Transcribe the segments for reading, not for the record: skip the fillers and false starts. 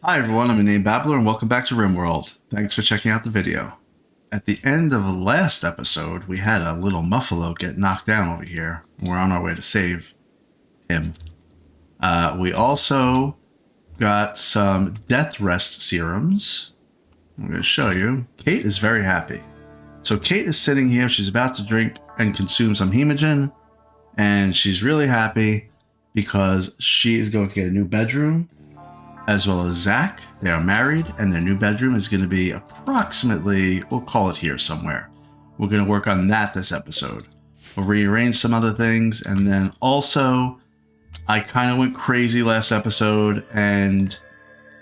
Hi everyone, I'm Inane Babbler and welcome back to RimWorld. Thanks for checking out the video. At the end of the last episode, we had a little Muffalo get knocked down over here. We're on our way to save him. We also got some death rest serums. I'm going to show you. Kate is very happy. So Kate is sitting here, she's about to drink and consume some Hemogen, and she's really happy because she is going to get a new bedroom, as well as Zach. They are married, and their new bedroom is going to be approximately, we'll call it here somewhere. We're going to work on that this episode. We'll rearrange some other things, and then also, I kind of went crazy last episode and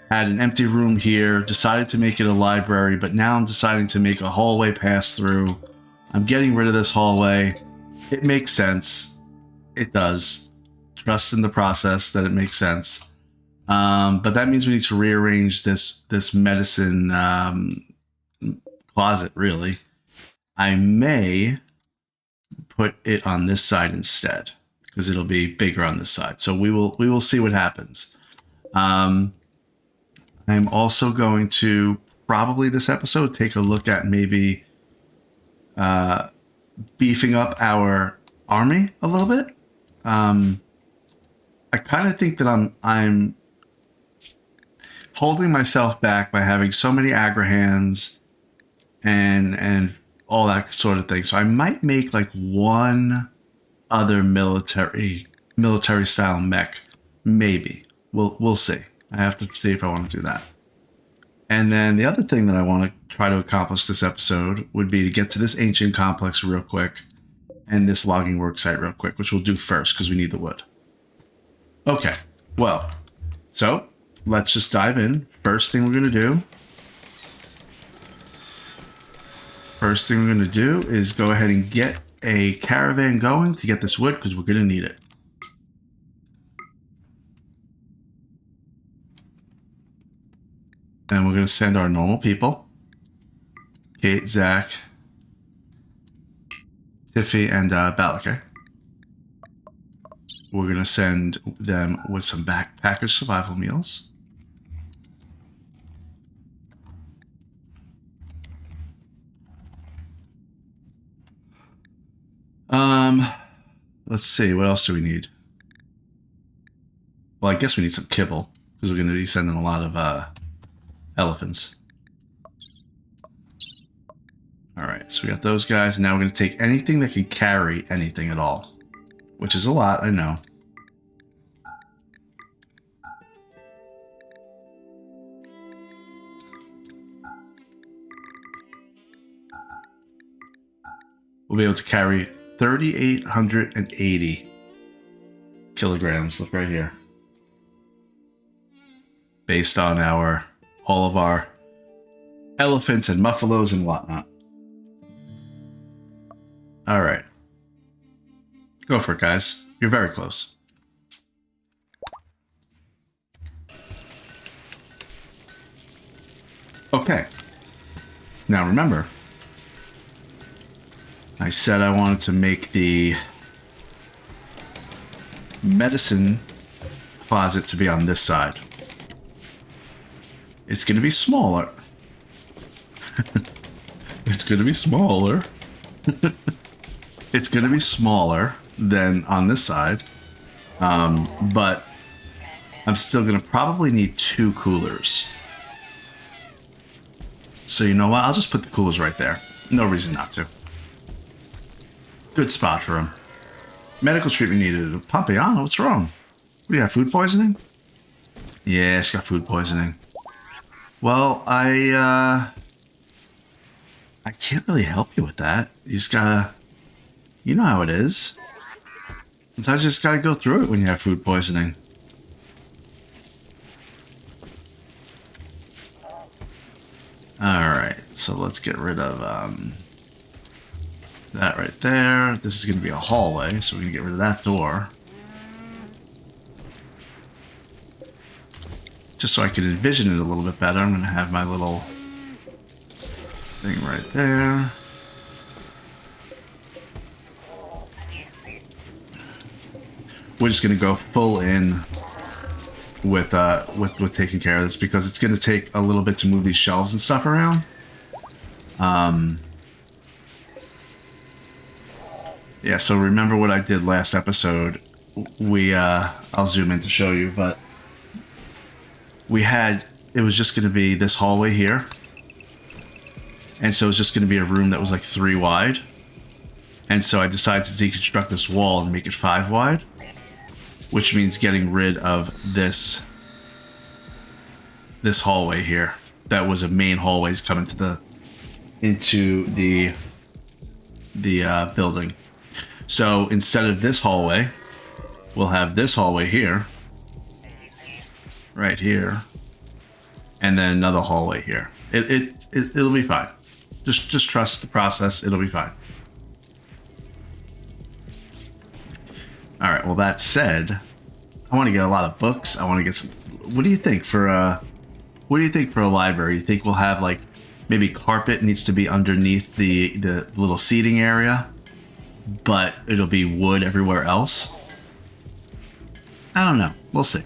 had an empty room here, decided to make it a library, but now I'm deciding to make a hallway pass through. I'm getting rid of this hallway. It makes sense. It does. Trust in the process that it makes sense. But that means we need to rearrange this medicine closet, really. I may put it on this side instead, because it'll be bigger on this side. So we will see what happens. I'm also going to probably this episode take a look at maybe beefing up our army a little bit. I kind of think that I'm holding myself back by having so many Agrahans and all that sort of thing. So I might make like one other military style mech. Maybe. We'll see. I have to see if I want to do that. And then the other thing that I want to try to accomplish this episode would be to get to this ancient complex real quick and this logging work site real quick, which we'll do first because we need the wood. Okay, well, so let's just dive in. First thing we're going to do is go ahead and get a caravan going to get this wood because we're going to need it. And we're going to send our normal people. Kate, Zach, Tiffy, and Balakay. We're going to send them with some backpacker survival meals. Let's see, what else do we need? Well, I guess we need some kibble, because we're going to be sending a lot of elephants. Alright, so we got those guys, and now we're going to take anything that can carry anything at all. Which is a lot, I know. We'll be able to carry 3,880 kilograms. Look right here. Based on all of our elephants and muffalos and whatnot. All right. Go for it, guys. You're very close. Okay. Now remember, I said I wanted to make the medicine closet to be on this side. It's going to be smaller. It's going to be smaller. It's going to be smaller than on this side. But I'm still going to probably need 2 coolers. So you know what? I'll just put the coolers right there. No reason not to. Good spot for him. Medical treatment needed. Pompeiano, what's wrong? What do you have, food poisoning? Yeah, she's got food poisoning. Well, I can't really help you with that. You just gotta... You know how it is. Sometimes you just gotta go through it when you have food poisoning. Alright, so let's get rid of that right there. This is going to be a hallway, so we're going to get rid of that door. Just so I can envision it a little bit better, I'm going to have my little thing right there. We're just going to go full in with taking care of this, because it's going to take a little bit to move these shelves and stuff around. Yeah, so remember what I did last episode. I'll zoom in to show you, but it was just going to be this hallway here. And so it was just going to be a room that was like 3 wide. And so I decided to deconstruct this wall and make it 5 wide, which means getting rid of this hallway here. That was a main hallway coming into the building. So instead of this hallway, we'll have this hallway here, right here, and then another hallway here. It'll be fine. Just trust the process. It'll be fine. All right. Well, that said, I want to get a lot of books. I want to get some. What do you think for a library? You think we'll have like maybe carpet needs to be underneath the little seating area, but it'll be wood everywhere else? I don't know. We'll see.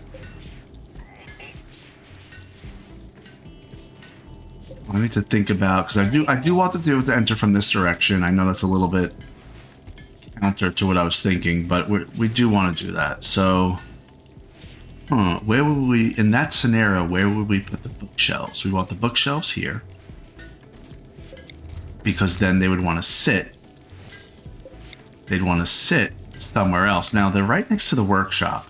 I need to think about, because I do want to do with the enter from this direction. I know that's a little bit counter to what I was thinking, but we do want to do that. So, where would we, in that scenario, where would we put the bookshelves? We want the bookshelves here, because then they would want to sit. They'd want to sit somewhere else. Now they're right next to the workshop,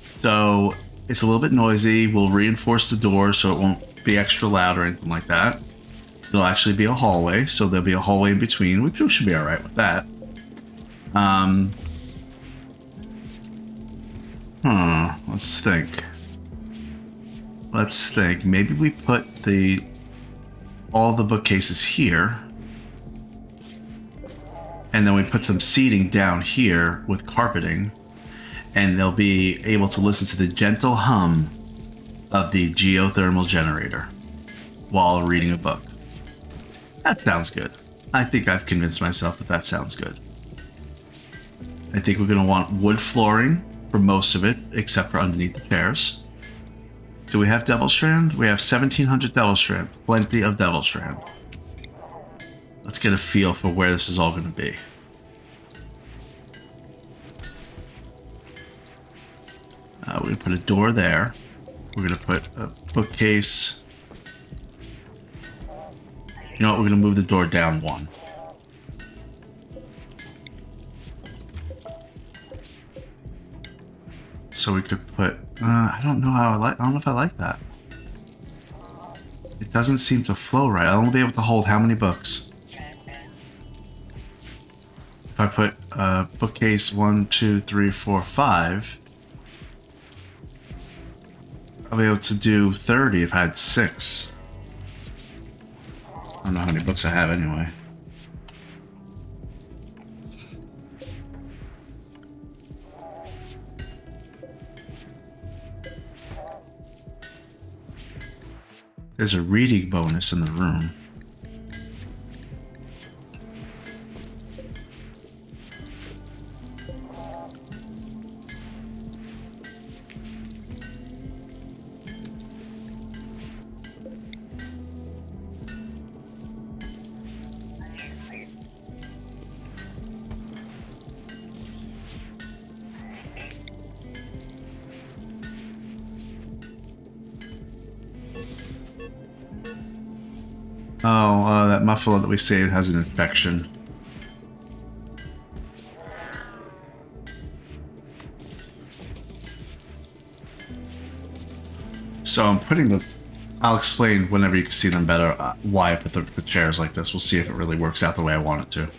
so it's a little bit noisy. We'll reinforce the doors so it won't be extra loud or anything like that. It'll actually be a hallway, so there'll be a hallway in between, which we should be all right with that. Let's think. Maybe we put all the bookcases here, and then we put some seating down here with carpeting, and they'll be able to listen to the gentle hum of the geothermal generator while reading a book. That sounds good. I think I've convinced myself that sounds good. I think we're going to want wood flooring for most of it, except for underneath the chairs. Do we have Devil Strand? We have 1,700 Devil Strand. Plenty of Devil Strand. Let's get a feel for where this is all going to be. We're going to put a door there. We're going to put a bookcase. You know what? We're going to move the door down 1. So we could put, I don't know if I like that. It doesn't seem to flow right. I'll only be able to hold how many books? If I put bookcase 1, 2, 3, 4, 5, I'll be able to do 30 if I had 6. I don't know how many books I have anyway. There's a reading bonus in the room. Oh, that muffalo that we saved has an infection. So I'm putting the... I'll explain whenever you can see them better why I put the chairs like this. We'll see if it really works out the way I want it to.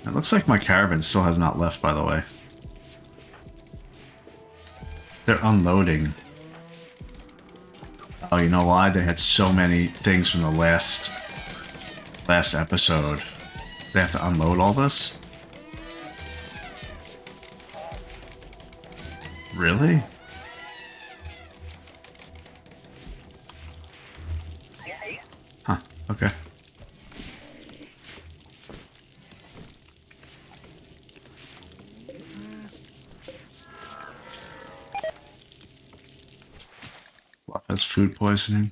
It looks like my caravan still has not left, by the way. They're unloading. Oh, you know why? They had so many things from the last episode. They have to unload all this? Really? Huh, okay. That's food poisoning.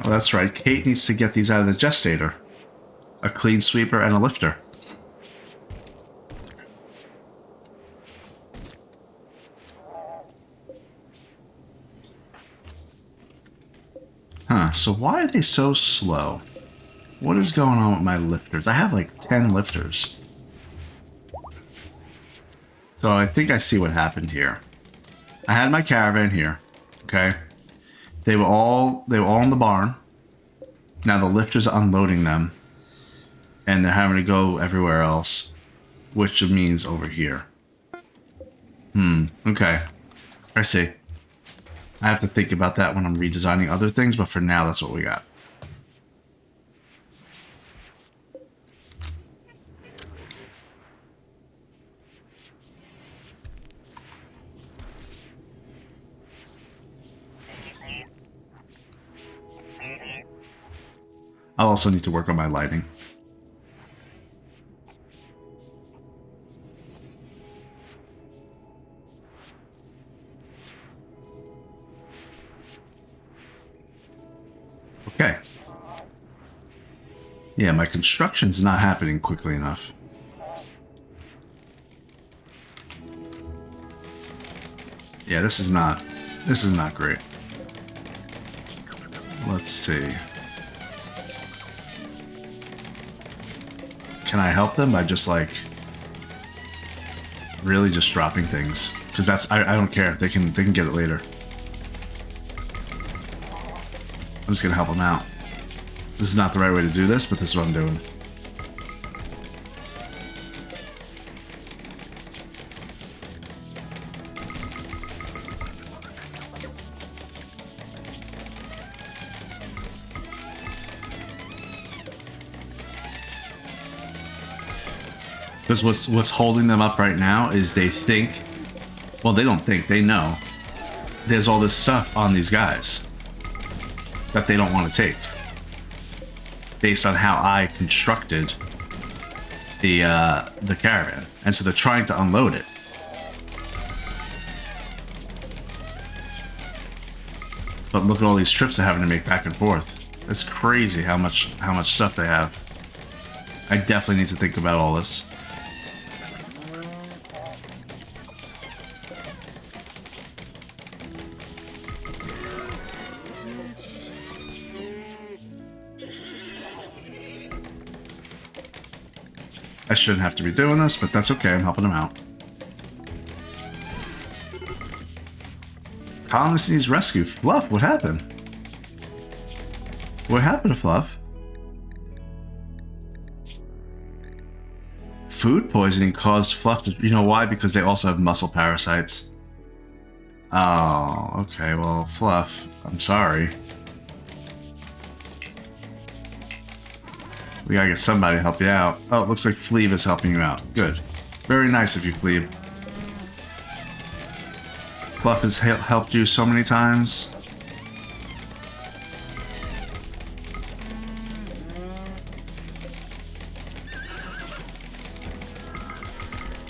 Oh, that's right. Kate needs to get these out of the gestator. A clean sweeper and a lifter. Huh, so why are they so slow? What is going on with my lifters? I have like 10 lifters. So I think I see what happened here. I had my caravan here, okay? They were all in the barn. Now the lifters are unloading them. And they're having to go everywhere else, which means over here. Okay. I see. I have to think about that when I'm redesigning other things, but for now, that's what we got. I'll also need to work on my lighting. Okay. Yeah, my construction's not happening quickly enough. Yeah, this is not great. Let's see. Can I help them by just like really just dropping things? Because that's I don't care. They can get it later. I'm just gonna help them out. This is not the right way to do this, but this is what I'm doing. Because what's holding them up right now is they think, well, they don't think, they know there's all this stuff on these guys that they don't want to take based on how I constructed the caravan. And so they're trying to unload it. But look at all these trips they're having to make back and forth. It's crazy how much stuff they have. I definitely need to think about all this. I shouldn't have to be doing this, but that's okay. I'm helping them out. Colonist needs rescue. Fluff, what happened? What happened to Fluff? Food poisoning caused Fluff to... You know why? Because they also have muscle parasites. Oh, okay. Well, Fluff, I'm sorry. We gotta get somebody to help you out. Oh, it looks like Fleeve is helping you out. Good. Very nice of you, Fleeve. Fluff has helped you so many times.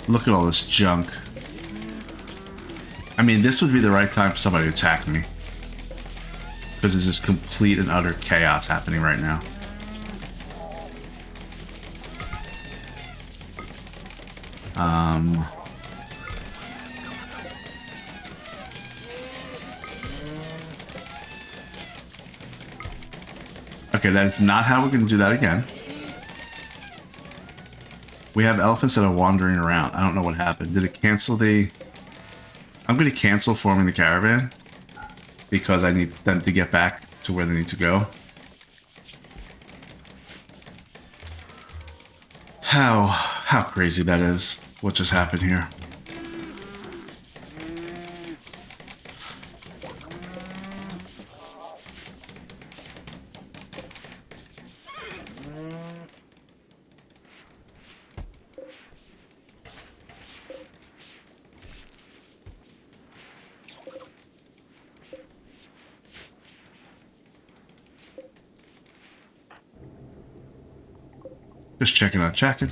Look at all this junk. I mean, this would be the right time for somebody to attack me. Because there's just complete and utter chaos happening right now. Okay, that's not how we're going to do that again. We have elephants that are wandering around. I don't know what happened. Did it cancel the... I'm going to cancel forming the caravan because I need them to get back to where they need to go. How crazy that is. What just happened here? Just checking on checking.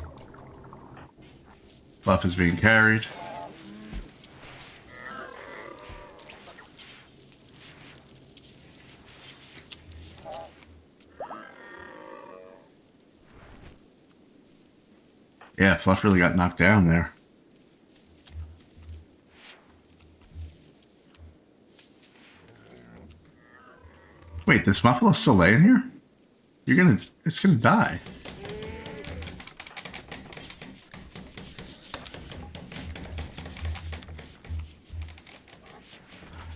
Fluff is being carried. Yeah, Fluff really got knocked down there. Wait, this Muffalo's still laying here? It's gonna die.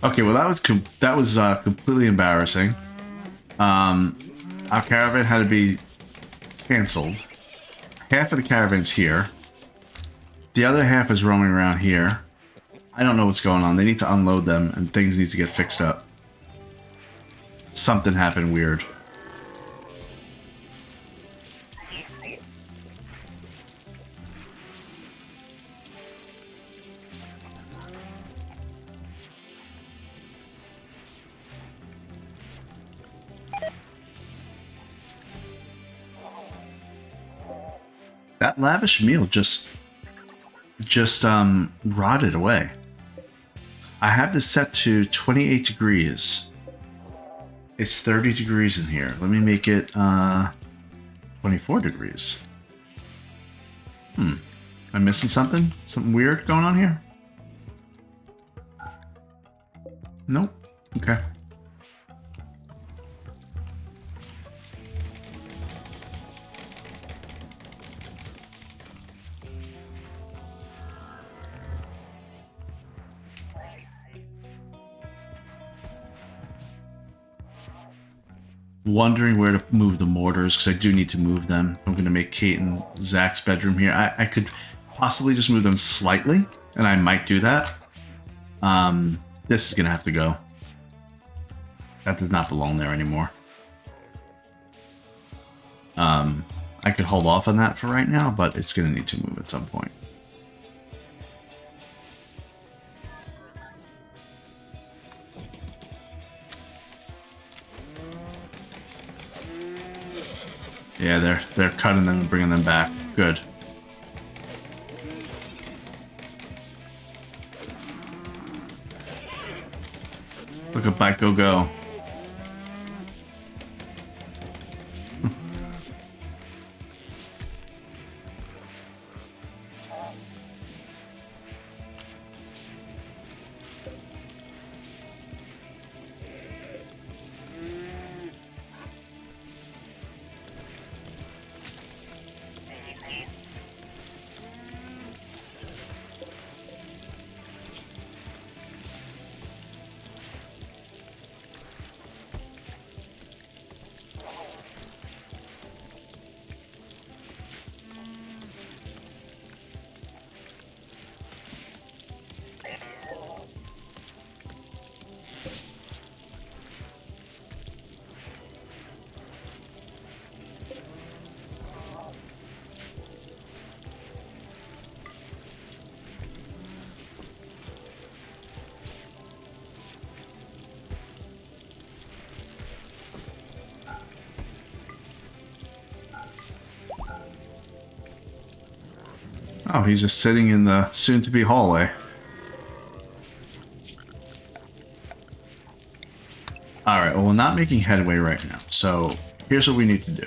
Okay, well that was completely embarrassing. Our caravan had to be canceled. Half of the caravan's here. The other half is roaming around here. I don't know what's going on. They need to unload them, and things need to get fixed up. Something happened weird. That lavish meal just rotted away. I have this set to 28 degrees. It's 30 degrees in here. Let me make it 24 degrees. Am I missing something? Something weird going on here? Nope. Okay. Wondering where to move the mortars, because I do need to move them. I'm going to make Kate and Zach's bedroom here. I could possibly just move them slightly, and I might do that. This is going to have to go. That does not belong there anymore. I could hold off on that for right now, but it's going to need to move at some point. Yeah, they're cutting them and bringing them back. Good. Look at Bike Go Go. Oh, he's just sitting in the soon-to-be hallway. Alright, well, we're not making headway right now. So, here's what we need to do.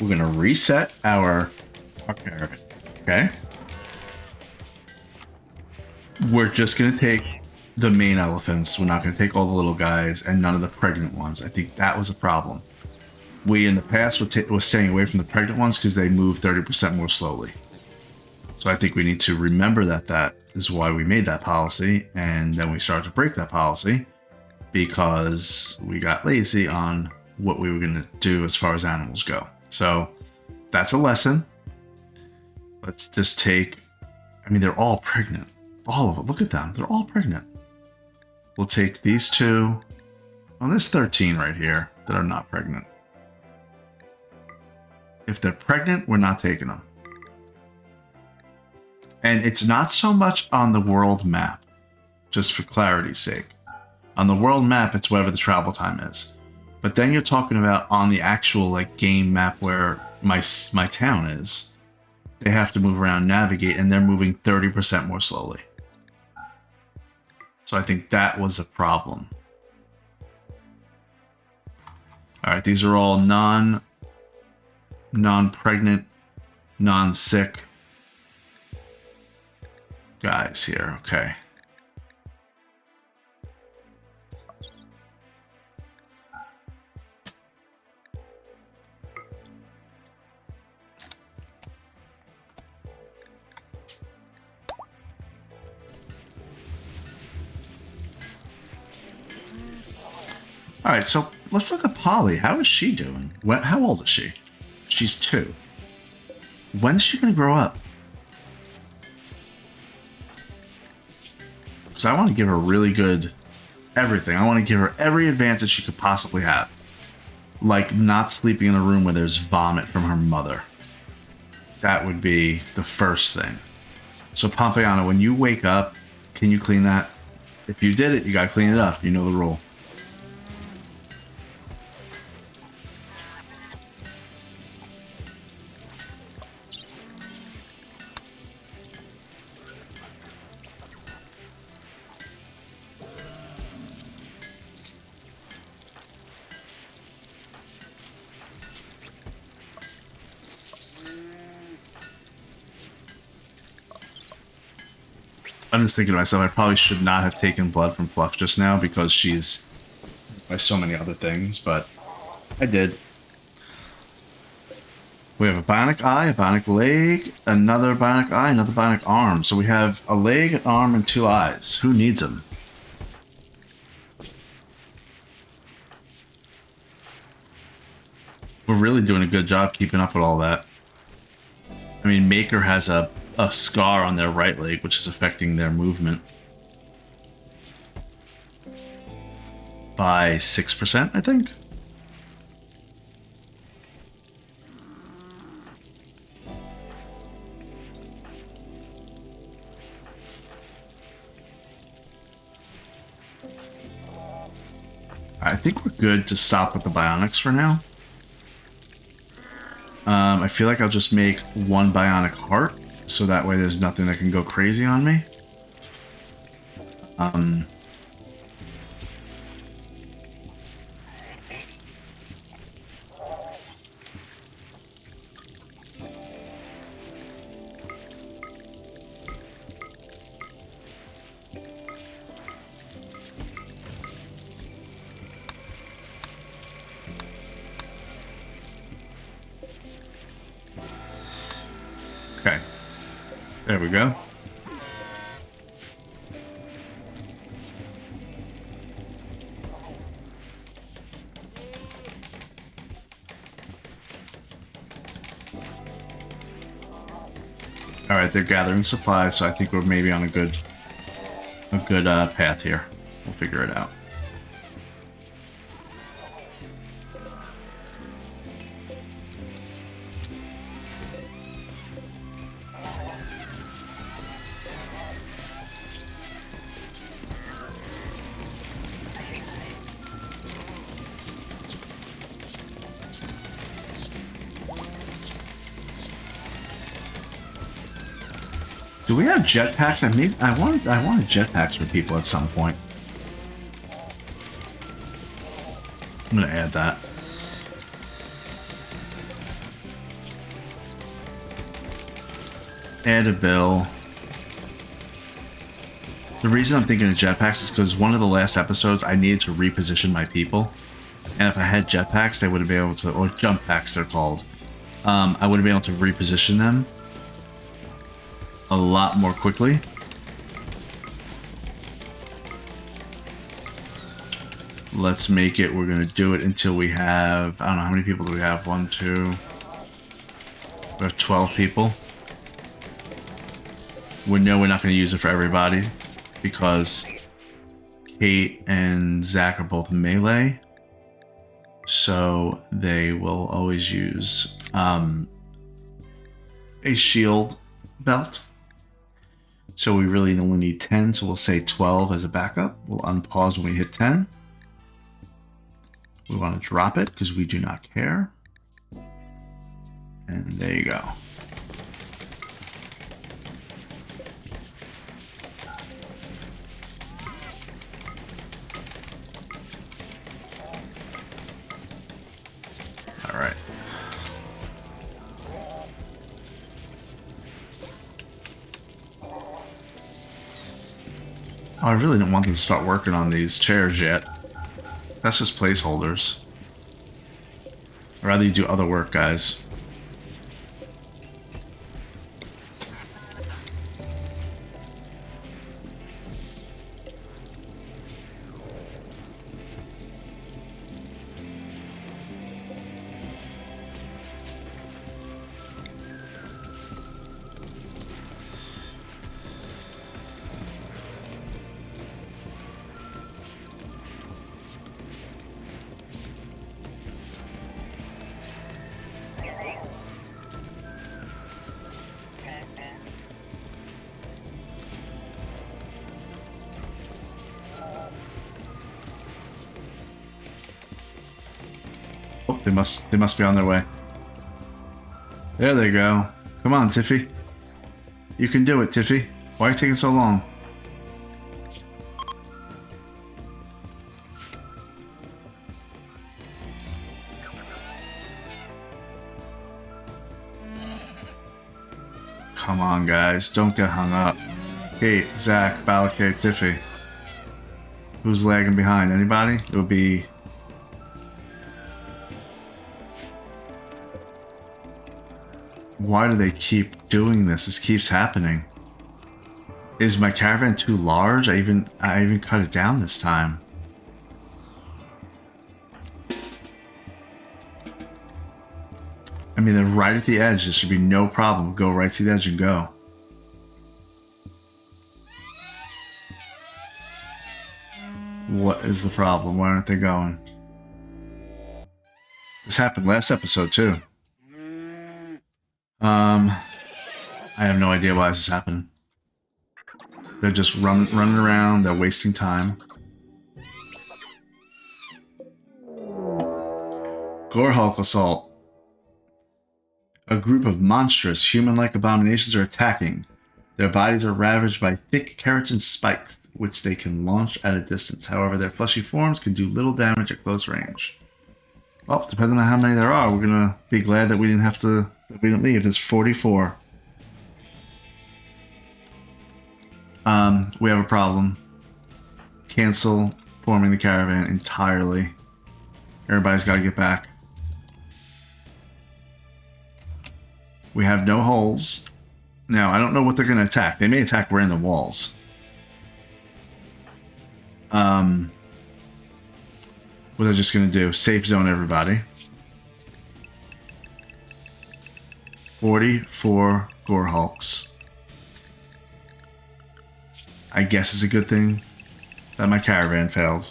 We're going to reset our caravan. Okay? We're just going to take the main elephants. We're not going to take all the little guys and none of the pregnant ones. I think that was a problem. We, in the past, were staying away from the pregnant ones because they move 30% more slowly. So I think we need to remember that is why we made that policy, and then we started to break that policy because we got lazy on what we were going to do as far as animals go. So that's a lesson. Let's just take... I mean, they're all pregnant. All of them. Look at them. They're all pregnant. We'll take these two. Well, there's 13 right here that are not pregnant. If they're pregnant, we're not taking them. And it's not so much on the world map, just for clarity's sake. On the world map, it's whatever the travel time is. But then you're talking about on the actual like game map where my town is, they have to move around, navigate, and they're moving 30% more slowly. So I think that was a problem. All right, these are all non-pregnant, non-sick guys here. Okay. All right, so let's look at Polly. How is she doing? How old is she? She's 2. When's she going to grow up? Because I want to give her really good everything. I want to give her every advantage she could possibly have. Like not sleeping in a room where there's vomit from her mother. That would be the first thing. So Pompeiana, when you wake up, can you clean that? If you did it, you got to clean it up. You know the rule. I'm just thinking to myself, I probably should not have taken blood from Fluff just now because she's by so many other things, but I did. We have a bionic eye, a bionic leg, another bionic eye, another bionic arm. So we have a leg, an arm, and 2 eyes. Who needs them? We're really doing a good job keeping up with all that. I mean, Maker has a scar on their right leg, which is affecting their movement by 6%, I think. I think we're good to stop with the bionics for now. I feel like I'll just make 1 bionic heart, so that way there's nothing that can go crazy on me. Okay. There we go. All right, they're gathering supplies, so I think we're maybe on a good path here. We'll figure it out. Do we have jetpacks? I wanted jetpacks for people at some point. I'm gonna add that. Add a bill. The reason I'm thinking of jetpacks is because one of the last episodes I needed to reposition my people, and if I had jetpacks, they would have been able to, or jump packs they're called. I would have been able to reposition them a lot more quickly. Let's make it, we're gonna do it until we have, I don't know, how many people do we have? 1, 2, we have 12 people. We know we're not gonna use it for everybody because Kate and Zach are both melee. So they will always use a shield belt. So we really only need 10, so we'll say 12 as a backup. We'll unpause when we hit 10. We want to drop it because we do not care. And there you go. All right. Oh, I really didn't want them to start working on these chairs yet. That's just placeholders. I'd rather you do other work, guys. Oh, they must be on their way. There they go. Come on, Tiffy. You can do it, Tiffy. Why are you taking so long? Come on, guys. Don't get hung up. Kate, Zach, Balakay, Tiffy. Who's lagging behind? Anybody? It would be... Why do they keep doing this? This keeps happening. Is my caravan too large? I even cut it down this time. I mean, they're right at the edge. There should be no problem. Go right to the edge and go. What is the problem? Why aren't they going? This happened last episode too. I have no idea why this is happening. They're just running around. They're wasting time. Gorehulk assault. A group of monstrous human-like abominations are attacking. Their bodies are ravaged by thick keratin spikes, which they can launch at a distance. However, their fleshy forms can do little damage at close range. Well, depending on how many there are, we're gonna be glad that we didn't leave. There's 44. We have a problem. Cancel forming the caravan entirely. Everybody's got to get back. We have no holes. Now, I don't know what they're going to attack. They may attack random walls. What they're just going to do, safe zone everybody. 44 Gorehulks. I guess it's a good thing that my caravan failed.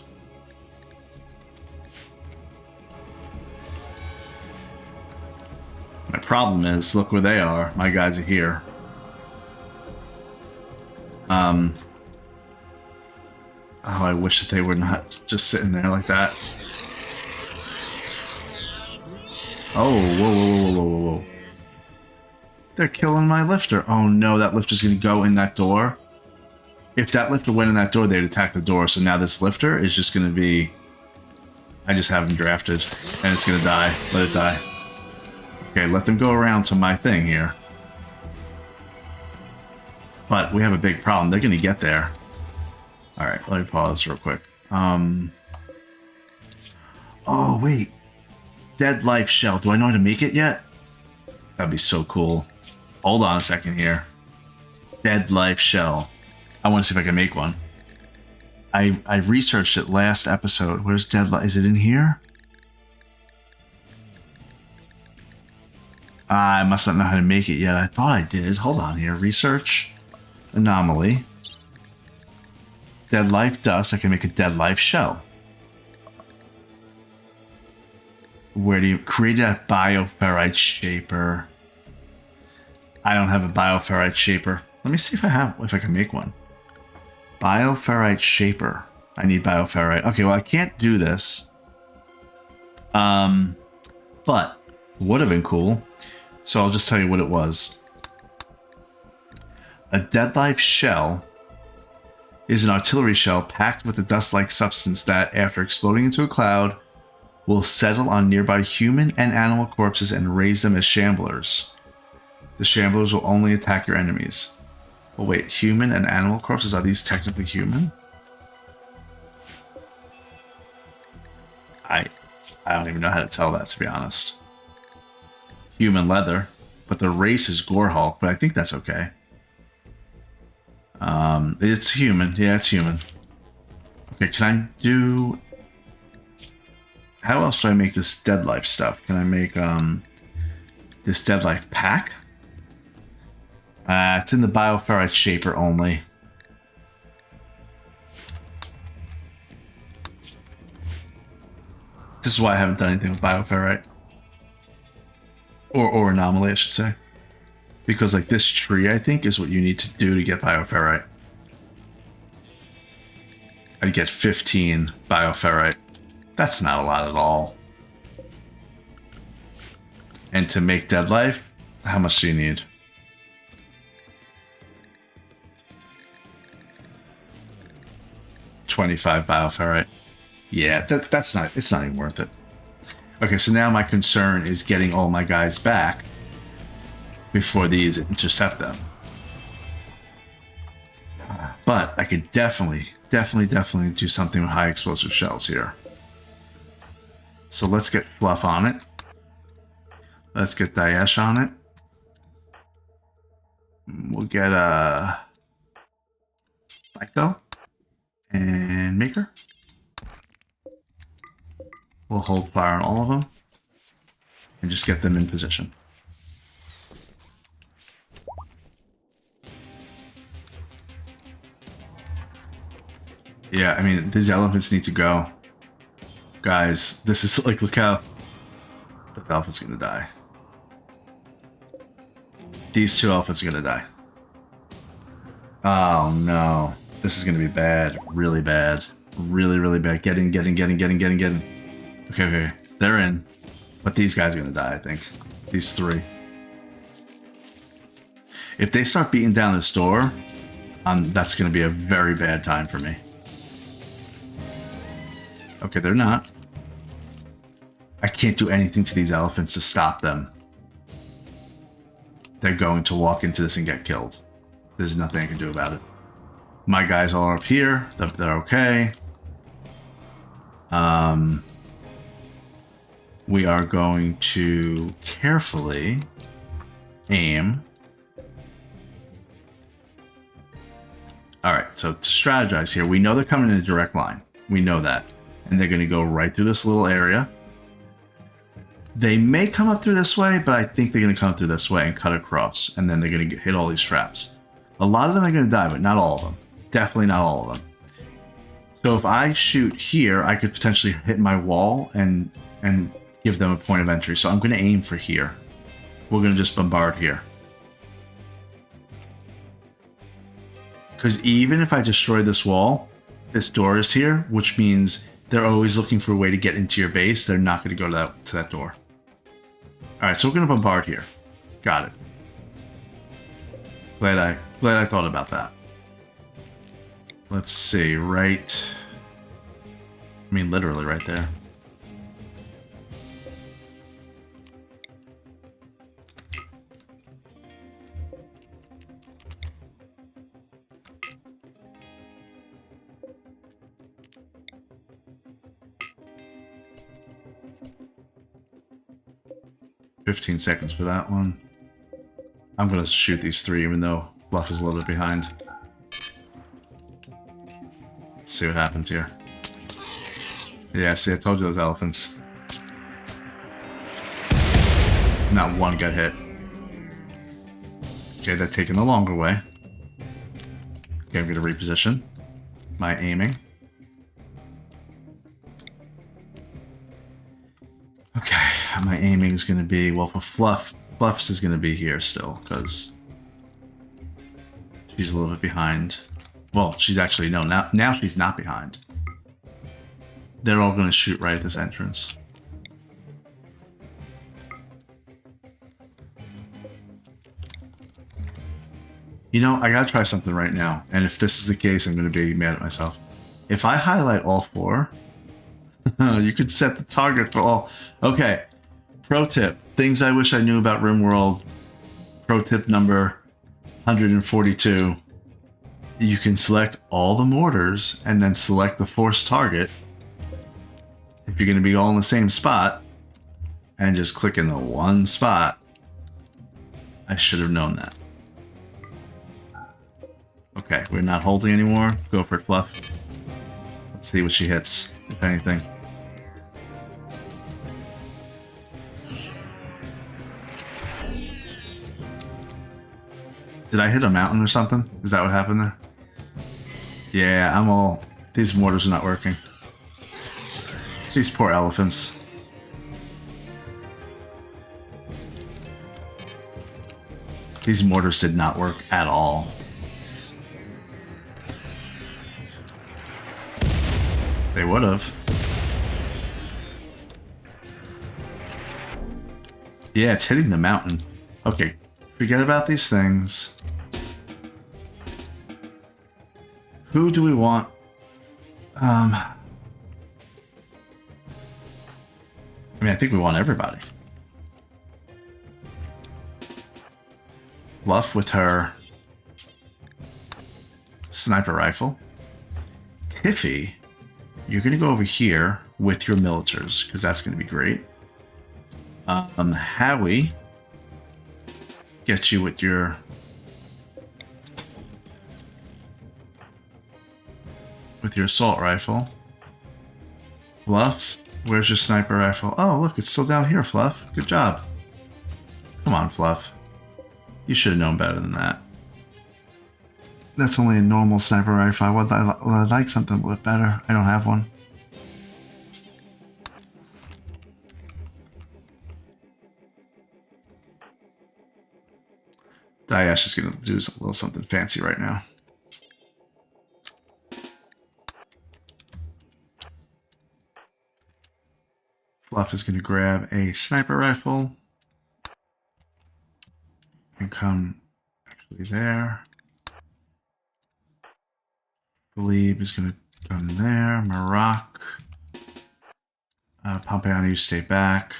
My problem is, look where they are. My guys are here. Oh, I wish that they were not just sitting there like that. Oh, whoa. They're killing my lifter. Oh no, that lifter's gonna go in that door. If that lifter went in that door, they'd attack the door. So now this lifter is just gonna be... I just have him drafted. And it's gonna die. Let it die. Okay, let them go around to my thing here. But we have a big problem. They're gonna get there. Alright, let me pause real quick. Oh, wait. Dead life shell. Do I know how to make it yet? That'd be so cool. Hold on a second here. Dead life shell. I want to see if I can make one. I researched it last episode. Where's dead life? Is it in here? I must not know how to make it yet. I thought I did. Hold on here. Research. Anomaly. Dead life dust. I can make a dead life shell. Where do you create a bioferrite shaper? I don't have a bioferrite shaper. Let me see if I can make one. Bioferrite shaper. I need bioferrite. Okay, well I can't do this But would have been cool. So I'll just tell you what it was. A dead life shell is an artillery shell packed with a dust-like substance that, after exploding into a cloud, will settle on nearby human and animal corpses and raise them as shamblers. The shamblers will only attack your enemies. Well, wait, human and animal corpses? Are these technically human? I don't even know how to tell that, to be honest. Human leather, but the race is Gorehulk, but I think that's okay. It's human. Yeah, it's human. Okay, can I do... How else do I make this dead life stuff? Can I make this dead life pack? It's in the bioferrite shaper only. This is why I haven't done anything with bioferrite. Or anomaly, I should say. Because like this tree, I think, is what you need to do to get bioferrite. I'd get 15 bioferrite. That's not a lot at all. And to make dead life, how much do you need? $25 bioferrite. Yeah, that's not, it's not even worth it. Okay, so now my concern is getting all my guys back before these intercept them. But I could definitely do something with high explosive shells here. So let's get Fluff on it. Let's get Daesh on it. We'll get Psycho and Maker. We'll hold fire on all of them and just get them in position. Yeah, I mean, these elephants need to go. Guys, this is like, look how the elephant's gonna die. These two elephants are gonna die. Oh no. This is gonna be bad. Really bad. Really bad. Get in. Okay. They're in. But these guys are gonna die, I think. These three. If they start beating down this door, that's gonna be a very bad time for me. Okay, they're not. I can't do anything to these elephants to stop them. They're going to walk into this and get killed. There's nothing I can do about it. My guys are up here. They're okay. We are going to carefully aim. All right, so to strategize here, we know they're coming in a direct line. We know that. And they're going to go right through this little area. They may come up through this way, but I think they're going to come through this way and cut across. And then they're going to hit all these traps. A lot of them are going to die, but not all of them. Definitely not all of them. So if I shoot here, I could potentially hit my wall and give them a point of entry. So I'm going to aim for here. We're going to just bombard here. Because even if I destroy this wall, this door is here, which means they're always looking for a way to get into your base. They're not going to go to that door. All right, so we're going to bombard here. Got it. Glad I thought about that. Let's see, right... I mean, literally right there. $15 seconds for that one. I'm gonna shoot these three, even though Fluff is a little bit behind. Let's see what happens here. Yeah, see, I told you those elephants. Not one got hit. Okay, they're taking the longer way. Okay, I'm gonna reposition my aiming. Okay, my aiming is going to be, well, for Fluff's is going to be here still, because she's a little bit behind. Well, she's actually, no, now she's not behind. They're all going to shoot right at this entrance. You know, I gotta try something right now. And if this is the case, I'm gonna be mad at myself. If I highlight all 4, you could set the target for all. Okay. Pro tip. Things I wish I knew about RimWorld. Pro tip number 142. You can select all the mortars and then select the force target if you're going to be all in the same spot and just click in the one spot. I should have known that. Okay, we're not holding anymore. Go for it, Fluff. Let's see what she hits, if anything. Did I hit a mountain or something? Is that what happened there? Yeah, I'm all... These mortars are not working. These poor elephants. These mortars did not work at all. They would have. Yeah, it's hitting the mountain. Okay, forget about these things. Who do we want? I mean, I think we want everybody. Fluff with her sniper rifle. Tiffy, you're going to go over here with your militars, because that's going to be great. Howie, get you with your... with your assault rifle. Fluff, where's your sniper rifle? Oh, look, it's still down here, Fluff. Good job. Come on, Fluff. You should have known better than that. That's only a normal sniper rifle. I'd like something a little bit better. I don't have one. Daesh is going to do a little something fancy right now. Fluff is going to grab a sniper rifle and come actually there. Philippe is going to come there. Maroc. Pompeiano, you stay back.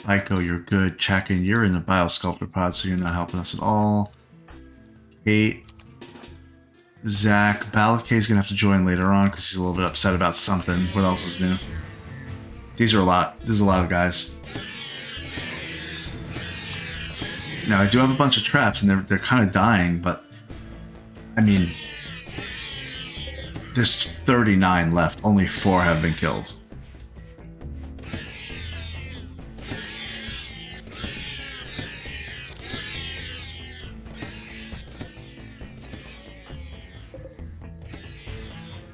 Aiko, you're good. Chakin, you're in the Biosculptor pod, so you're not helping us at all. Kate. Zach. Balakay's going to have to join later on because he's a little bit upset about something. What else is new? These are a lot. There's a lot of guys. Now, I do have a bunch of traps, and they're kind of dying, but... I mean... There's 39 left. Only 4 have been killed.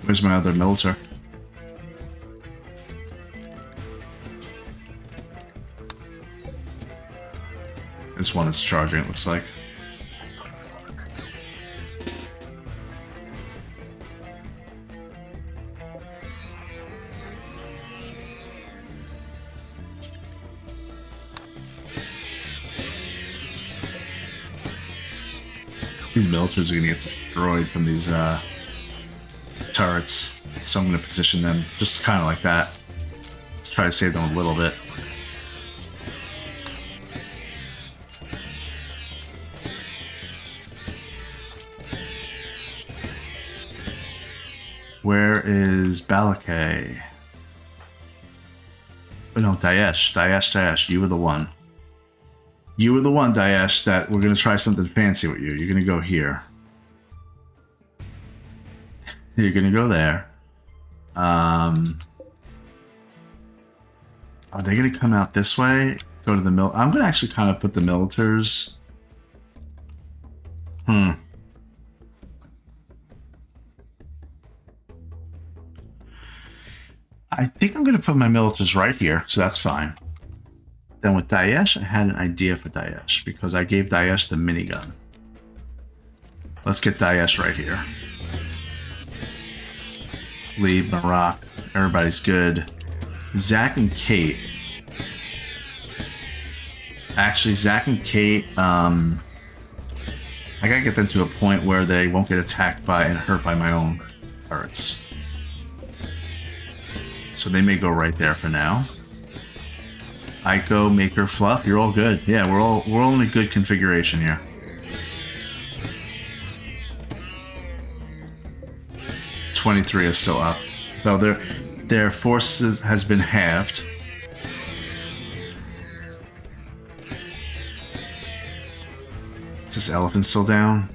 Where's my other military? This one is charging, it looks like. These militaries are going to get destroyed from these turrets, so I'm going to position them just kind of like that. Let's try to save them a little bit. Where is Balakay? Oh no, Daesh. Daesh. You were the one. You were the one, Daesh, that we're going to try something fancy with you. You're going to go here. You're going to go there. Are they going to come out this way? Go to the mill. I'm going to actually kind of put the militars. I think I'm going to put my militars right here, so that's fine. Then with Daesh, I had an idea for Daesh because I gave Daesh the minigun. Let's get Daesh right here. Leave Maroc. Everybody's good. Zach and Kate. Actually, Zach and Kate, I gotta get them to a point where they won't get attacked by and hurt by my own turrets. So they may go right there for now. Aiko, Maker, Fluff, you're all good. Yeah, we're all in a good configuration here. $23 is still up. So their forces has been halved. Is this elephant still down?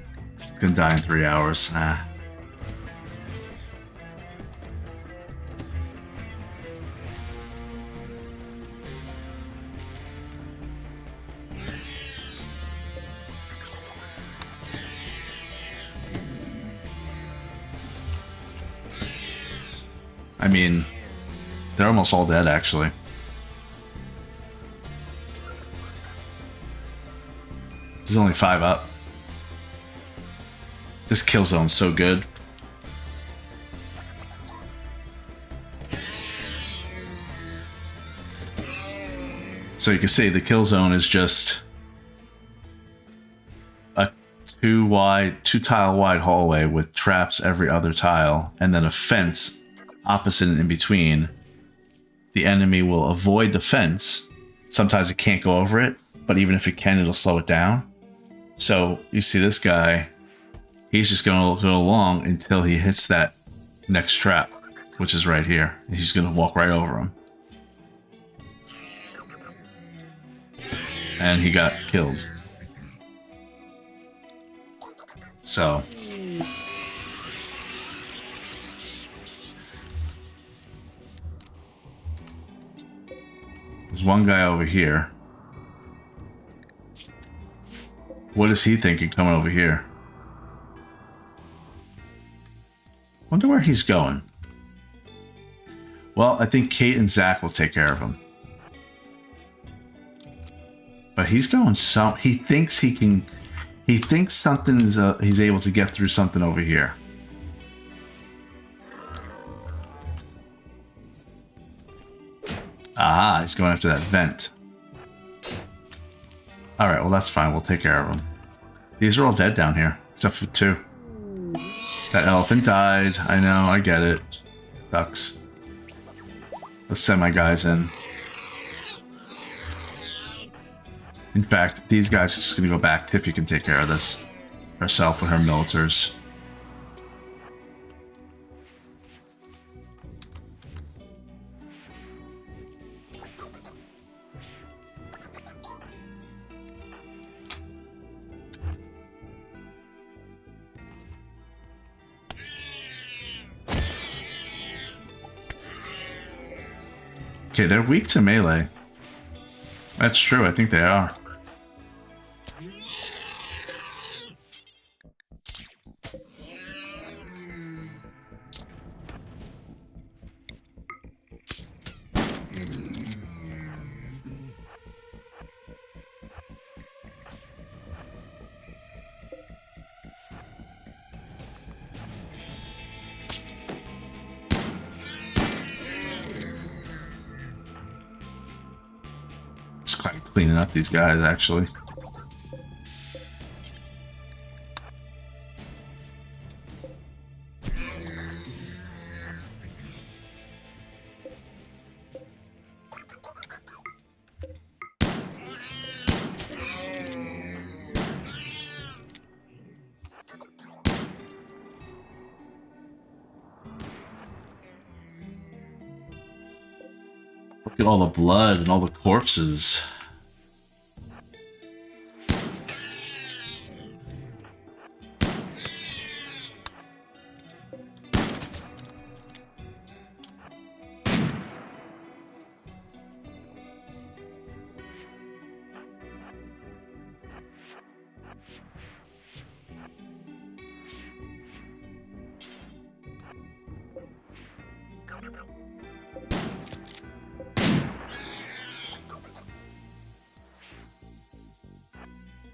It's gonna die in 3 hours. Ah. I mean, they're almost all dead, actually. There's only 5 up. This kill zone's so good. So you can see the kill zone is just a 2 tile wide hallway with traps every other tile, and then a fence opposite and in between. The enemy will avoid the fence. Sometimes it can't go over it, but even if it can, it'll slow it down. So you see this guy, he's just going to go along until he hits that next trap, which is right here. He's going to walk right over him. And he got killed. So there's one guy over here. What is he thinking coming over here? Wonder where he's going. Well, I think Kate and Zach will take care of him. But he's going he thinks he can. He thinks something is. He's able to get through something over here. Aha! He's going after that vent. All right. Well, that's fine. We'll take care of him. These are all dead down here, except for 2. That elephant died. I know. I get it. Sucks. Let's send my guys in. In fact, these guys are just going to go back. Tiffy can take care of this herself with her militars. Okay, they're weak to melee. That's true, I think they are. Cleaning up these guys, actually. Look at all the blood and all the corpses.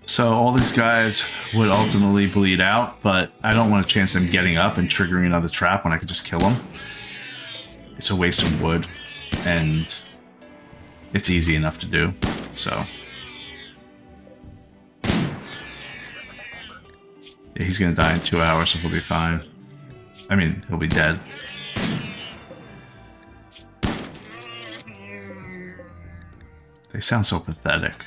So all these guys would ultimately bleed out, but I don't want to chance them getting up and triggering another trap when I could just kill them. It's a waste of wood, and it's easy enough to do, so. He's gonna die in 2 hours, so he'll be fine. I mean, he'll be dead. They sound so pathetic.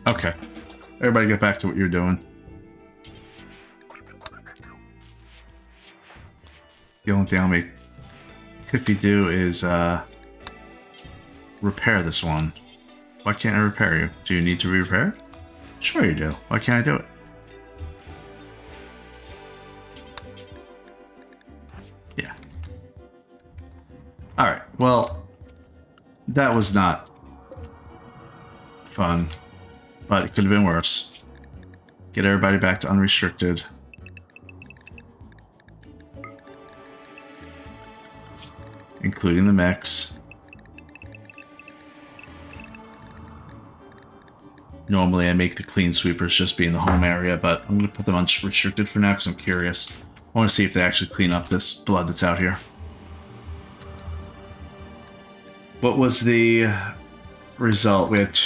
Okay. Everybody get back to what you're doing. The only thing I'll make Tiffy do is repair this one. Why can't I repair you? Do you need to be repaired? Sure you do. Why can't I do it? Yeah. Alright, well, that was not fun, but it could have been worse. Get everybody back to unrestricted. Including the mechs. Normally I make the clean sweepers just be in the home area, but I'm going to put them unrestricted for now because I'm curious. I want to see if they actually clean up this blood that's out here. What was the result? We had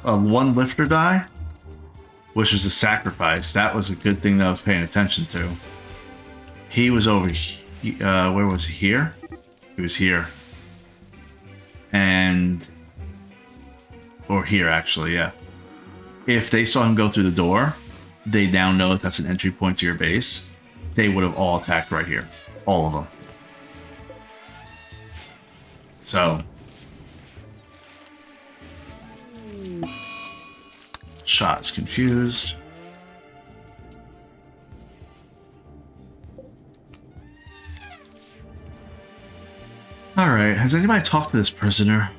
one lifter die, which was a sacrifice. That was a good thing that I was paying attention to. He was over where was he? Here? He was here. Or here, actually, yeah. If they saw him go through the door, they now know that that's an entry point to your base. They would have all attacked right here. All of them. So. Shot is confused. Alright, has anybody talked to this prisoner?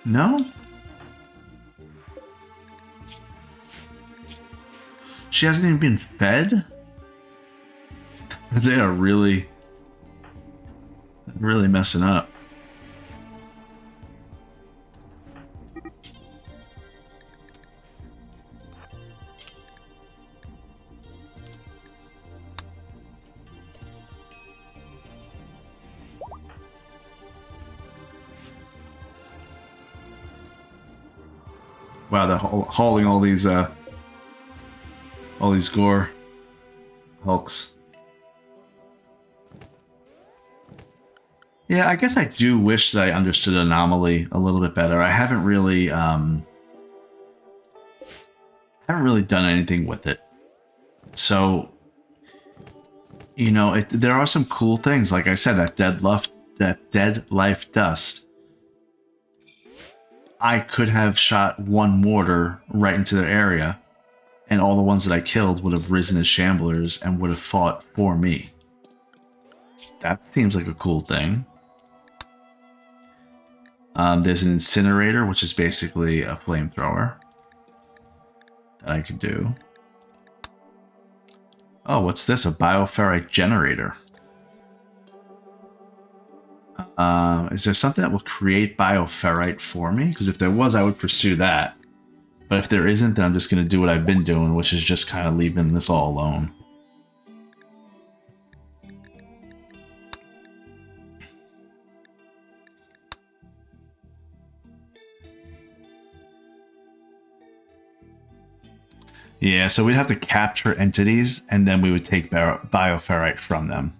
No? She hasn't even been fed? They are really messing up. Wow, they're hauling all these gore hulks. Yeah, I guess I do wish that I understood Anomaly a little bit better. I haven't really done anything with it. So, you know, there are some cool things. Like I said, that dead life dust. I could have shot one mortar right into their area, and all the ones that I killed would have risen as shamblers and would have fought for me. That seems like a cool thing. There's an incinerator, which is basically a flamethrower that I could do. Oh, what's this? A bioferrite generator. Is there something that will create bioferrite for me? Because if there was, I would pursue that. But if there isn't, then I'm just going to do what I've been doing, which is just kind of leaving this all alone. Yeah, so we'd have to capture entities, and then we would take bioferrite from them.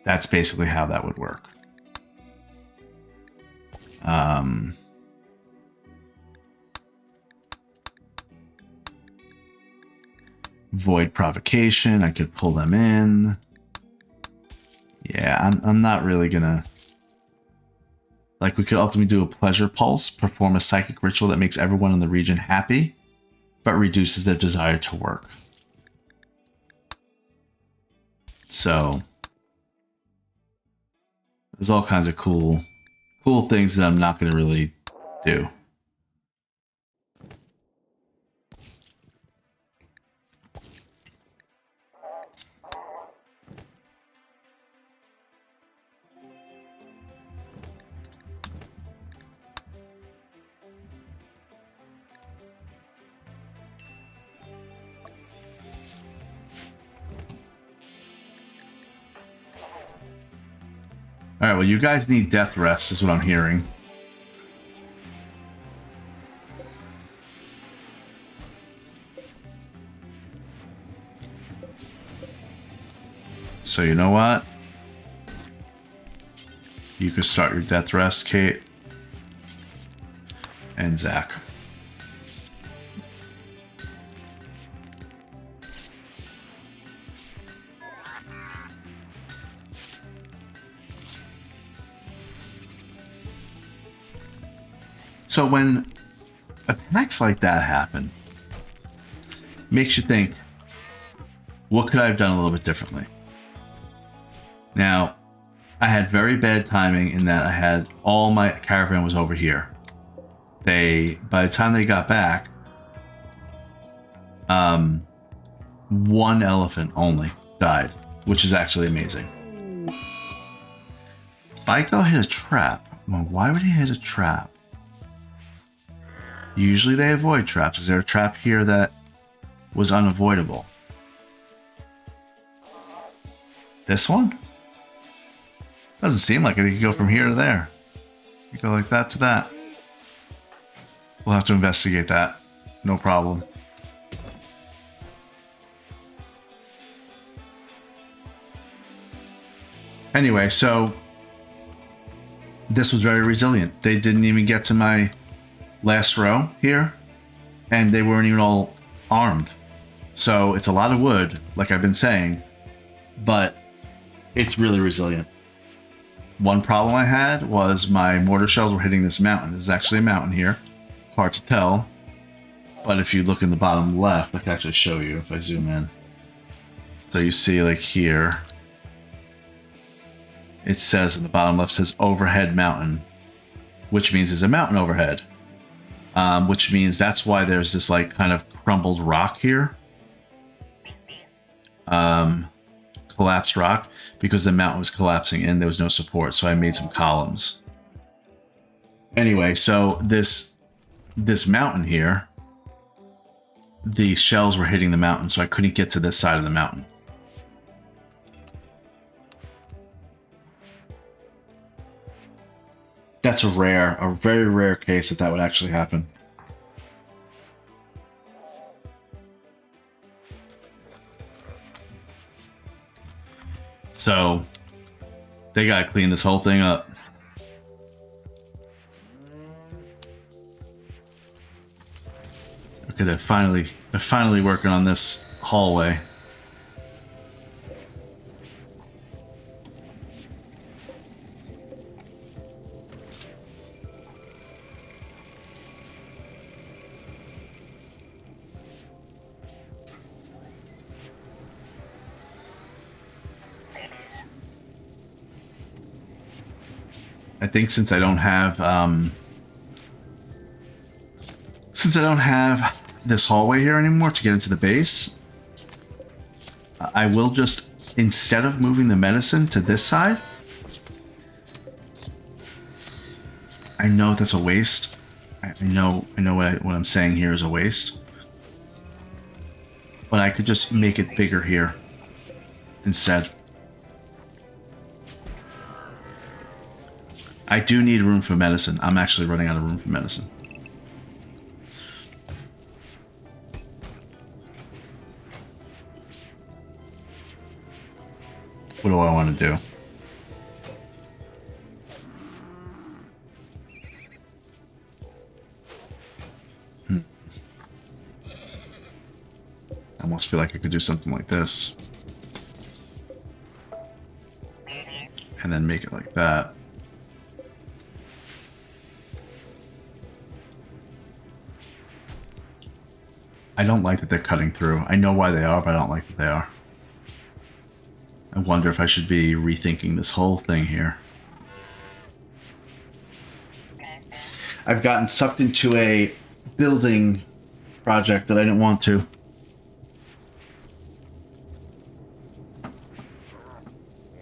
That's basically how that would work. Void provocation, I could pull them in. Yeah, I'm not really gonna... Like, we could ultimately do a pleasure pulse, perform a psychic ritual that makes everyone in the region happy, but reduces their desire to work. So, there's all kinds of cool things that I'm not going to really do. All right, well, you guys need death rest, is what I'm hearing. So you know what? You could start your death rest, Kate. And Zach. So when attacks like that happen, makes you think, what could I have done a little bit differently? Now, I had very bad timing in that I had all my caravan was over here. By the time they got back, one elephant only died, which is actually amazing. Biko hit a trap. Well, why would he hit a trap? Usually they avoid traps. Is there a trap here that was unavoidable? This one? Doesn't seem like it. You could go from here to there. You go like that to that. We'll have to investigate that. No problem. Anyway, so this was very resilient. They didn't even get to my last row here, and they weren't even all armed. So it's a lot of wood, like I've been saying, but it's really resilient. One problem I had was my mortar shells were hitting this mountain. This is actually a mountain here. Hard to tell, but if you look in the bottom left, I can actually show you if I zoom in. So you see, like here, it says in the bottom left, says overhead mountain, which means there's a mountain overhead. Which means that's why there's this like kind of crumbled rock here. Collapsed rock, because the mountain was collapsing and there was no support, so I made some columns. Anyway, so this mountain here, the shells were hitting the mountain, so I couldn't get to this side of the mountain. That's a very rare case that would actually happen. So they gotta clean this whole thing up. Okay, they're finally working on this hallway. I think since I don't have this hallway here anymore to get into the base, I will just, instead of moving the medicine to this side, I know that's a waste. I know what I'm saying here is a waste, but I could just make it bigger here instead. I do need room for medicine. I'm actually running out of room for medicine. What do I want to do? I almost feel like I could do something like this. And then make it like that. I don't like that they're cutting through. I know why they are, but I don't like that they are. I wonder if I should be rethinking this whole thing here. I've gotten sucked into a building project that I didn't want to.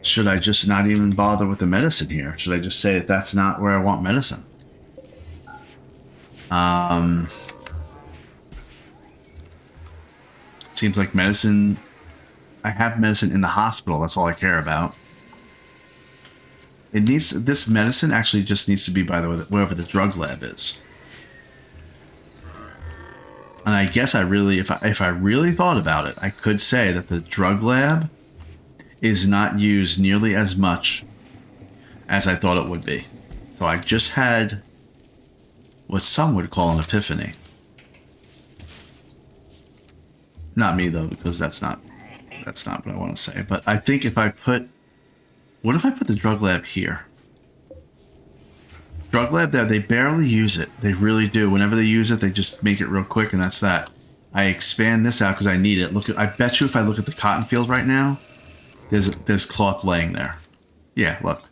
Should I just not even bother with the medicine here? Should I just say that that's not where I want medicine? Seems like medicine... I have medicine in the hospital. That's all I care about. It needs, this medicine actually just needs to be by the way wherever the drug lab is. And I guess I really, if I really thought about it, I could say that the drug lab is not used nearly as much as I thought it would be. So I just had what some would call an epiphany. Not me though, because that's not what I want to say. But I think if I put, what if I put the drug lab here? Drug lab there, they barely use it. They really do. Whenever they use it, they just make it real quick, and that's that. I expand this out because I need it. Look, I bet you if I look at the cotton field right now, there's cloth laying there. Yeah, look.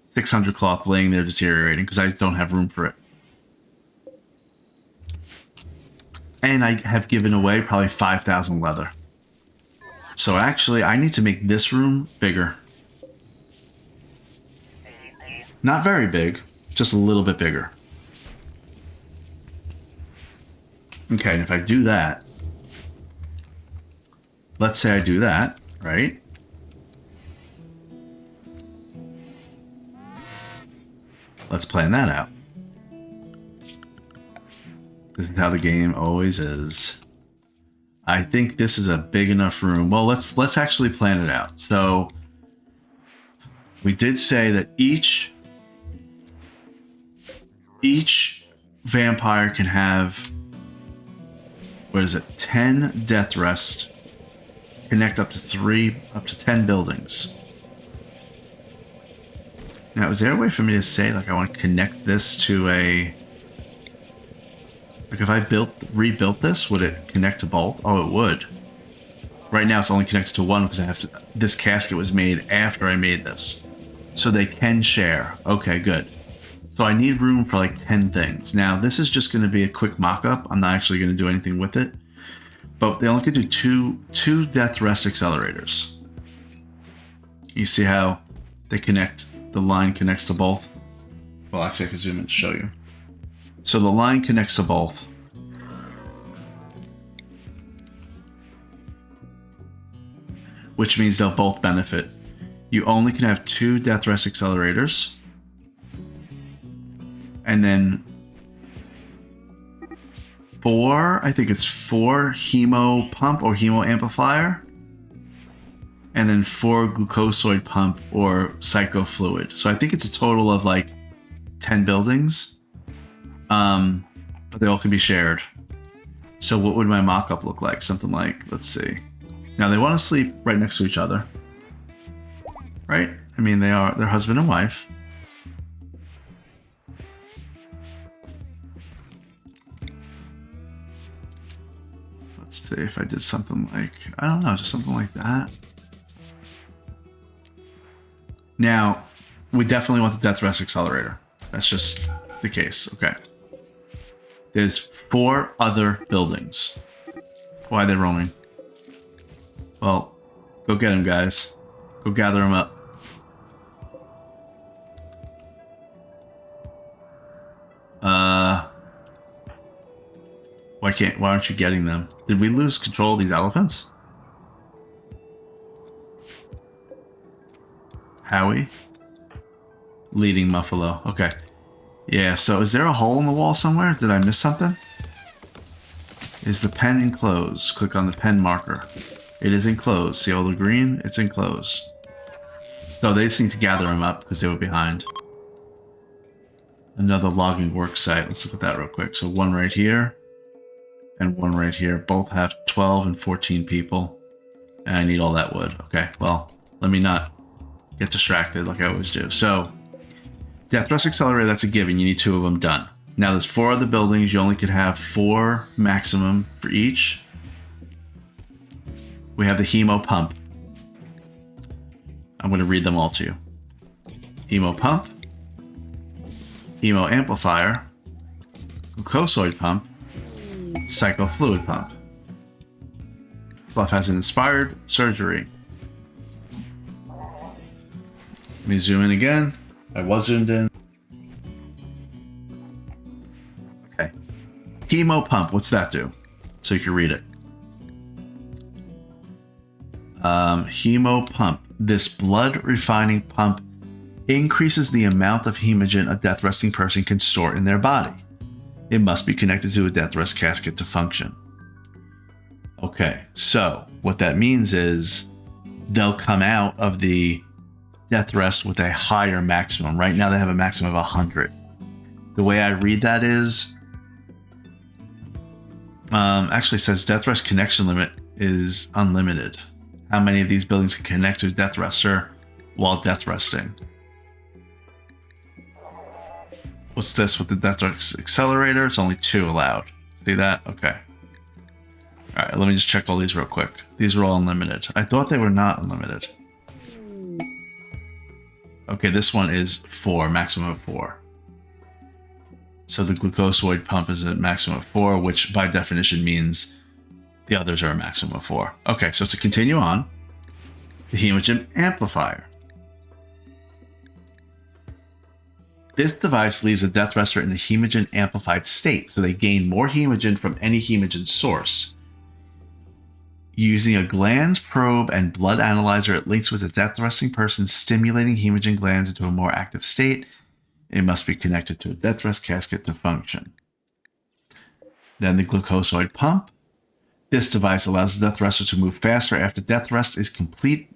600 cloth laying there deteriorating because I don't have room for it. And I have given away probably 5,000 leather. So actually, I need to make this room bigger. Not very big, just a little bit bigger. Okay, and if I do that, let's say I do that, right? Let's plan that out. This is how the game always is. I think this is a big enough room. Well, let's actually plan it out. So we did say that each vampire can have, what is it, 10 death rest, connect up to 10 buildings. Now, is there a way for me to say, like, I want to connect this to a, like, if I rebuilt this, would it connect to both? Oh, it would. Right now, it's only connected to one because I have to, this casket was made after I made this. So they can share. Okay, good. So I need room for like 10 things. Now, this is just going to be a quick mock-up. I'm not actually going to do anything with it. But they only could do two death rest accelerators. You see how they connect, the line connects to both? Well, actually, I can zoom in to show you. So the line connects to both. Which means they'll both benefit. You only can have 2 death rest accelerators. And then 4, I think it's 4 hemo pump or hemo amplifier. And then 4 glucosoid pump or psycho fluid. So I think it's a total of like 10 buildings. But they all can be shared. So what would my mock-up look like? Something like, let's see. Now they want to sleep right next to each other. Right? I mean, they're husband and wife. Let's see if I did something like, I don't know, just something like that. Now, we definitely want the death rest accelerator. That's just the case. Okay. There's 4 other buildings. Why are they roaming? Well, go get them, guys. Go gather them up. Why aren't you getting them? Did we lose control of these elephants? Howie? Leading Muffalo. Okay. Yeah, so is there a hole in the wall somewhere? Did I miss something? Is the pen enclosed? Click on the pen marker. It is enclosed. See all the green? It's enclosed. So they just need to gather them up because they were behind. Another logging work site. Let's look at that real quick. So one right here and one right here. Both have 12 and 14 people. And I need all that wood. Okay, well, let me not get distracted like I always do. So, death rest accelerator, that's a given. You need 2 of them done. Now there's 4 other buildings. You only could have 4 maximum for each. We have the hemo pump. I'm going to read them all to you. Hemo pump, hemo amplifier, glucosoid pump, psycho fluid pump. Fluff has an inspired surgery. Let me zoom in again. I was zoomed in. Okay. Hemo pump, what's that do? So you can read it. Hemo pump. This blood refining pump increases the amount of hemogen a death resting person can store in their body. It must be connected to a death rest casket to function. Okay, so what that means is they'll come out of the death rest with a higher maximum. Right now they have a maximum of 100. The way I read that is, actually says death rest connection limit is unlimited. How many of these buildings can connect to a death rester while death resting? What's this with the death rest accelerator? It's only 2 allowed. See that? Okay. All right, let me just check all these real quick. These are all unlimited. I thought they were not unlimited. Okay, this one is 4, maximum of 4. So the glucosoid pump is a maximum of 4, which by definition means the others are a maximum of 4. Okay, so to continue on, the hemogen amplifier. This device leaves a death rester in a hemogen amplified state, so they gain more hemogen from any hemogen source. Using a glands probe and blood analyzer, it links with the death resting person, stimulating hemogen glands into a more active state. It must be connected to a death rest casket to function. Then the glucosoid pump. This device allows the death rester to move faster after death rest is complete.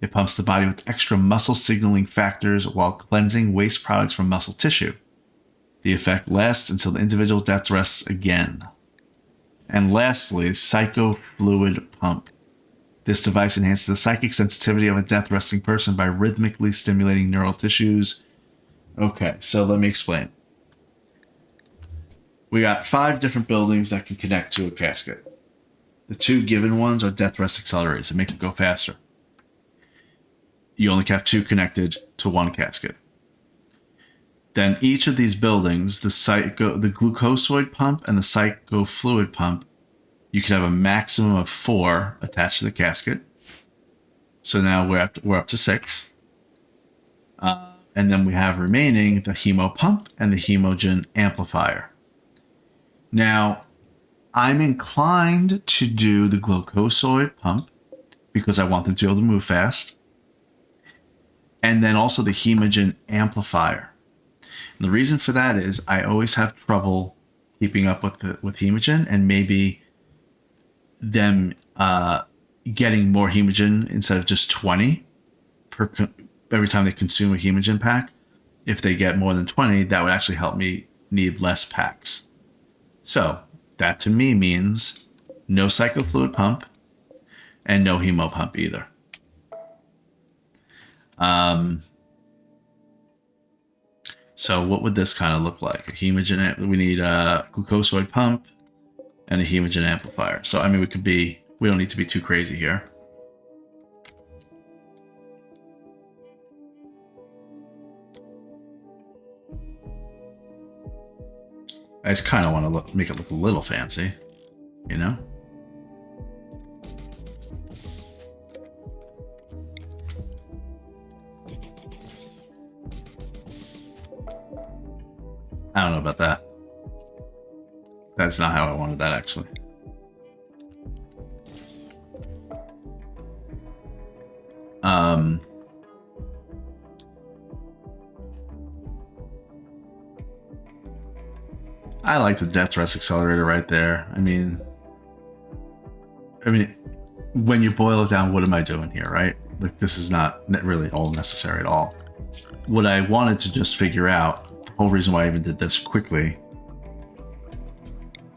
It pumps the body with extra muscle signaling factors while cleansing waste products from muscle tissue. The effect lasts until the individual death rests again. And lastly, psychofluid pump. This device enhances the psychic sensitivity of a death resting person by rhythmically stimulating neural tissues. Okay, so let me explain. We got 5 different buildings that can connect to a casket. The 2 given ones are death rest accelerators. It makes it go faster. You only have 2 connected to 1 casket. Then each of these buildings, the glucosoid pump and the psychofluid pump, you can have a maximum of 4 attached to the casket. So now we're up to 6. And then we have remaining the hemo pump and the hemogen amplifier. Now, I'm inclined to do the glucosoid pump because I want them to be able to move fast. And then also the hemogen amplifier. And the reason for that is I always have trouble keeping up with hemogen, and maybe them getting more hemogen instead of just 20 every time they consume a hemogen pack. If they get more than 20, that would actually help me need less packs. So that to me means no psychofluid pump and no hemo pump either. So what would this kind of look like? A hemogen, we need a glucosoid pump and a hemogen amplifier. So, I mean, we don't need to be too crazy here. I just kind of want to make it look a little fancy, you know? I don't know about that. That's not how I wanted that, actually. I like the death rest accelerator right there. I mean, when you boil it down, what am I doing here, right? Like, this is not really all necessary at all. What I wanted to just figure out, the whole reason why I even did this quickly,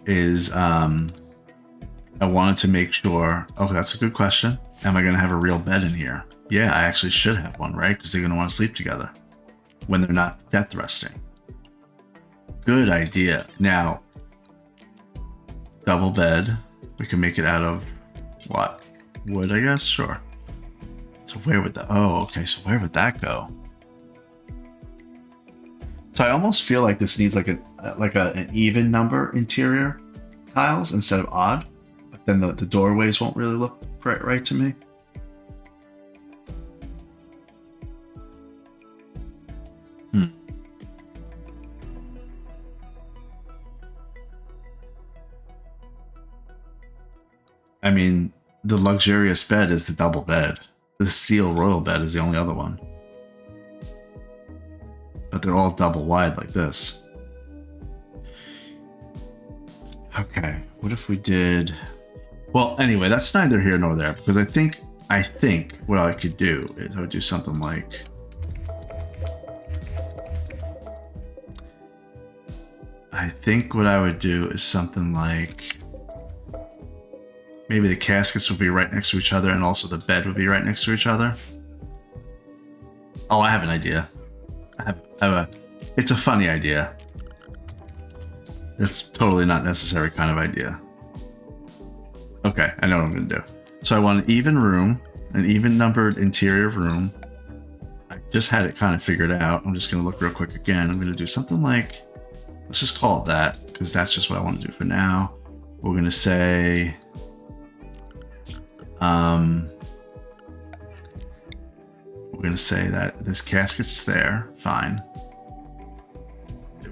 is I wanted to make sure, okay, that's a good question. Am I going to have a real bed in here? Yeah, I actually should have one, right? Because they're going to want to sleep together when they're not death resting. Good idea. Now, double bed. We can make it out of what? Wood, I guess? Sure. So where would that... Oh, okay. So where would that go? So I almost feel like this needs like an even number interior tiles instead of odd. But then the doorways won't really look right to me. I mean, the luxurious bed is the double bed. The steel royal bed is the only other one. but they're all double wide like this. Okay, what if we did... Well, anyway, that's neither here nor there, because I think what I could do is I would do something like... I think what I would do is something like... Maybe the caskets would be right next to each other, and also the bed would be right next to each other. Oh, I have an idea. It's a funny idea. It's totally not necessary kind of idea. Okay, I know what I'm going to do. So I want an even room, an even numbered interior room. I just had it kind of figured out. I'm just going to look real quick again. I'm going to do something like, let's just call it that, because that's just what I want to do for now. We're going to say... we're going to say that this casket's there. Fine.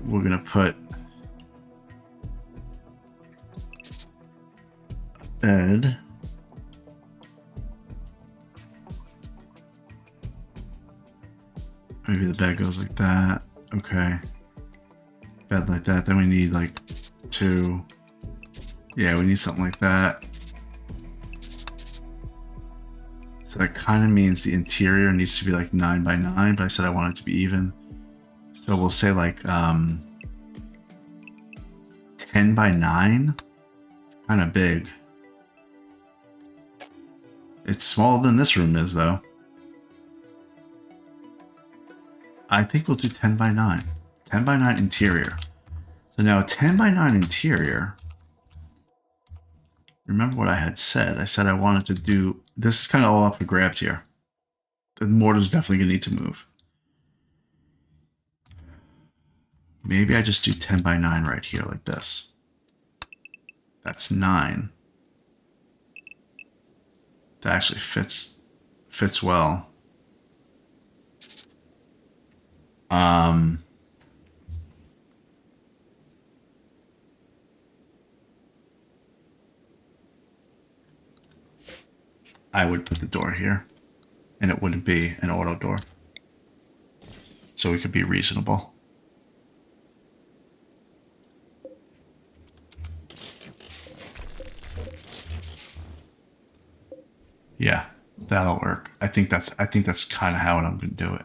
We're going to put a bed. Maybe the bed goes like that. Okay. Bed like that. Then we need like 2. Yeah, we need something like that. So that kind of means the interior needs to be like 9 by 9, but I said I want it to be even. So we'll say like 10 by 9. It's kind of big. It's smaller than this room is, though. I think we'll do 10 by 9. 10 by 9 interior. So now 10 by 9 interior. Remember what I had said. I said I wanted to do... This is kind of all up for grabs here. The mortar's definitely going to need to move. Maybe I just do 10 by 9 right here like this. That's 9. That actually fits well. I would put the door here, and it wouldn't be an auto door. So we could be reasonable. Yeah, that'll work. I think that's kind of how I'm going to do it.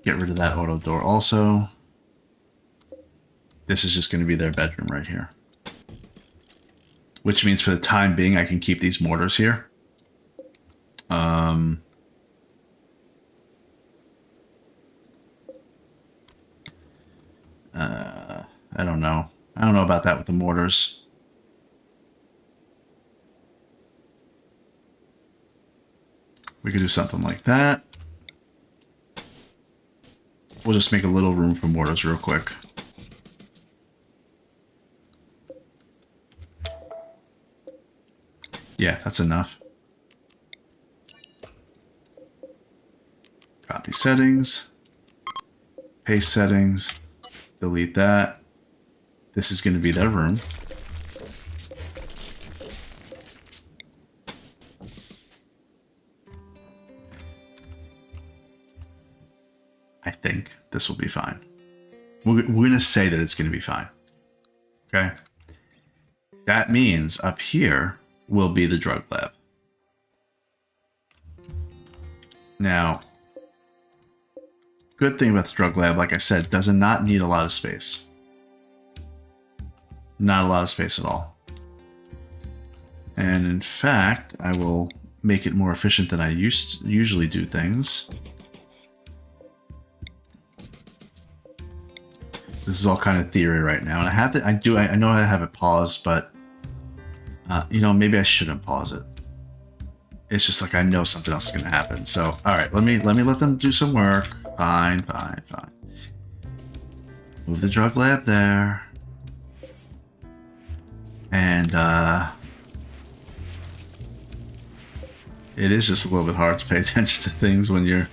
Get rid of that auto door also. This is just going to be their bedroom right here. Which means for the time being, I can keep these mortars here. I don't know. I don't know about that with the mortars. We could do something like that. We'll just make a little room for mortars real quick. Yeah, that's enough. Copy settings. Paste settings. Delete that. This is going to be their room. I think this will be fine. We're going to say that it's going to be fine. Okay? That means up here will be the drug lab. Now, good thing about the drug lab, like I said, does not need a lot of space. Not a lot of space at all. And in fact, I will make it more efficient than I usually do things. This is all kind of theory right now, and I know I have it paused, but you know, maybe I shouldn't pause it. It's just like I know something else is going to happen. So, all right, let me let them do some work. Fine. Move the drug lab there. And it is just a little bit hard to pay attention to things when you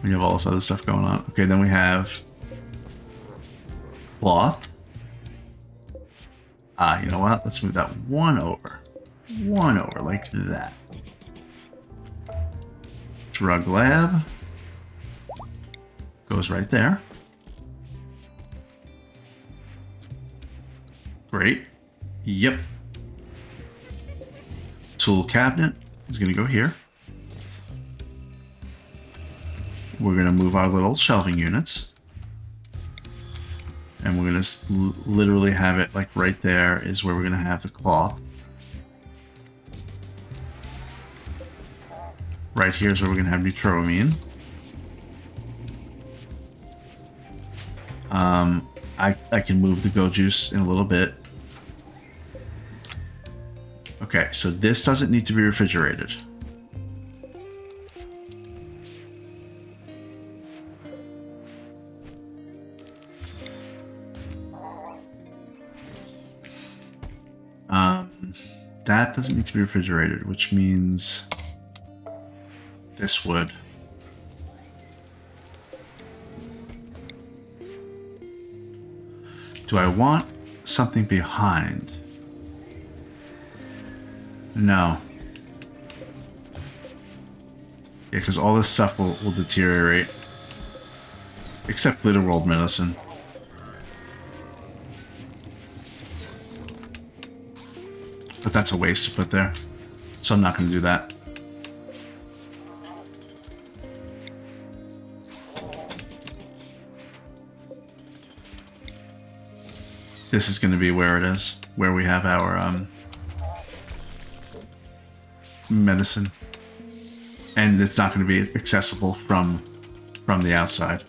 have all this other stuff going on. Okay, then we have cloth. You know what? Let's move that one over. One over like that. Drug lab goes right there. Great. Yep. Tool cabinet is going to go here. We're going to move our little shelving units. And we're going to literally have it like right there is where we're going to have the cloth. Right here is where we're going to have Neutroamine. I can move the Go Juice in a little bit. Okay, so this doesn't need to be refrigerated. That doesn't need to be refrigerated, which means this would. Do I want something behind? No. Yeah, because all this stuff will deteriorate. Except Glitter World medicine. But that's a waste to put there. So I'm not going to do that. This is going to be where it is. Where we have our medicine. And it's not going to be accessible from the outside.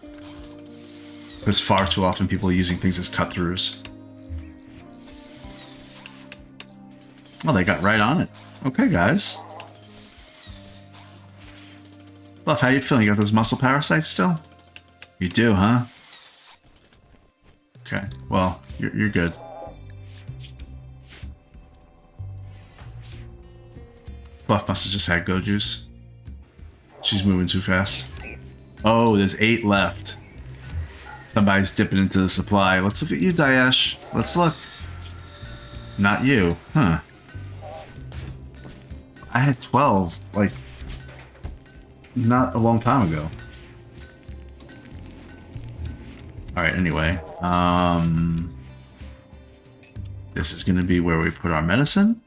Because far too often people are using things as cut-throughs. Well, they got right on it. Okay, guys. Buff, how you feeling? You got those muscle parasites still? You do, huh? Okay, well, you're good. Fluff must have just had Go Juice. She's moving too fast. Oh, there's 8 left. Somebody's dipping into the supply. Let's look at you, Daesh. Let's look. Not you. Huh. I had 12, like, not a long time ago. Alright, anyway. This is going to be where we put our medicine.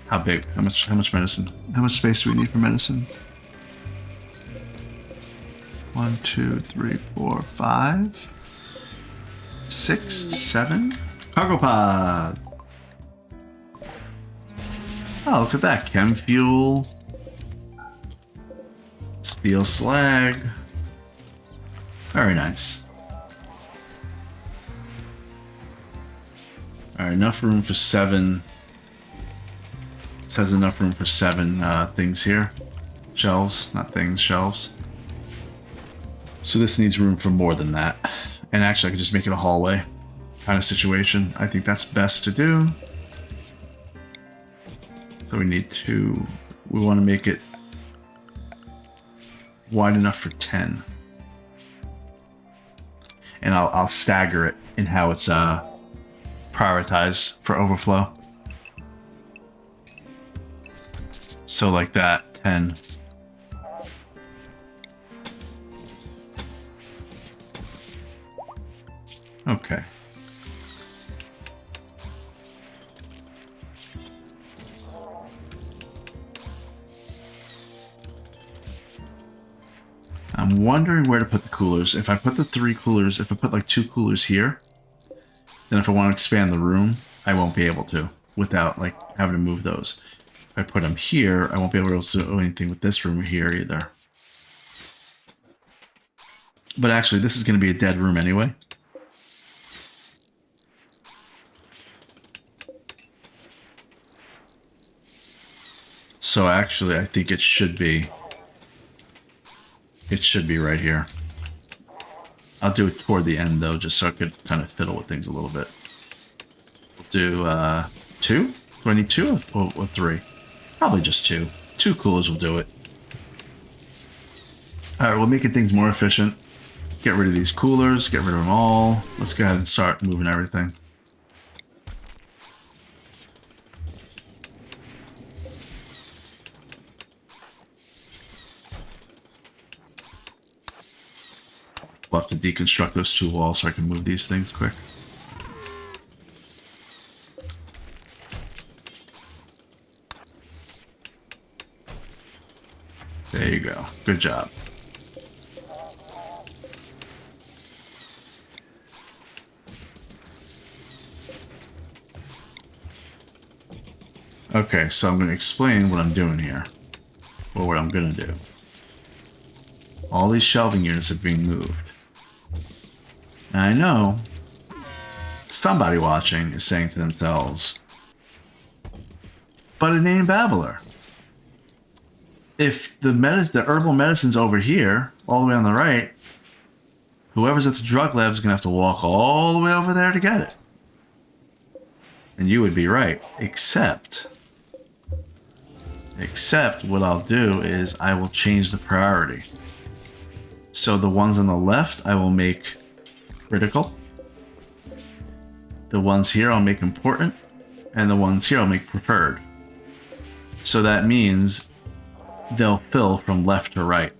How big? How much medicine? How much space do we need for medicine? 1, 2, 3, 4, 5, 6, 7. Cargo pod. Oh, look at that. Chem fuel. Steel slag. Very nice. Alright, enough room for 7. This has enough room for 7 things here. Shelves, not things, shelves. So this needs room for more than that. And actually I could just make it a hallway kind of situation. I think that's best to do. So we need to, we want to make it wide enough for 10. And I'll stagger it in how it's prioritized for overflow. So like that, 10. Okay. I'm wondering where to put the coolers. If I put the 3 coolers, if I put like 2 coolers here, then if I want to expand the room, I won't be able to without like having to move those. If I put them here, I won't be able to do anything with this room here either. But actually, this is going to be a dead room anyway. So actually, I think it should be right here. I'll do it toward the end though, just so I could kind of fiddle with things a little bit. We'll do 2? Do I need 2 or 3? Probably just 2. 2 coolers will do it. Alright, we're making things more efficient. Get rid of these coolers, get rid of them all. Let's go ahead and start moving everything. We'll have to deconstruct those two walls so I can move these things quick. There you go. Good job. Okay, so I'm going to explain what I'm doing here. Or what I'm going to do. All these shelving units are being moved. And I know somebody watching is saying to themselves, but it ain't Babbler. If the herbal medicine's over here, all the way on the right, whoever's at the drug lab is going to have to walk all the way over there to get it. And you would be right. Except what I'll do is I will change the priority. So the ones on the left, I will make critical. The ones here, I'll make important. And the ones here, I'll make preferred. So that means they'll fill from left to right.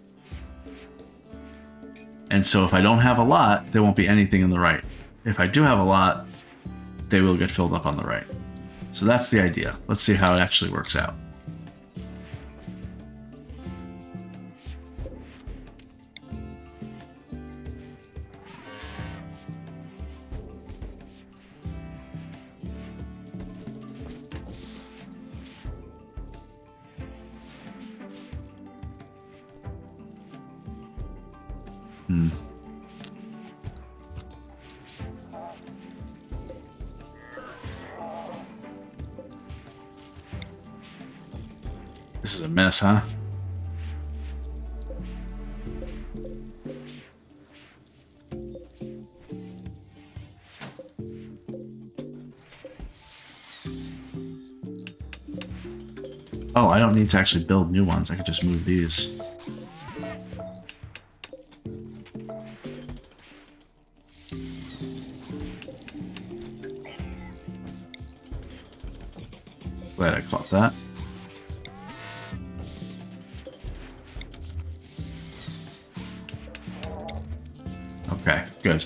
And so if I don't have a lot, there won't be anything in the right. If I do have a lot, they will get filled up on the right. So that's the idea. Let's see how it actually works out. This is a mess, huh? Oh, I don't need to actually build new ones. I could just move these. Glad I caught that. Okay, good.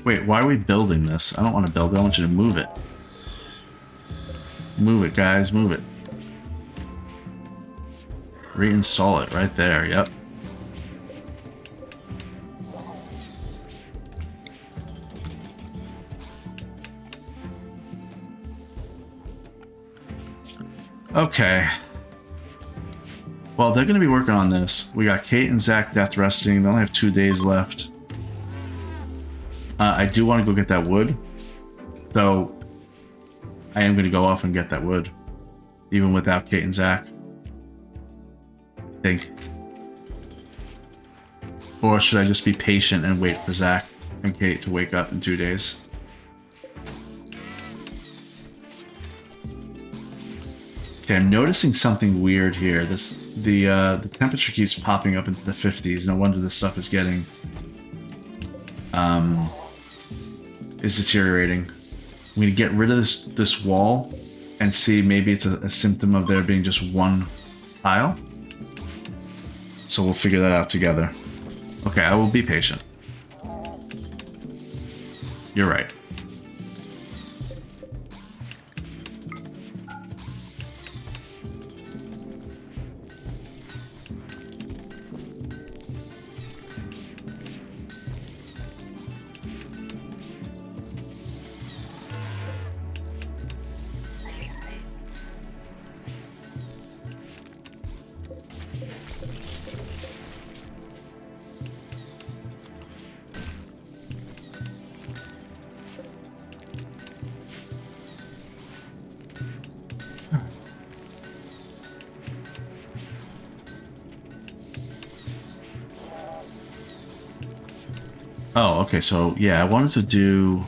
Wait, why are we building this? I don't want to build it. I want you to move it. Move it, guys. Move it. Reinstall it right there. Yep. Okay. Well, they're going to be working on this. We got Kate and Zach death resting. They only have 2 days left. I do want to go get that wood. So I am going to go off and get that wood. Even without Kate and Zach. I think. Or should I just be patient and wait for Zach and Kate to wake up in 2 days? Okay, I'm noticing something weird here. The temperature keeps popping up into the 50s. No wonder this stuff is getting is deteriorating. I'm gonna get rid of this wall and see maybe it's a symptom of there being just one tile. So we'll figure that out together. Okay, I will be patient. You're right. Oh, okay, so yeah, I wanted to do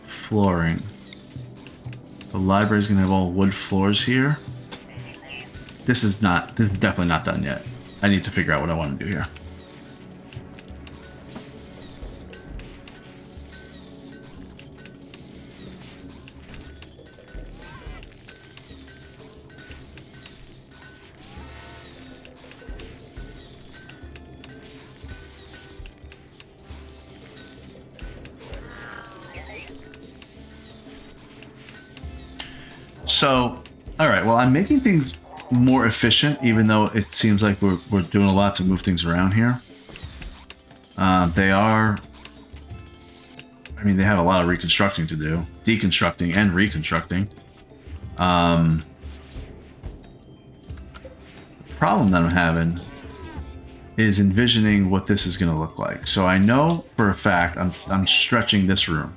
flooring. The library's gonna have all wood floors here. This is definitely not done yet. I need to figure out what I want to do here. So, all right. Well, I'm making things more efficient, even though it seems like we're doing a lot to move things around here. They are. I mean, they have a lot of reconstructing to do, deconstructing and reconstructing. The problem that I'm having is envisioning what this is going to look like. So I know for a fact I'm stretching this room.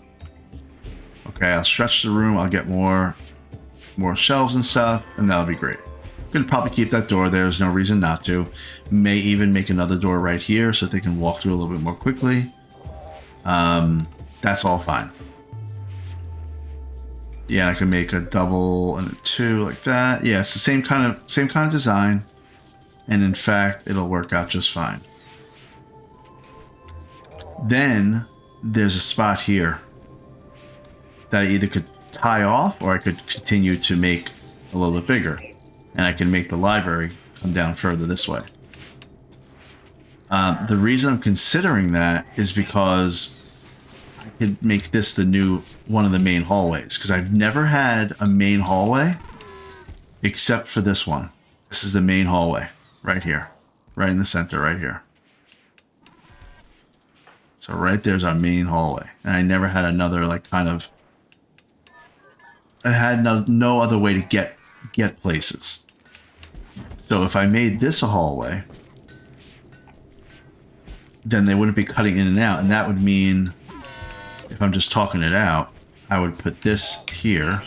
Okay, I'll stretch the room. I'll get more shelves and stuff, and that'll be great. I'm going to probably keep that door there. There's no reason not to. May even make another door right here so that they can walk through a little bit more quickly. That's all fine. Yeah, I can make a double and a two like that. Yeah, it's the same kind of design. And in fact, it'll work out just fine. Then there's a spot here that I either could tie off or I could continue to make a little bit bigger. And I can make the library come down further this way. The reason I'm considering that is because I could make this the new one of the main hallways, because I've never had a main hallway except for this one. This is the main hallway right here, right in the center right here. So right there's our main hallway, and I never had another like kind of. I had no other way to get places. So if I made this a hallway, then they wouldn't be cutting in and out, and that would mean, if I'm just talking it out, I would put this here.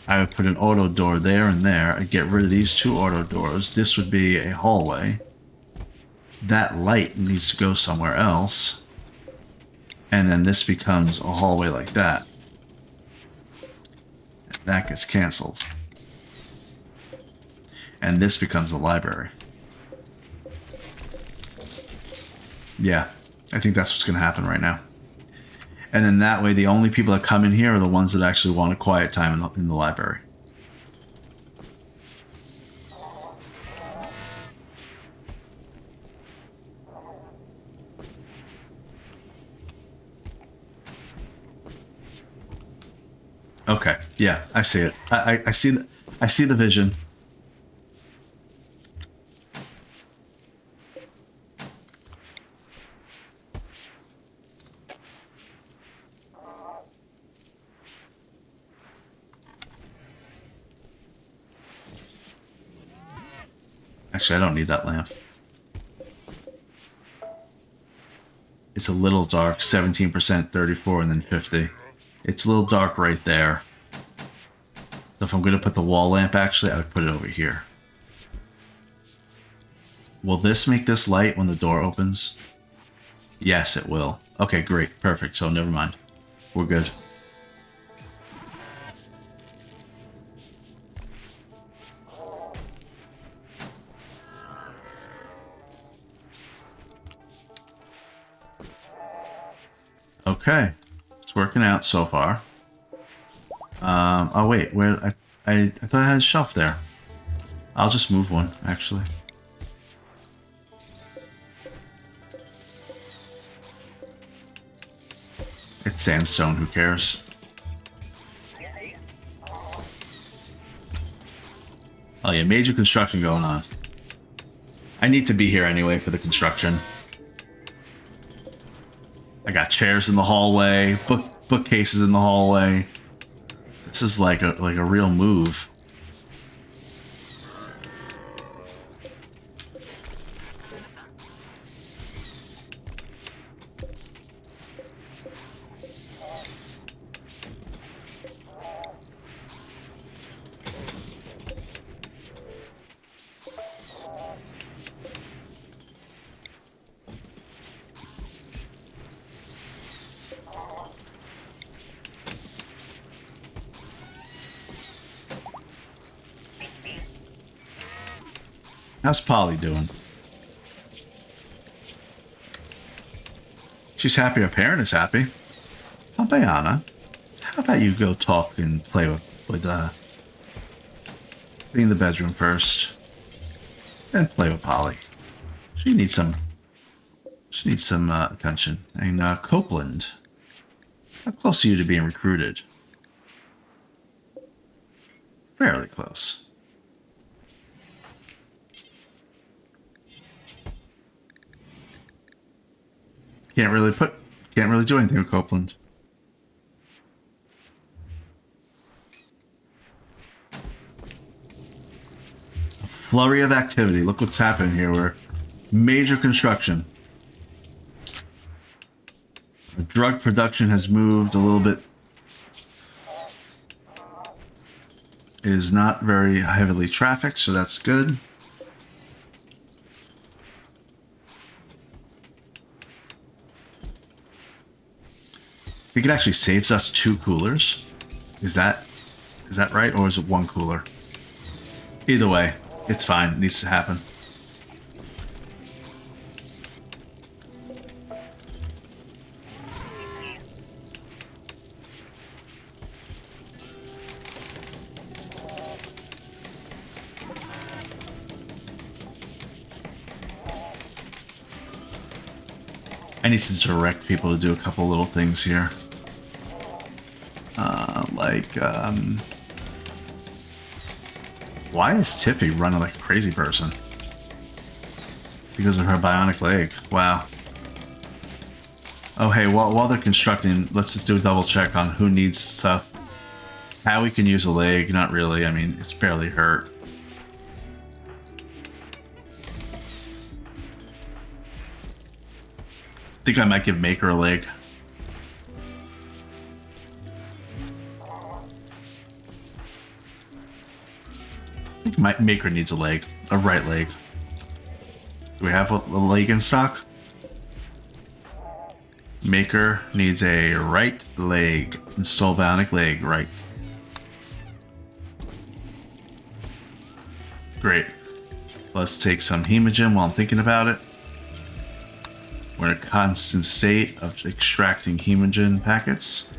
I would put an auto door there and there. I'd get rid of these two auto doors. This would be a hallway. That light needs to go somewhere else. And then this becomes a hallway like that. And that gets canceled. And this becomes a library. Yeah, I think that's what's going to happen right now. And then that way, the only people that come in here are the ones that actually want a quiet time in the library. Okay, yeah, I see it. I see the vision. Actually, I don't need that lamp. It's a little dark, 17%, 34, and then 50. It's a little dark right there. So if I'm going to put the wall lamp, actually, I would put it over here. Will this make this light when the door opens? Yes, it will. Okay, great. Perfect. So never mind. We're good. Okay, it's working out so far. Oh wait, where I thought I had a shelf there. I'll just move one, actually. It's sandstone, who cares? Oh yeah, major construction going on. I need to be here anyway for the construction. I got chairs in the hallway, bookcases in the hallway. This is like a real move. How's Polly doing? She's happy. Her parent is happy. Pompeyana, how about you go talk and play with clean the bedroom first, then play with Polly. She needs some attention. And Copeland, how close are you to being recruited? fairly close. Can't really do anything with Copeland. A flurry of activity. Look what's happening here. We're major construction. The drug production has moved a little bit. It is not very heavily trafficked, so that's good. I think it actually saves us 2 coolers. Is that right, or is it 1 cooler? Either way, it's fine. It needs to happen. I need to direct people to do a couple little things here. Why is Tiffy running like a crazy person? Because of her bionic leg. Wow. Oh, hey, while they're constructing, let's just do a double check on who needs stuff. How we can use a leg, not really. I mean, it's barely hurt. I think I might give Maker a leg. I think Maker needs a leg. A right leg. Do we have a leg in stock? Maker needs a right leg. Install bionic leg, right. Great. Let's take some Hemogen while I'm thinking about it. We're in a constant state of extracting Hemogen packets.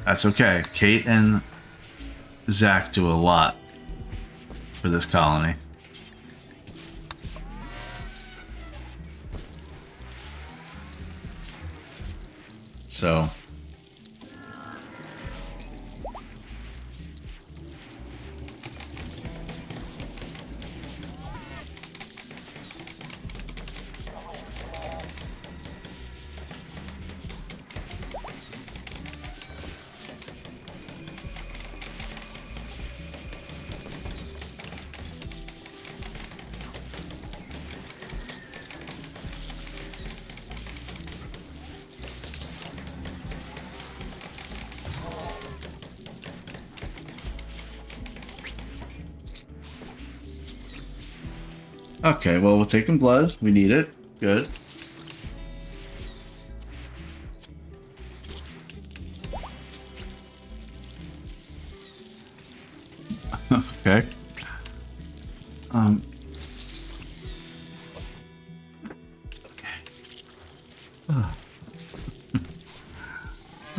That's okay. Kate and Zach do a lot for this colony. So... Okay, well, we're taking blood. We need it. Good. Okay.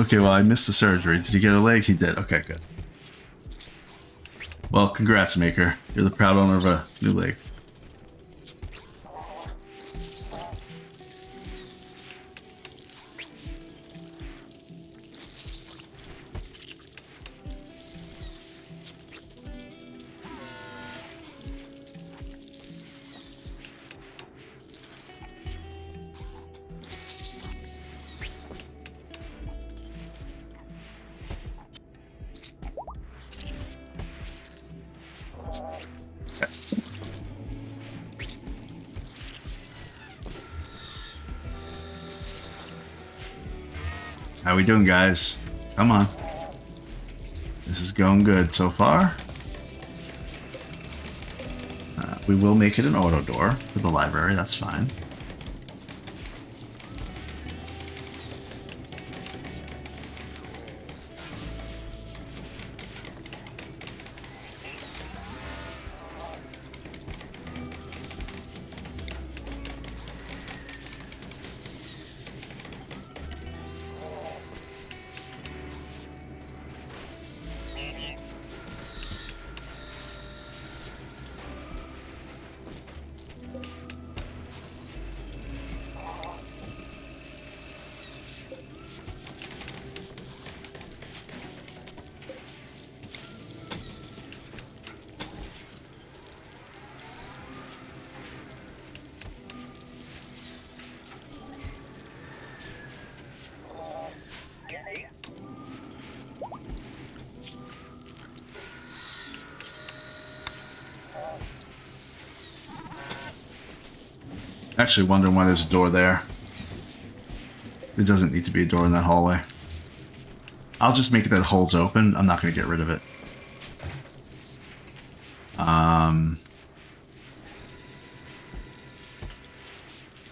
Okay, well, I missed the surgery. Did he get a leg? He did. Okay, good. Well, congrats, Maker. You're the proud owner of a new leg. How we doing, guys? Come on. This is going good so far. We will make it an auto door for the library. That's fine. Actually wondering why there's a door there. There doesn't need to be a door in that hallway. I'll just make it that it holds open. I'm not going to get rid of it. I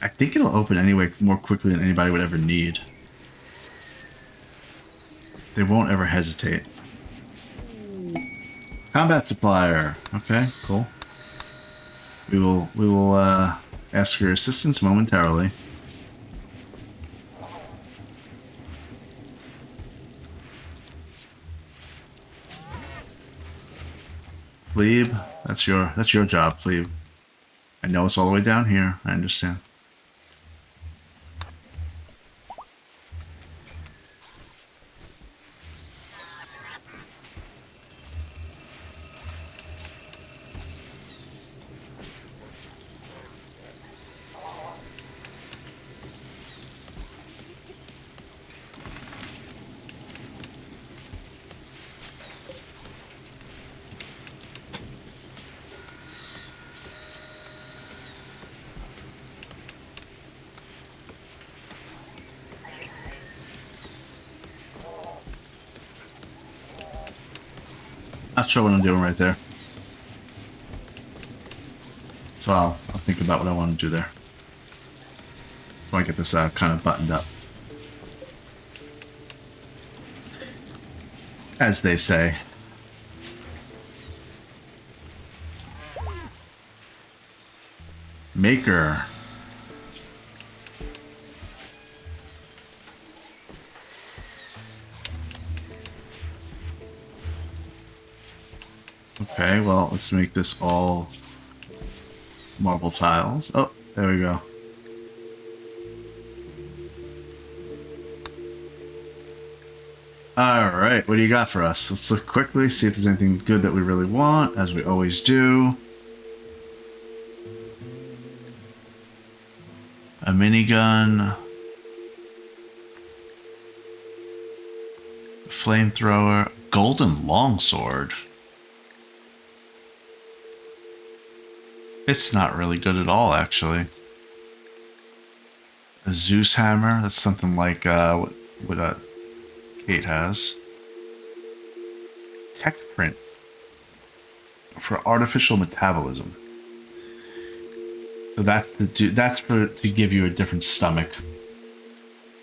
think it'll open anyway more quickly than anybody would ever need. They won't ever hesitate. Combat supplier. Okay, cool. We will ask for your assistance momentarily. Plebe, that's your job, Plebe. I know it's all the way down here. I understand. Not sure what I'm doing right there. So I'll think about what I want to do there. So I get this kind of buttoned up. As they say. Maker. Okay, well, let's make this all marble tiles. Oh, there we go. Alright, what do you got for us? Let's look quickly, see if there's anything good that we really want, as we always do. A minigun. A flamethrower. Golden longsword. It's not really good at all, actually. A Zeus hammer. That's something like what Kate has. Tech print for artificial metabolism. So that's to give you a different stomach.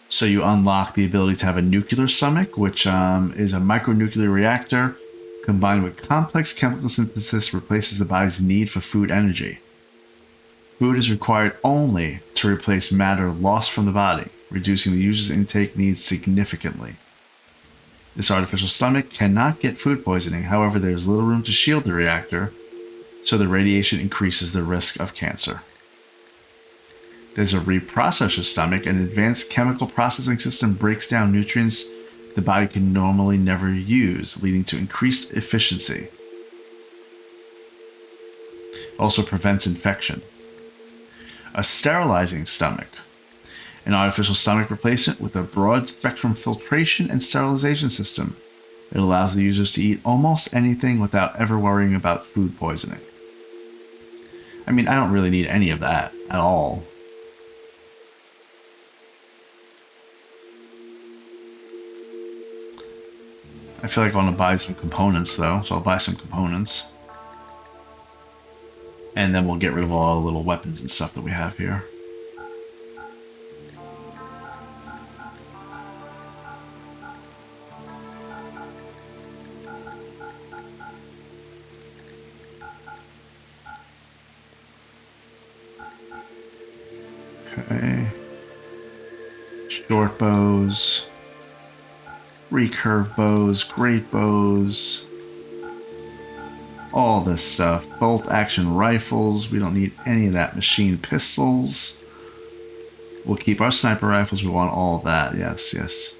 So you unlock the ability to have a nuclear stomach, which is a micronuclear reactor combined with complex chemical synthesis replaces the body's need for food energy. Food is required only to replace matter lost from the body, reducing the user's intake needs significantly. This artificial stomach cannot get food poisoning, however there is little room to shield the reactor, so the radiation increases the risk of cancer. There's a reprocessor stomach. An advanced chemical processing system breaks down nutrients the body can normally never use, leading to increased efficiency. Also prevents infection. A sterilizing stomach. An artificial stomach replacement with a broad spectrum filtration and sterilization system. It allows the users to eat almost anything without ever worrying about food poisoning. I mean, I don't really need any of that at all. I feel like I want to buy some components though, so I'll buy some components. And then we'll get rid of all the little weapons and stuff that we have here. Okay. Short bows. Recurve bows, great bows, all this stuff. Bolt action rifles, we don't need any of that. Machine pistols. We'll keep our sniper rifles, we want all of that, yes, yes.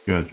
Good.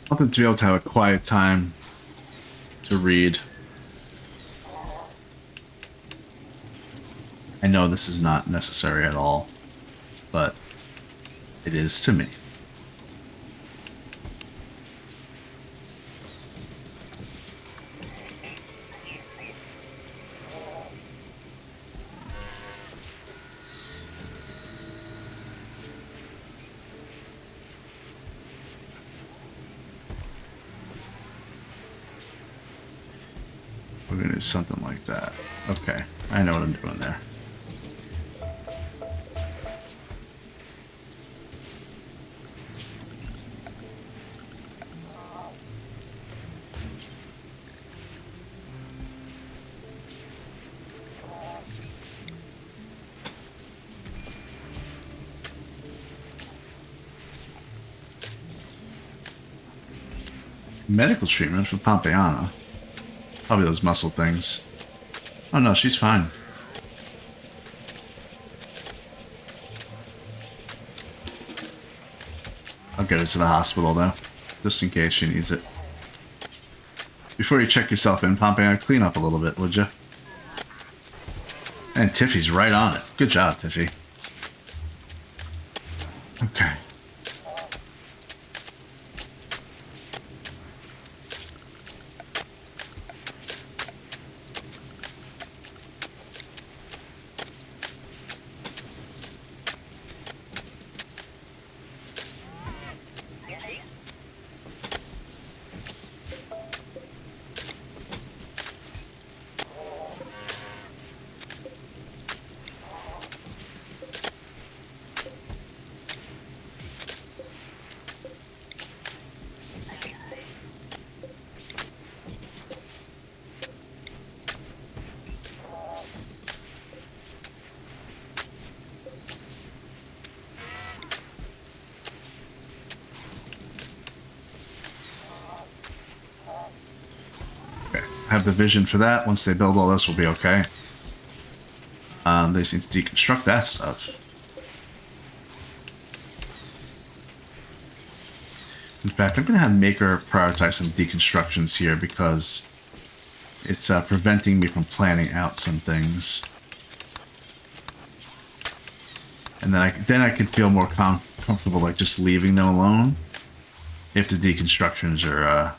Something to be able to have a quiet time to read. I know this is not necessary at all, but it is to me. We're going to do something like that. Okay, I know what I'm doing there. Medical treatment for Pompeiana. Probably those muscle things. Oh no, she's fine. I'll get her to the hospital though, just in case she needs it. Before you check yourself in, Pompeiana, clean up a little bit, would you? And Tiffy's right on it. Good job, Tiffy. Okay. Have the vision for that. Once they build all this, we'll be okay. They just need to deconstruct that stuff. In fact, I'm going to have Maker prioritize some deconstructions here because it's preventing me from planning out some things. And then I can feel more comfortable like just leaving them alone if the deconstructions are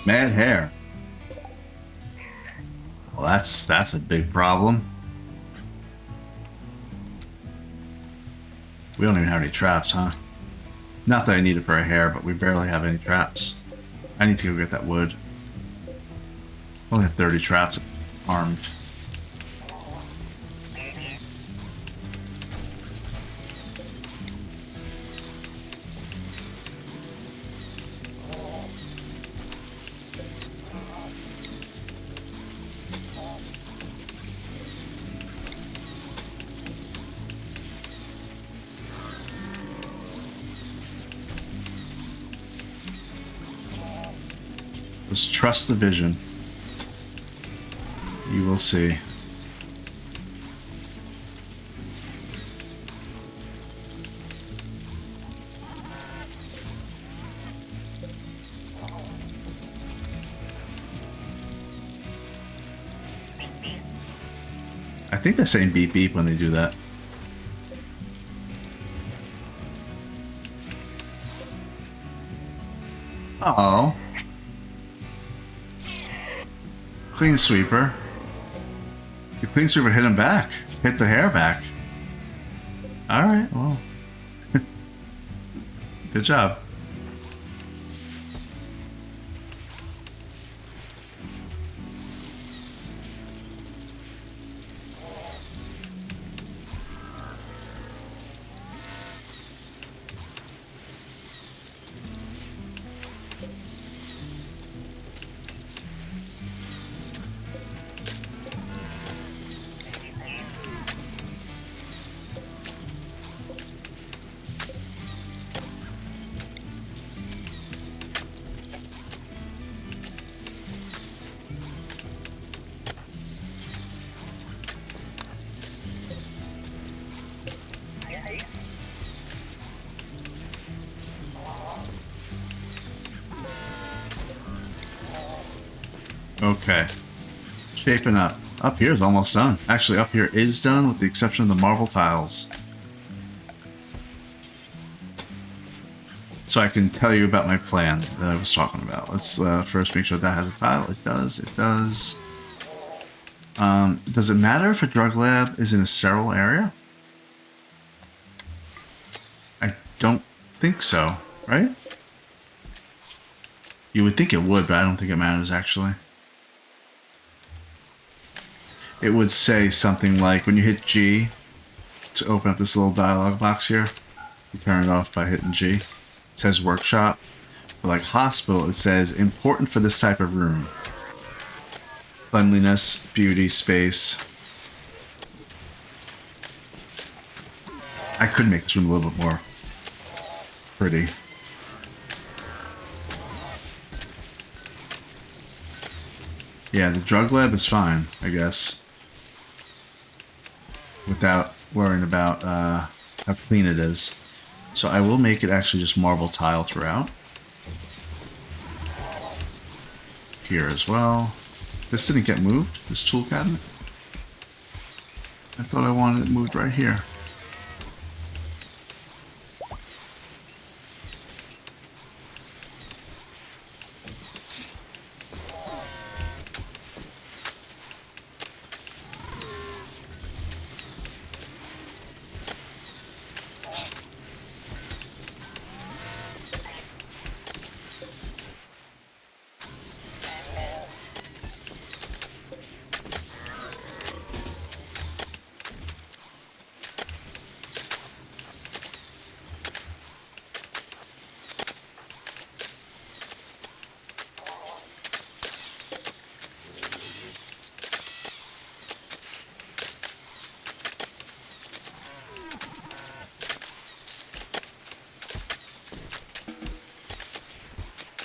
mad hair. Well, that's a big problem. We don't even have any traps, huh? Not that I need it for a hair, but we barely have any traps. I need to go get that wood. Only have 30 traps armed. Just trust the vision. You will see. think they're saying beep beep when they do that. Uh-oh. Clean sweeper. The clean sweeper hit him back. Hit the hair back. Alright, well. Good job. Okay. Shaping up. Up here is almost done. Actually, up here is done with the exception of the marble tiles. So I can tell you about my plan that I was talking about. Let's first make sure that has a tile. It does. It does. Does it matter if a drug lab is in a sterile area? I don't think so, right? You would think it would, but I don't think it matters, actually. It would say something like, when you hit G to open up this little dialog box here, you turn it off by hitting G. It says workshop. But like hospital, it says important for this type of room. Cleanliness, beauty, space. I could make this room a little bit more pretty. Yeah, the drug lab is fine, I guess. Without worrying about how clean it is. So I will make it actually just marble tile throughout. Here as well. This didn't get moved, this tool cabinet. I thought I wanted it moved right here.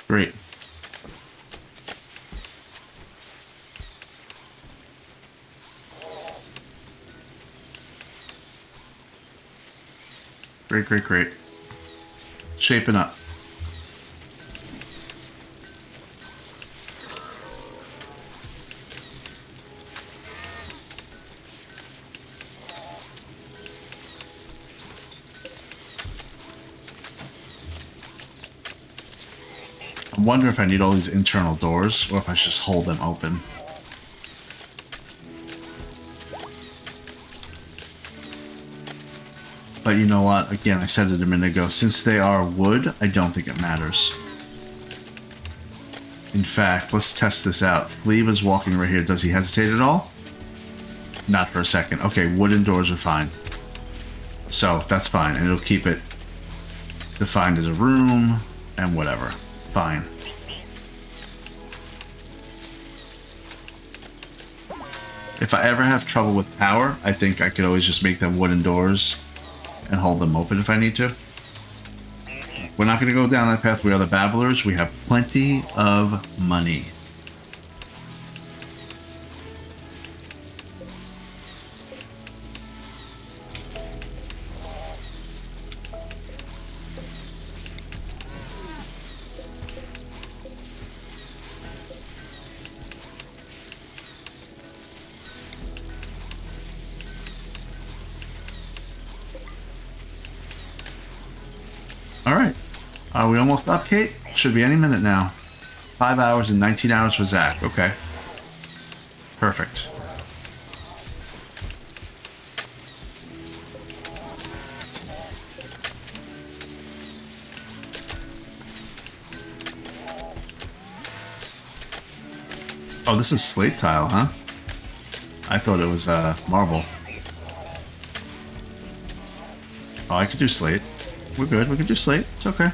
Great. Great, great, great. Shaping up. I wonder if I need all these internal doors or if I should just hold them open. But you know what? Again, I said it a minute ago. Since they are wood, I don't think it matters. In fact, let's test this out. Fleave is walking right here. Does he hesitate at all? Not for a second. Okay, wooden doors are fine. So, that's fine. And it'll keep it defined as a room and whatever. Fine. If I ever have trouble with power, I think I could always just make them wooden doors and hold them open if I need to. We're not going to go down that path. We are the Babblers. We have plenty of money. All right. Are we almost up, Kate? Should be any minute now. 5 hours and 19 hours for Zach. Okay. Perfect. Oh, this is slate tile, huh? I thought it was marble. Oh, I could do slate. We're good. We could do slate. It's okay.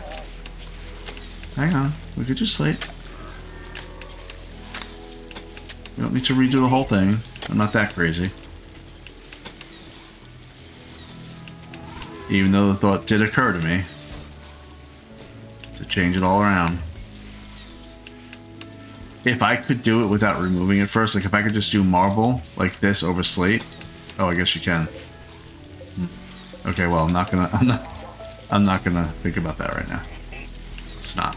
Hang on. We could do slate. We don't need to redo the whole thing. I'm not that crazy. Even though the thought did occur to me to change it all around. If I could do it without removing it first, like if I could just do marble like this over slate. Oh, I guess you can. Okay, well, I'm not gonna think about that right now. It's not.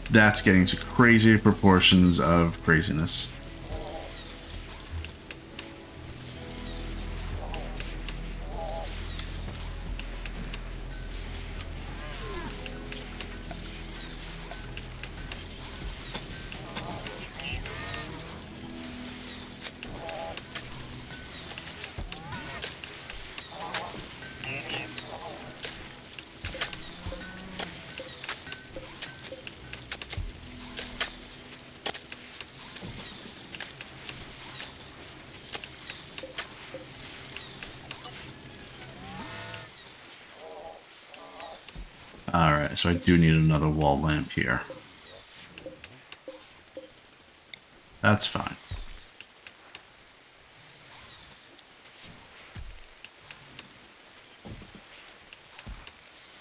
That's getting to crazy proportions of craziness. Alright, so I do need another wall lamp here. That's fine.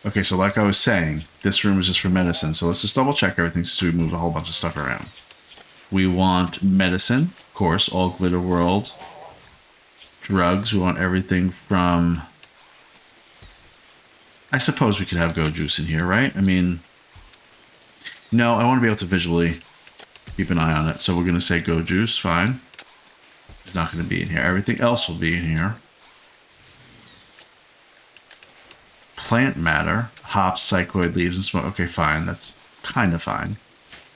Okay, so like I was saying, this room is just for medicine, so let's just double check everything since we moved a whole bunch of stuff around. We want medicine, of course, all Glitter World. Drugs, we want everything from... I suppose we could have Go Juice in here, right? I mean... No, I want to be able to visually keep an eye on it, so we're going to say Go Juice, fine. It's not going to be in here. Everything else will be in here. Plant matter, hops, psychoid, leaves, and smoke. Okay, fine. That's kind of fine.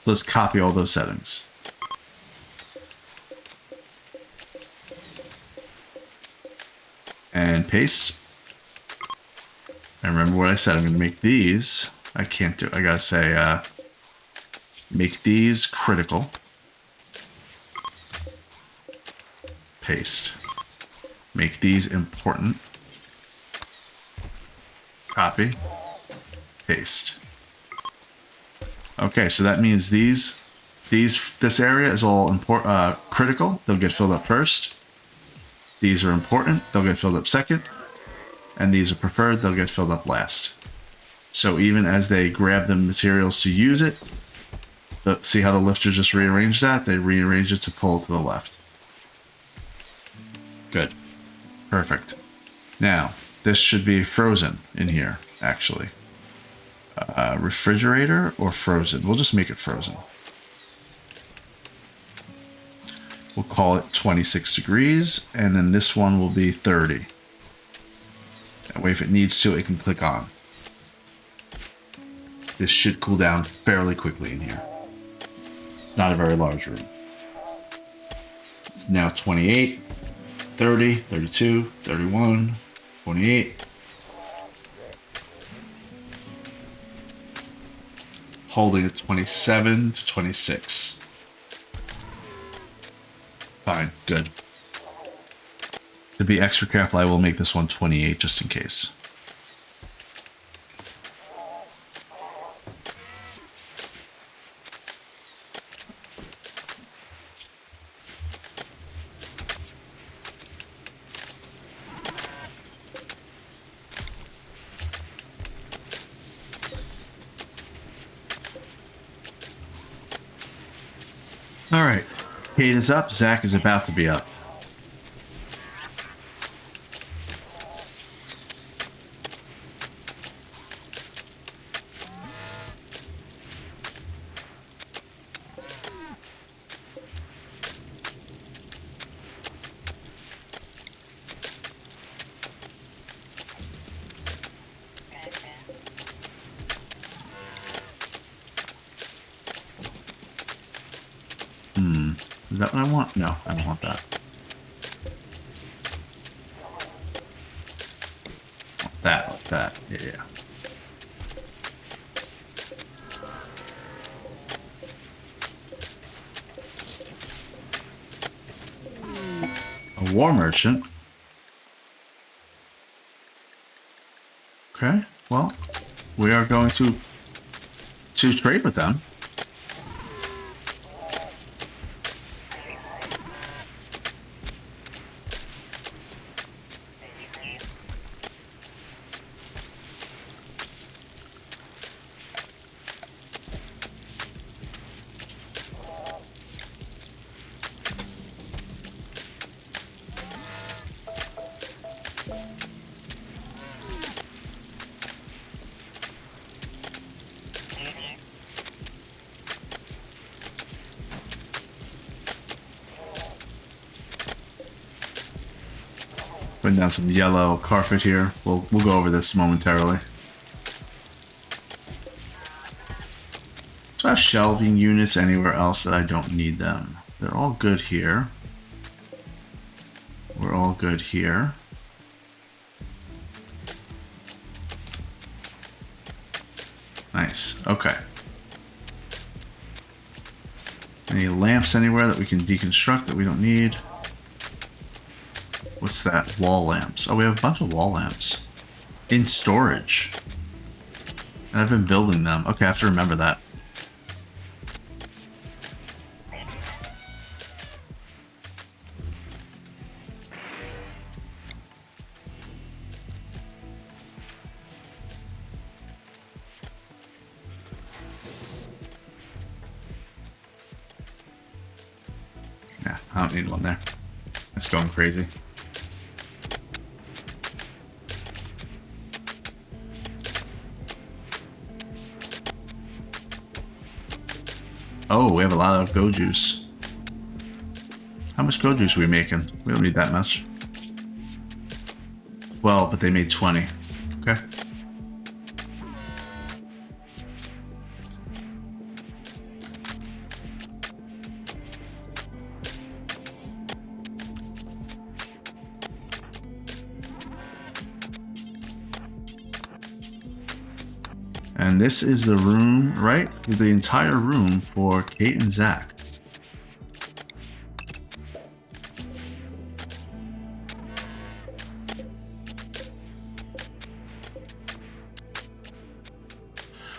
Let's copy all those settings. And paste. And remember what I said. I'm going to make these. I can't do it. I got to say, make these critical. Paste. Make these important. Copy. Paste. Okay, so that means this area is all critical. They'll get filled up first. These are important. They'll get filled up second. And these are preferred. They'll get filled up last. So even as they grab the materials to use it, see how the lifter just rearranged that? They rearranged it to pull to the left. Good. Perfect. Now, this should be frozen in here, actually. Refrigerator or frozen? We'll just make it frozen. We'll call it 26 degrees, and then this one will be 30. That way, if it needs to, it can click on. This should cool down fairly quickly in here. Not a very large room. It's now 28, 30, 32, 31, 28. Holding at 27 to 26. Fine, good. To be extra careful, I will make this one 28 just in case. All right, Kate is up. Zach is about to be up. that what I want? No, I don't want that. I want that, like that. Yeah. A war merchant. Okay, well, we are going to trade with them. Putting down some yellow carpet here. We'll go over this momentarily. Do I have shelving units anywhere else that I don't need them? They're all good here. We're all good here. Nice. Okay. Any lamps anywhere that we can deconstruct that we don't need? What's that? Wall lamps. Oh, we have a bunch of wall lamps. In storage. And I've been building them. Okay, I have to remember that. Yeah, I don't need one there. It's going crazy. Oh, we have a lot of go juice. How much go juice are we making? We don't need that much. 12, but they made 20. Okay. And this is the room, right? The entire room for Kate and Zach.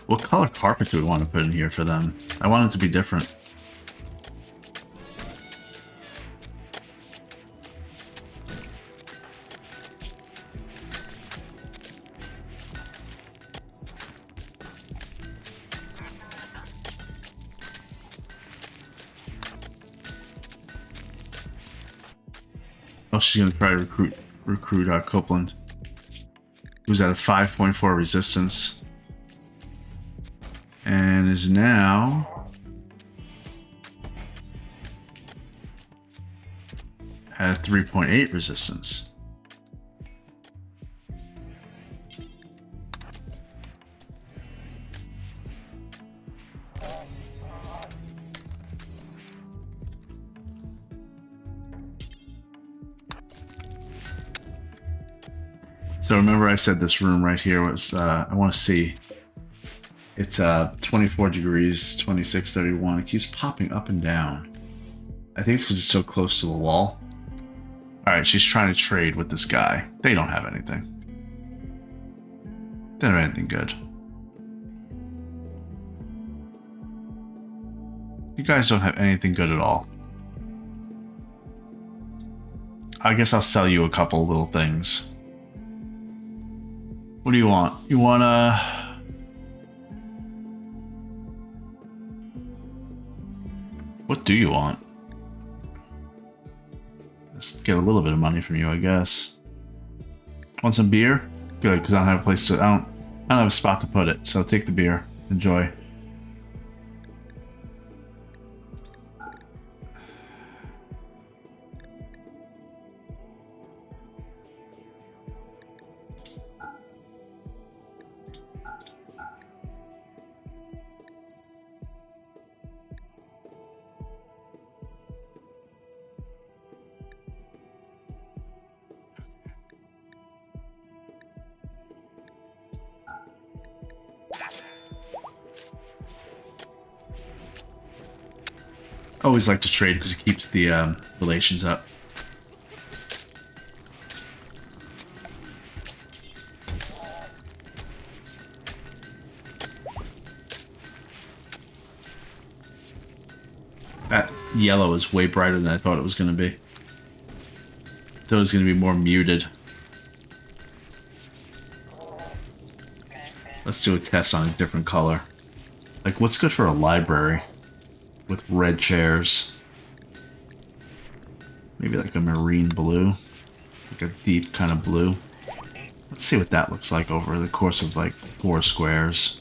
What color carpet do we want to put in here for them? I want it to be different. Oh, she's gonna try to recruit Copeland, who's at a 5.4 resistance, and is now at a 3.8 resistance. So remember I said this room right here was, I want to see. It's 24 degrees, 26, 31. It keeps popping up and down. I think it's because it's so close to the wall. Alright, she's trying to trade with this guy. They don't have anything. They don't have anything good. You guys don't have anything good at all. I guess I'll sell you a couple little things. What do you want? You want what do you want? Let's get a little bit of money from you, I guess. Want some beer? Good, because I don't have a place to. I don't have a spot to put it. So take the beer. Enjoy. I always like to trade because it keeps the relations up. That yellow is way brighter than I thought it was going to be. I thought it was going to be more muted. Let's do a test on a different color. Like, what's good for a library with red chairs? Maybe like a marine blue. Like a deep kind of blue. Let's see what that looks like over the course of like 4 squares.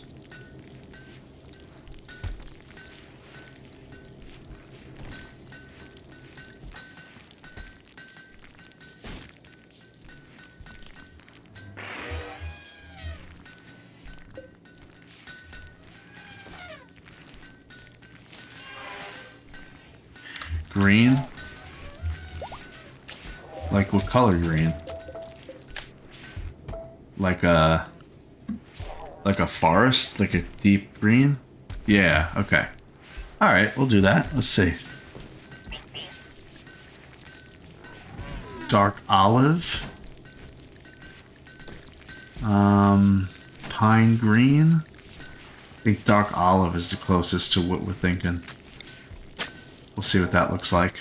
Green? Like what color green? Like a forest? Like a deep green? Yeah, okay. Alright, we'll do that. Let's see. Dark olive. Pine green. I think dark olive is the closest to what we're thinking. We'll see what that looks like.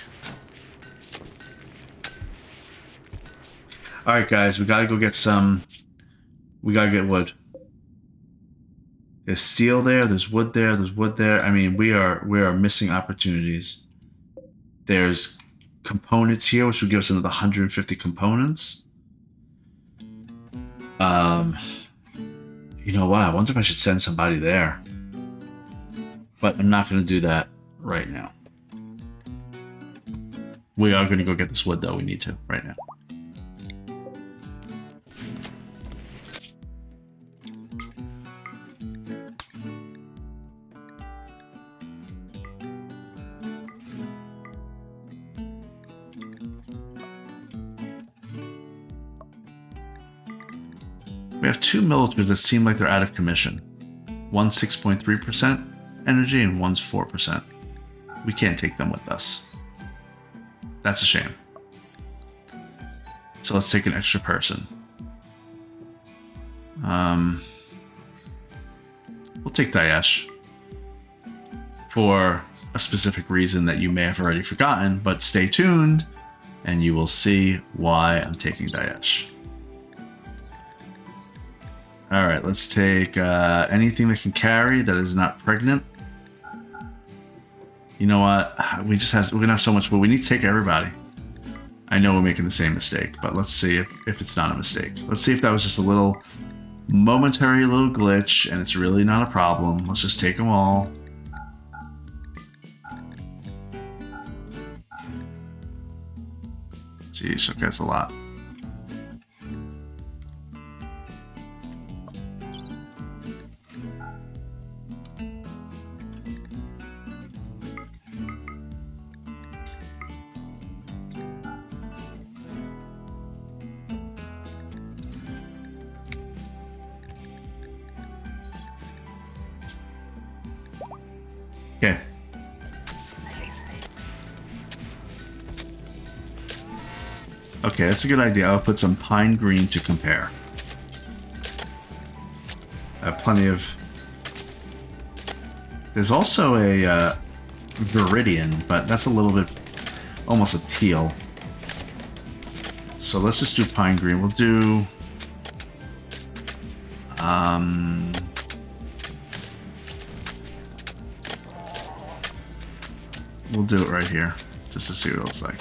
Alright guys, we gotta go get some... We gotta get wood. There's steel there, there's wood there, there's wood there. I mean, we are missing opportunities. There's components here, which will give us another 150 components. You know what? I wonder if I should send somebody there. But I'm not going to do that right now. We are going to go get this wood, though. We need to right now. We have 2 militaries that seem like they're out of commission. One's 6.3% energy and one's 4%. We can't take them with us. That's a shame. So let's take an extra person. We'll take Daesh. For a specific reason that you may have already forgotten, but stay tuned and you will see why I'm taking Daesh. Alright, let's take anything that can carry that is not pregnant. You know what? We're gonna have so much, but we need to take everybody. I know we're making the same mistake, but let's see if it's not a mistake. Let's see if that was just a little momentary little glitch and it's really not a problem. Let's just take them all. Jeez, okay, that's a lot. Okay. Okay, that's a good idea. I'll put some pine green to compare. I have plenty of... There's also a Viridian, but that's a little bit almost a teal. So let's just do pine green. We'll do... We'll do it right here, just to see what it looks like.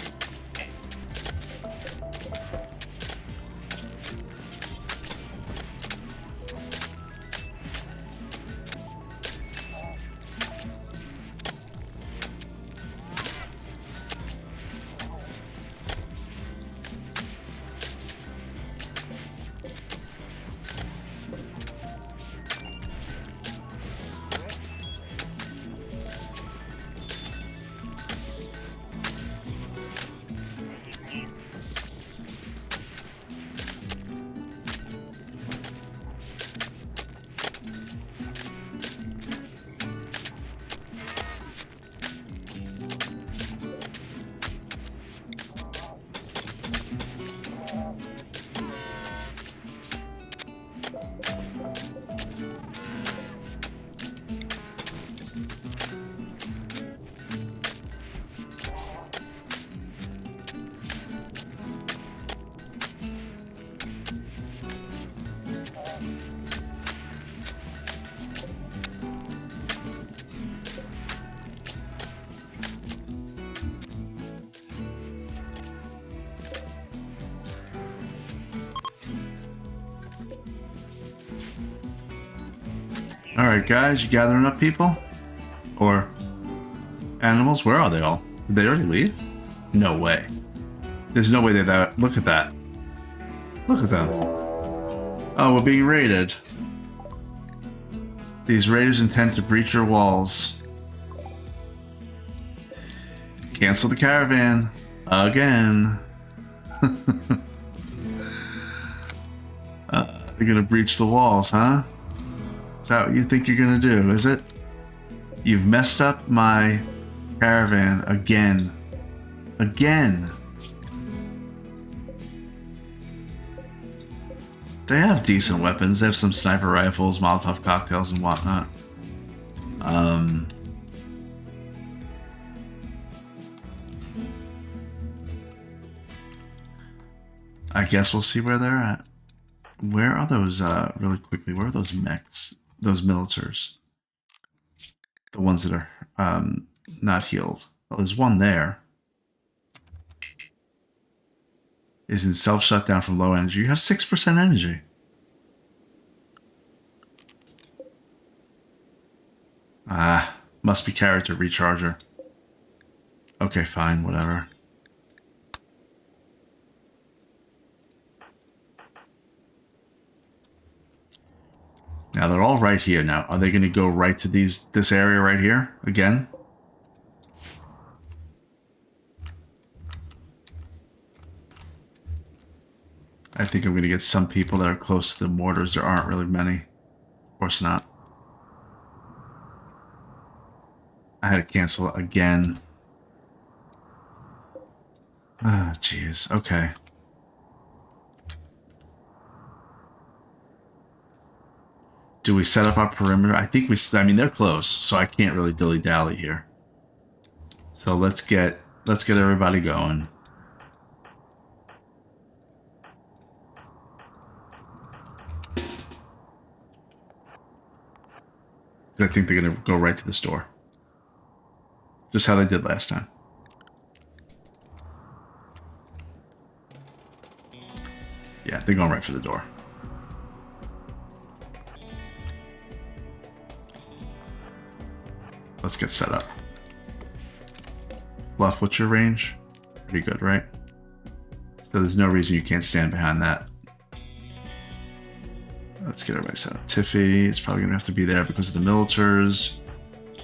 Alright, guys, you gathering up people? Or animals? Where are they all? Did they already leave? No way. There's no way they're that. Look at that. Look at them. Oh, we're being raided. These raiders intend to breach your walls. Cancel the caravan. Again. They're gonna breach the walls, huh? Is that what you think you're gonna do, is it? You've messed up my caravan again. Again. They have decent weapons. They have some sniper rifles, Molotov cocktails, and whatnot. I guess we'll see where they're at. Where are those, really quickly, where are those mechs? Those militars? The ones that are, not healed. Well, there's one there. Is in self-shutdown from low energy. You have 6% energy. Ah, must be character recharger. Okay, fine, whatever. Now they're all right here now. Are they going to go right to this area right here again? I think I'm going to get some people that are close to the mortars. There aren't really many. Of course not. I had to cancel it again. Ah, jeez. Okay. Do we set up our perimeter? I think I mean, they're close, so I can't really dilly-dally here. So let's get everybody going. I think they're going to go right to this door. Just how they did last time. Yeah, they're going right for the door. Let's get set up. Fluff, what's your range? Pretty good, right? So there's no reason you can't stand behind that. Let's get everybody set up. Tiffy is probably going to have to be there because of the militars.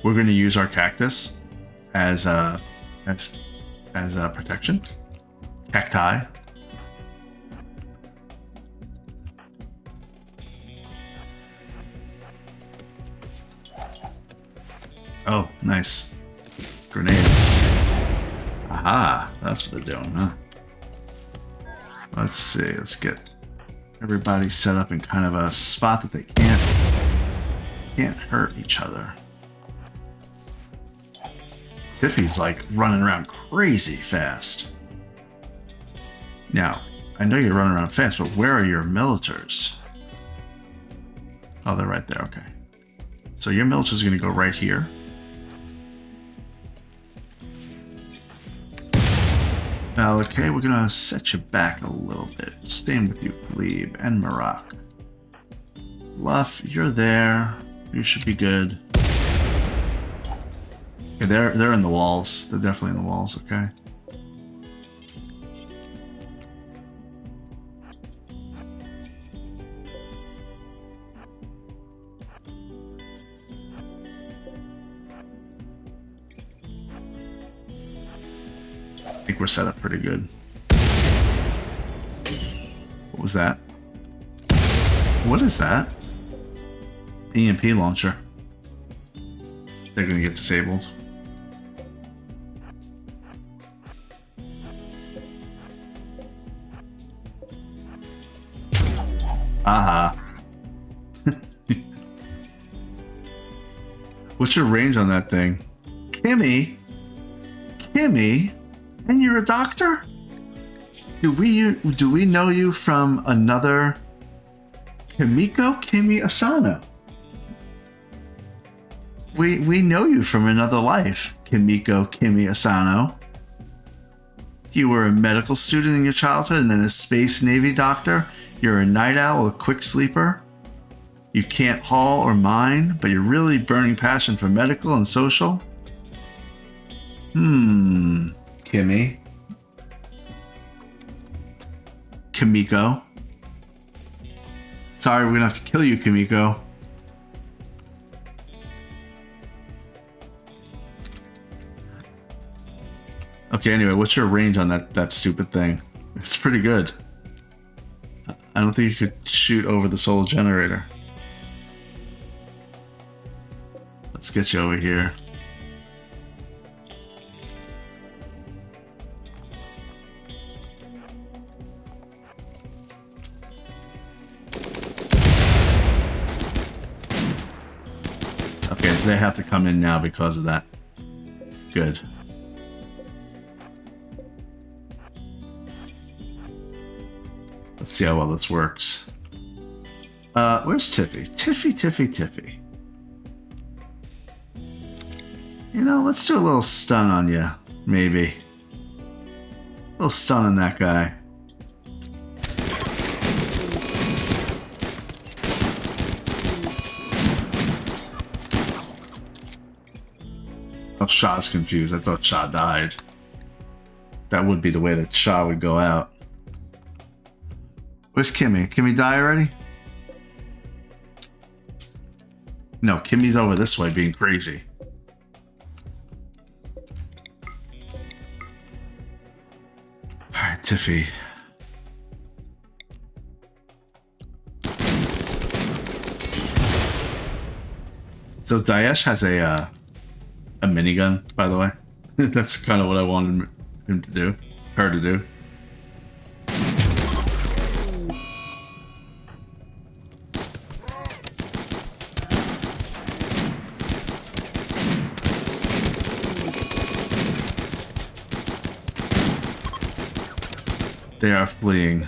We're going to use our cactus as a protection. Cacti. Oh, nice. Grenades. Aha, that's what they're doing, huh? Let's see, let's get everybody set up in kind of a spot that they can't hurt each other. Tiffy's like running around crazy fast. Now, I know you're running around fast, but where are your militars? Oh, they're right there, okay. So your militars are gonna go right here. Okay, we're gonna set you back a little bit. Staying with you, Philippe and Marak. Luff, you're there. You should be good. Okay, they're in the walls. They're definitely in the walls, okay. I think we're set up pretty good. What was that? What is that? EMP launcher. They're gonna get disabled. Aha. What's your range on that thing? Kimmy? Kimmy? And you're a doctor? Do we know you from another Kimi Asano? We know you from another life, Kimi Asano. You were a medical student in your childhood and then a space navy doctor. You're a night owl, a quick sleeper. You can't haul or mine, but you're really burning passion for medical and social? Kimmy. Kimiko. Sorry, we're gonna have to kill you, Kimiko. Okay, anyway, what's your range on that stupid thing? It's pretty good. I don't think you could shoot over the solar generator. Let's get you over here. Okay, they have to come in now because of that. Good. Let's see how well this works. Where's Tiffy? Tiffy. You know, let's do a little stun on you, maybe. A little stun on that guy. Oh, Shah's confused. I thought Shah died. That would be the way that Shah would go out. Where's Kimmy? Kimmy die already? No, Kimmy's over this way being crazy. Alright, Tiffy. So Daesh has a minigun, by the way. That's kind of what I wanted him to do. Her to do. They are fleeing.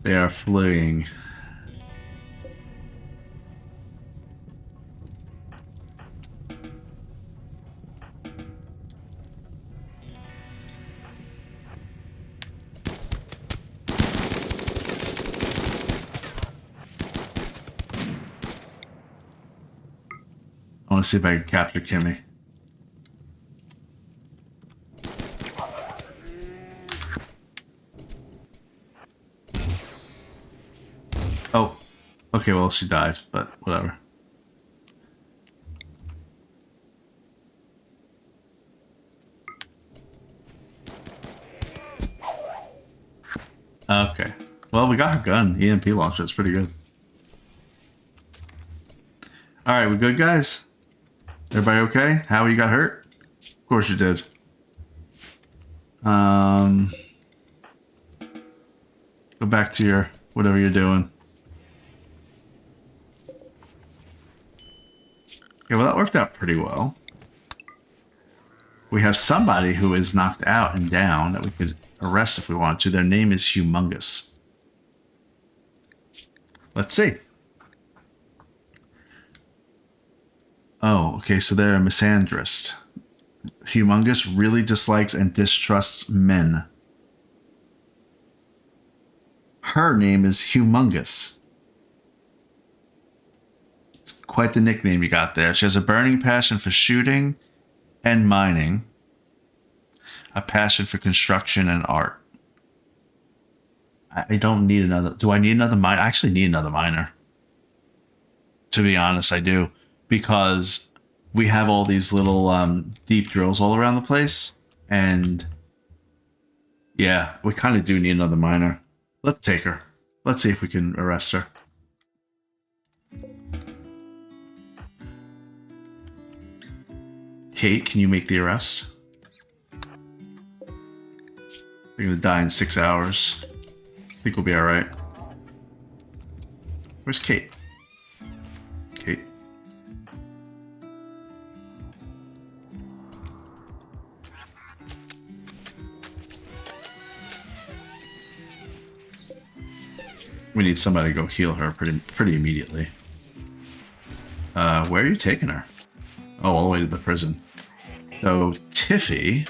They are fleeing. I want to see if I can capture Kimmy. Oh, okay, well, she died, but whatever. Okay. Well, we got her gun. EMP launcher. It's pretty good. Alright, we good, guys? Everybody okay? How you got hurt? Of course you did. Go back to your whatever you're doing. Okay, well, that worked out pretty well. We have somebody who is knocked out and down that we could arrest if we wanted to. Their name is Humongous. Let's see. Oh, okay, so they're a misandrist. Humongous really dislikes and distrusts men. Her name is Humongous. It's quite the nickname you got there. She has a burning passion for shooting and mining. A passion for construction and art. I don't need another... Do I need another miner? I actually need another miner. To be honest, I do. Because we have all these little deep drills all around the place. And... yeah, we kind of do need another miner. Let's take her. Let's see if we can arrest her. Kate, can you make the arrest? We're gonna die in 6 hours. I think we'll be alright. Where's Kate? Kate. We need somebody to go heal her pretty immediately. Where are you taking her? Oh, all the way to the prison. So, Tiffy...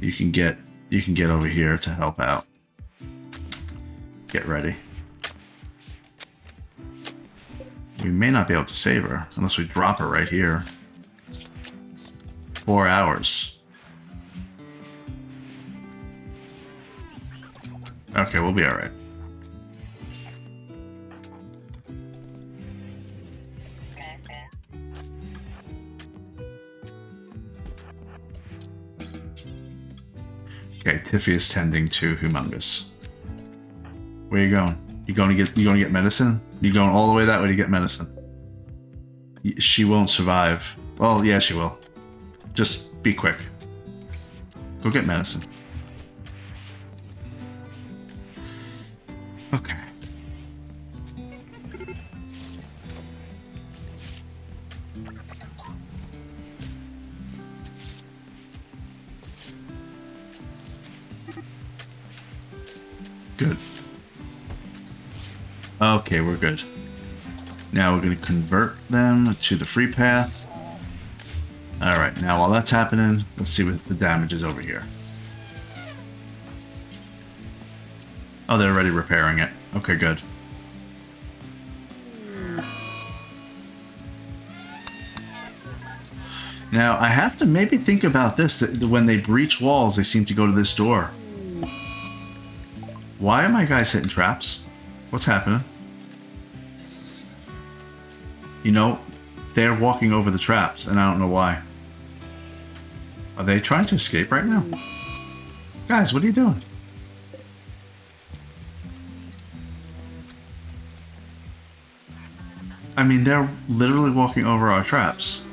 you can get You can get over here to help out. Get ready. We may not be able to save her unless we drop her right here. 4 hours. Okay, we'll be alright. Okay, Tiffy is tending to Humongous. Where you going? You going to get medicine? You going all the way that way to get medicine? She won't survive. Well, yeah, she will. Just be quick. Go get medicine. Okay. Good. Okay, we're good. Now we're going to convert them to the free path. Alright, now while that's happening, let's see what the damage is over here. Oh, they're already repairing it. Okay, good. Now, I have to maybe think about this, that when they breach walls, they seem to go to this door. Why are my guys hitting traps? What's happening? You know, they're walking over the traps, and I don't know why. Are they trying to escape right now? Guys, what are you doing? I mean, they're literally walking over our traps.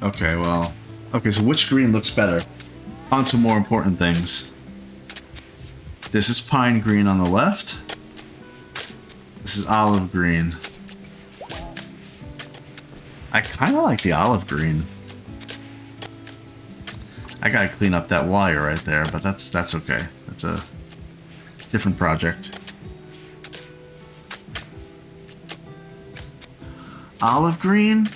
Okay, well... Okay, so which green looks better? On to more important things. This is pine green on the left. This is olive green. I kind of like the olive green. I gotta clean up that wire right there, but that's okay. That's a different project. Olive green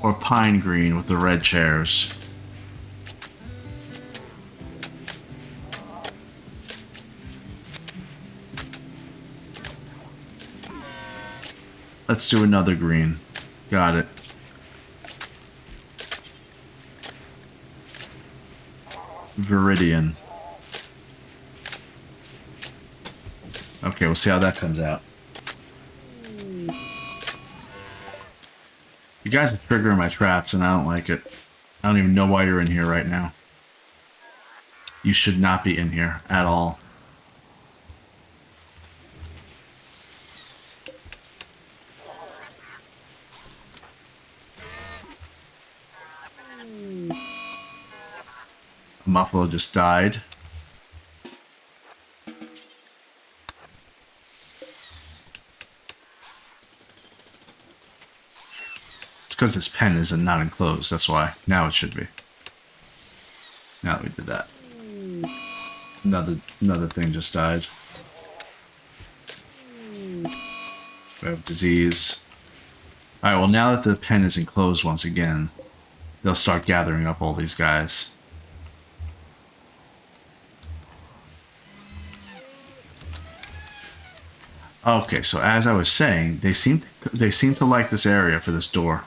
or pine green with the red chairs? Let's do another green. Got it. Viridian. Okay, we'll see how that comes out. You guys are triggering my traps and I don't like it. I don't even know why you're in here right now. You should not be in here at all. Muffalo just died. It's because this pen is not enclosed, that's why. Now it should be. Now that we did that. Another thing just died. We have disease. Alright, well now that the pen is enclosed once again, they'll start gathering up all these guys. Okay, so as I was saying, they seem to like this area for this door.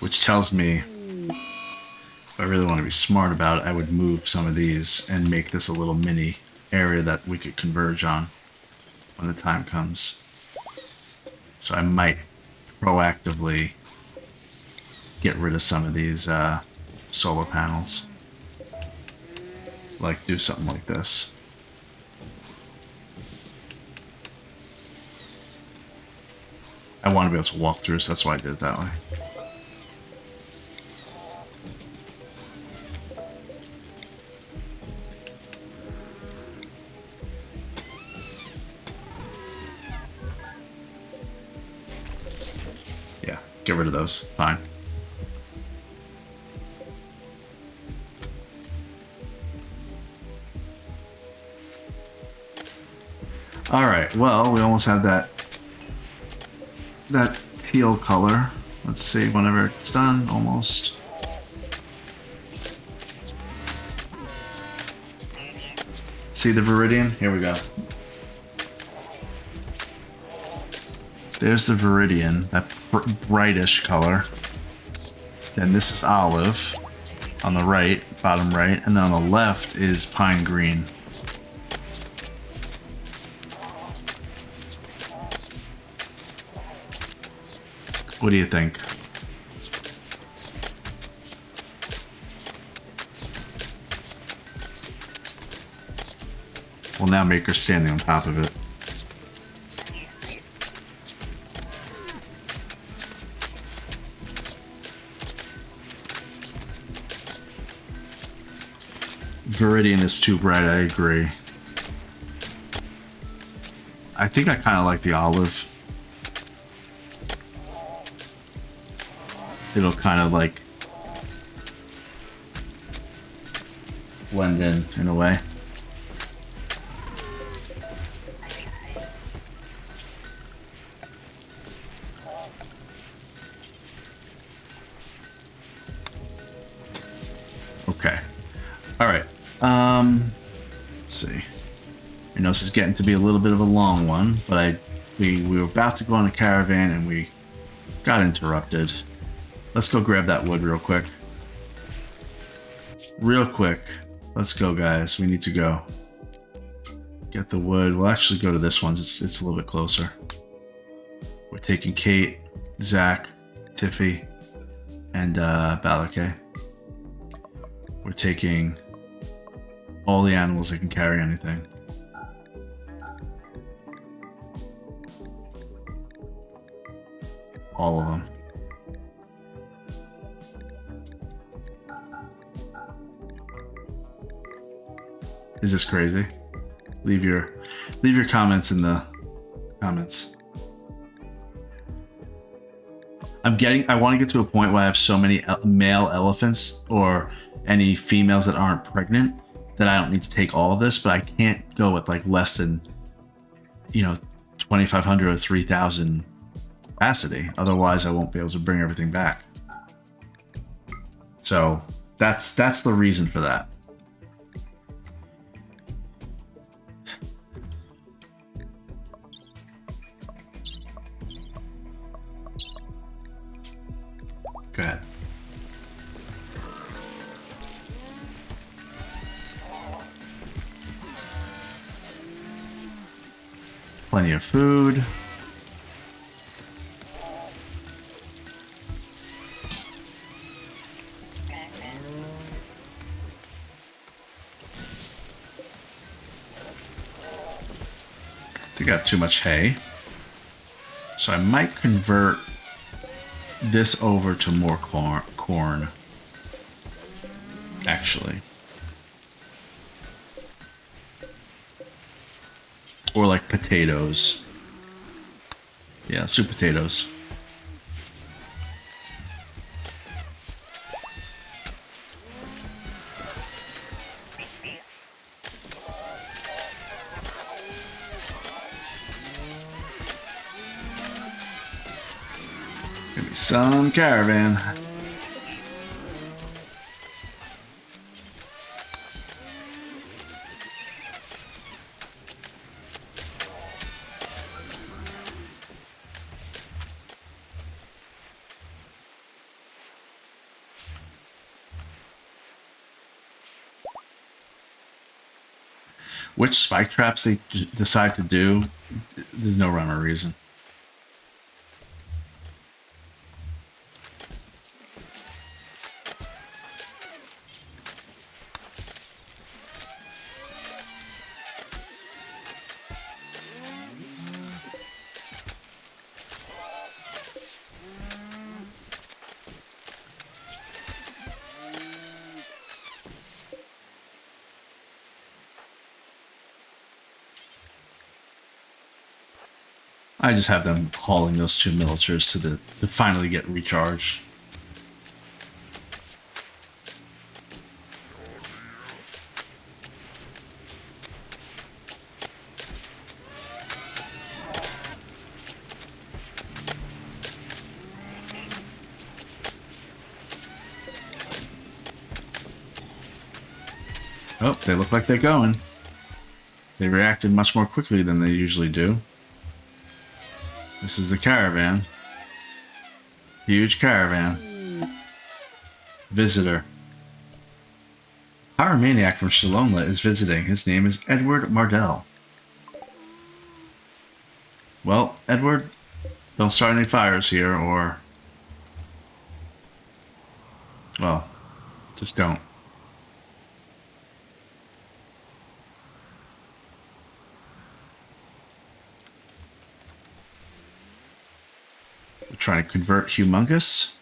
Which tells me, if I really want to be smart about it, I would move some of these and make this a little mini area that we could converge on when the time comes. So I might proactively get rid of some of these solar panels. Like do something like this. I want to be able to walk through, so that's why I did it that way. get rid of those. Fine. All right. Well, we almost have that teal color. Let's see. Whenever it's done, almost. See the Viridian? Here we go. There's the Viridian, that brightish color. Then this is olive on the right, bottom right, and then on the left is pine green. What do you think? Well, now Maker's standing on top of it. Viridian is too bright, I agree. I think I kind of like the olive. It'll kind of like blend in a way. Okay. All right. Let's see. I know this is getting to be a little bit of a long one, but we were about to go on a caravan and we got interrupted. Let's go grab that wood real quick. Real quick. Let's go, guys. We need to go. Get the wood. We'll actually go to this one. It's a little bit closer. We're taking Kate, Zach, Tiffy, and Balake. We're taking all the animals that can carry anything. All of them. Is this crazy? Leave your comments in the comments. I want to get to a point where I have so many male elephants or any females that aren't pregnant that I don't need to take all of this, but I can't go with like less than, 2,500 or 3,000 capacity. Otherwise, I won't be able to bring everything back. So that's the reason for that. Go ahead. Plenty of food. We got too much hay. So I might convert this over to more corn. Actually. Or like potatoes. Yeah, let's do potatoes. Give me some caravan. Which spike traps they decide to do, there's no rhyme or reason. I just have them hauling those 2 militars to finally get recharged. Oh, they look like they're going. They reacted much more quickly than they usually do. This is the caravan. Huge caravan. Visitor. Pyromaniac from Shalomla is visiting. His name is Edward Mardell. Well, Edward, don't start any fires here, or... well, just don't. We're trying to convert Humongous.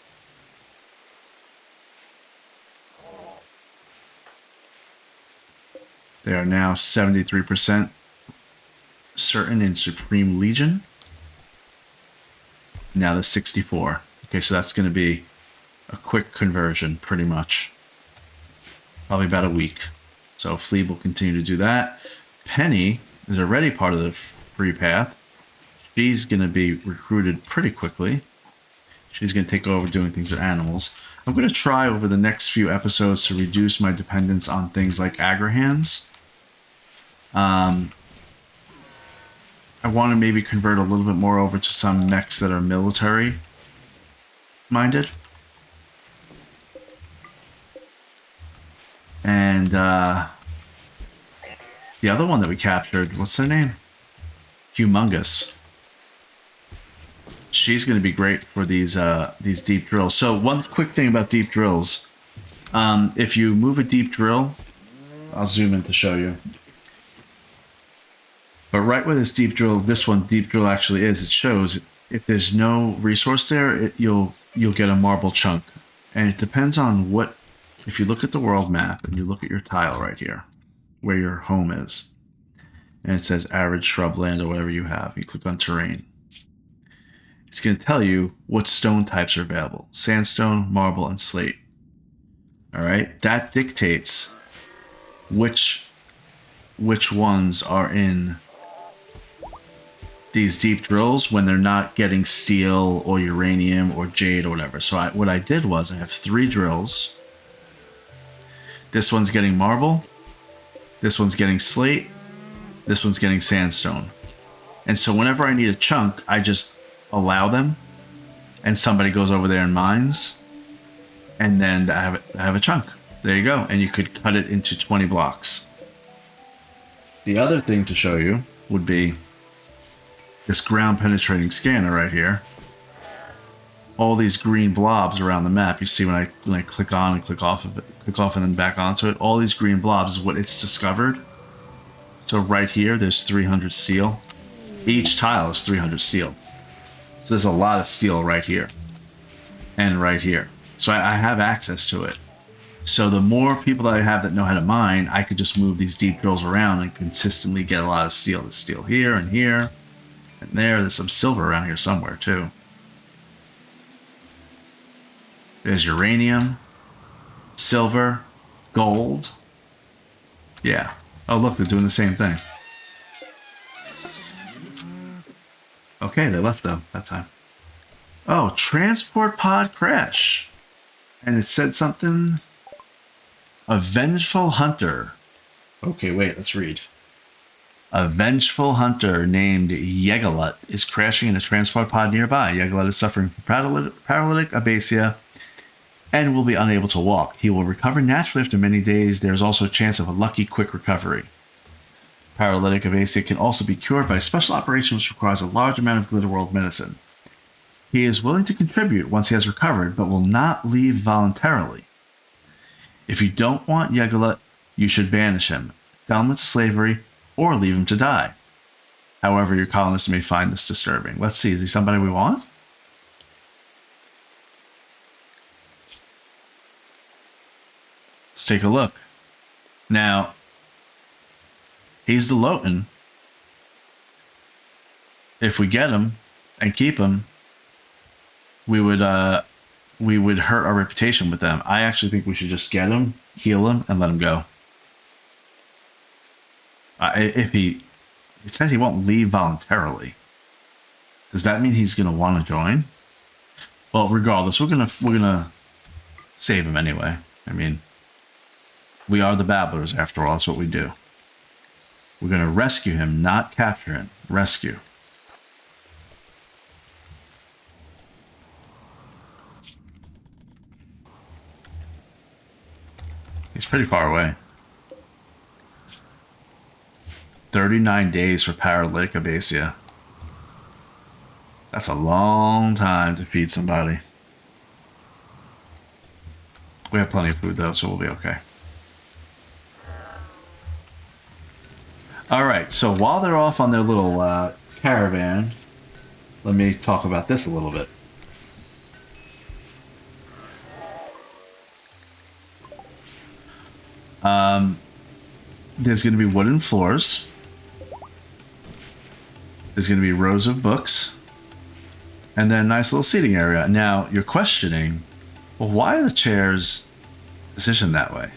They are now 73% certain in Supreme Legion. Now the 64. Okay, so that's going to be a quick conversion, pretty much. Probably about a week. So Fleeb will continue to do that. Penny is already part of the free path. She's going to be recruited pretty quickly. She's going to take over doing things with animals. I'm going to try over the next few episodes to reduce my dependence on things like Agrahans. I want to maybe convert a little bit more over to some mechs that are military minded. And the other one that we captured, what's their name? Humongous. She's going to be great for these deep drills. So one quick thing about deep drills. If you move a deep drill, I'll zoom in to show you. But right where this deep drill actually is, it shows if there's no resource there, you'll get a marble chunk. And it depends on what, if you look at the world map and you look at your tile right here, where your home is, and it says arid shrubland or whatever you have, you click on terrain. It's going to tell you what stone types are available. Sandstone, marble, and slate. All right? That dictates which ones are in these deep drills when they're not getting steel or uranium or jade or whatever. So what I did was I have 3 drills. This one's getting marble. This one's getting slate. This one's getting sandstone. And so whenever I need a chunk, I just allow them, and somebody goes over there and mines, and then I have a chunk. There you go, and you could cut it into 20 blocks. The other thing to show you would be this ground penetrating scanner right here. All these green blobs around the map. You see when I click on and click off of it, click off and then back onto it. All these green blobs is what it's discovered. So right here, there's 300 steel. Each tile is 300 steel. So there's a lot of steel right here and right here. So I have access to it. So the more people that I have that know how to mine, I could just move these deep drills around and consistently get a lot of steel. There's steel here and here and there. There's some silver around here somewhere too. There's uranium, silver, gold. Yeah. Oh, look, they're doing the same thing. Okay, they left though that time. Oh, transport pod crash. And it said something. A vengeful hunter. Okay, wait, let's read. A vengeful hunter named Yegalut is crashing in a transport pod nearby. Yegalut is suffering from paralytic abasia and will be unable to walk. He will recover naturally after many days. There is also a chance of a lucky quick recovery. Paralytic abasia can also be cured by a special operation which requires a large amount of Glitterworld medicine. He is willing to contribute once he has recovered, but will not leave voluntarily. If you don't want Yegalut, you should banish him, sell him into slavery, or leave him to die. However, your colonists may find this disturbing. Let's see, is he somebody we want? Let's take a look. Now, he's the Loten. if we get him and keep him, we would hurt our reputation with them. I actually think we should just get him, heal him, and let him go. If he said he won't leave voluntarily, does that mean he's gonna want to join? Well, regardless, we're gonna save him anyway. I mean, we are the Babblers after all. That's what we do. We're gonna rescue him, not capture him. Rescue. He's pretty far away. 39 days for paralytic Abacia. That's a long time to feed somebody. We have plenty of food though, so we'll be okay. Alright, so while they're off on their little caravan, let me talk about this a little bit. There's going to be wooden floors. There's going to be rows of books. And then a nice little seating area. Now, you're questioning, well, why are the chairs positioned that way?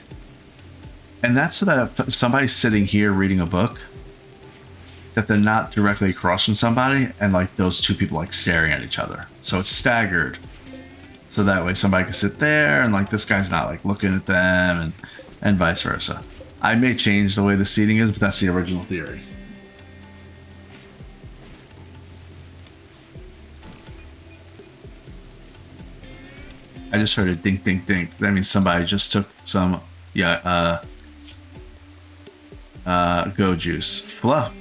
And that's so that if somebody's sitting here reading a book, that they're not directly across from somebody and like those two people like staring at each other. So it's staggered. So that way somebody can sit there and like this guy's not like looking at them and vice versa. I may change the way the seating is, but that's the original theory. I just heard a dink, dink, dink. That means somebody just took some, go juice. Fluff.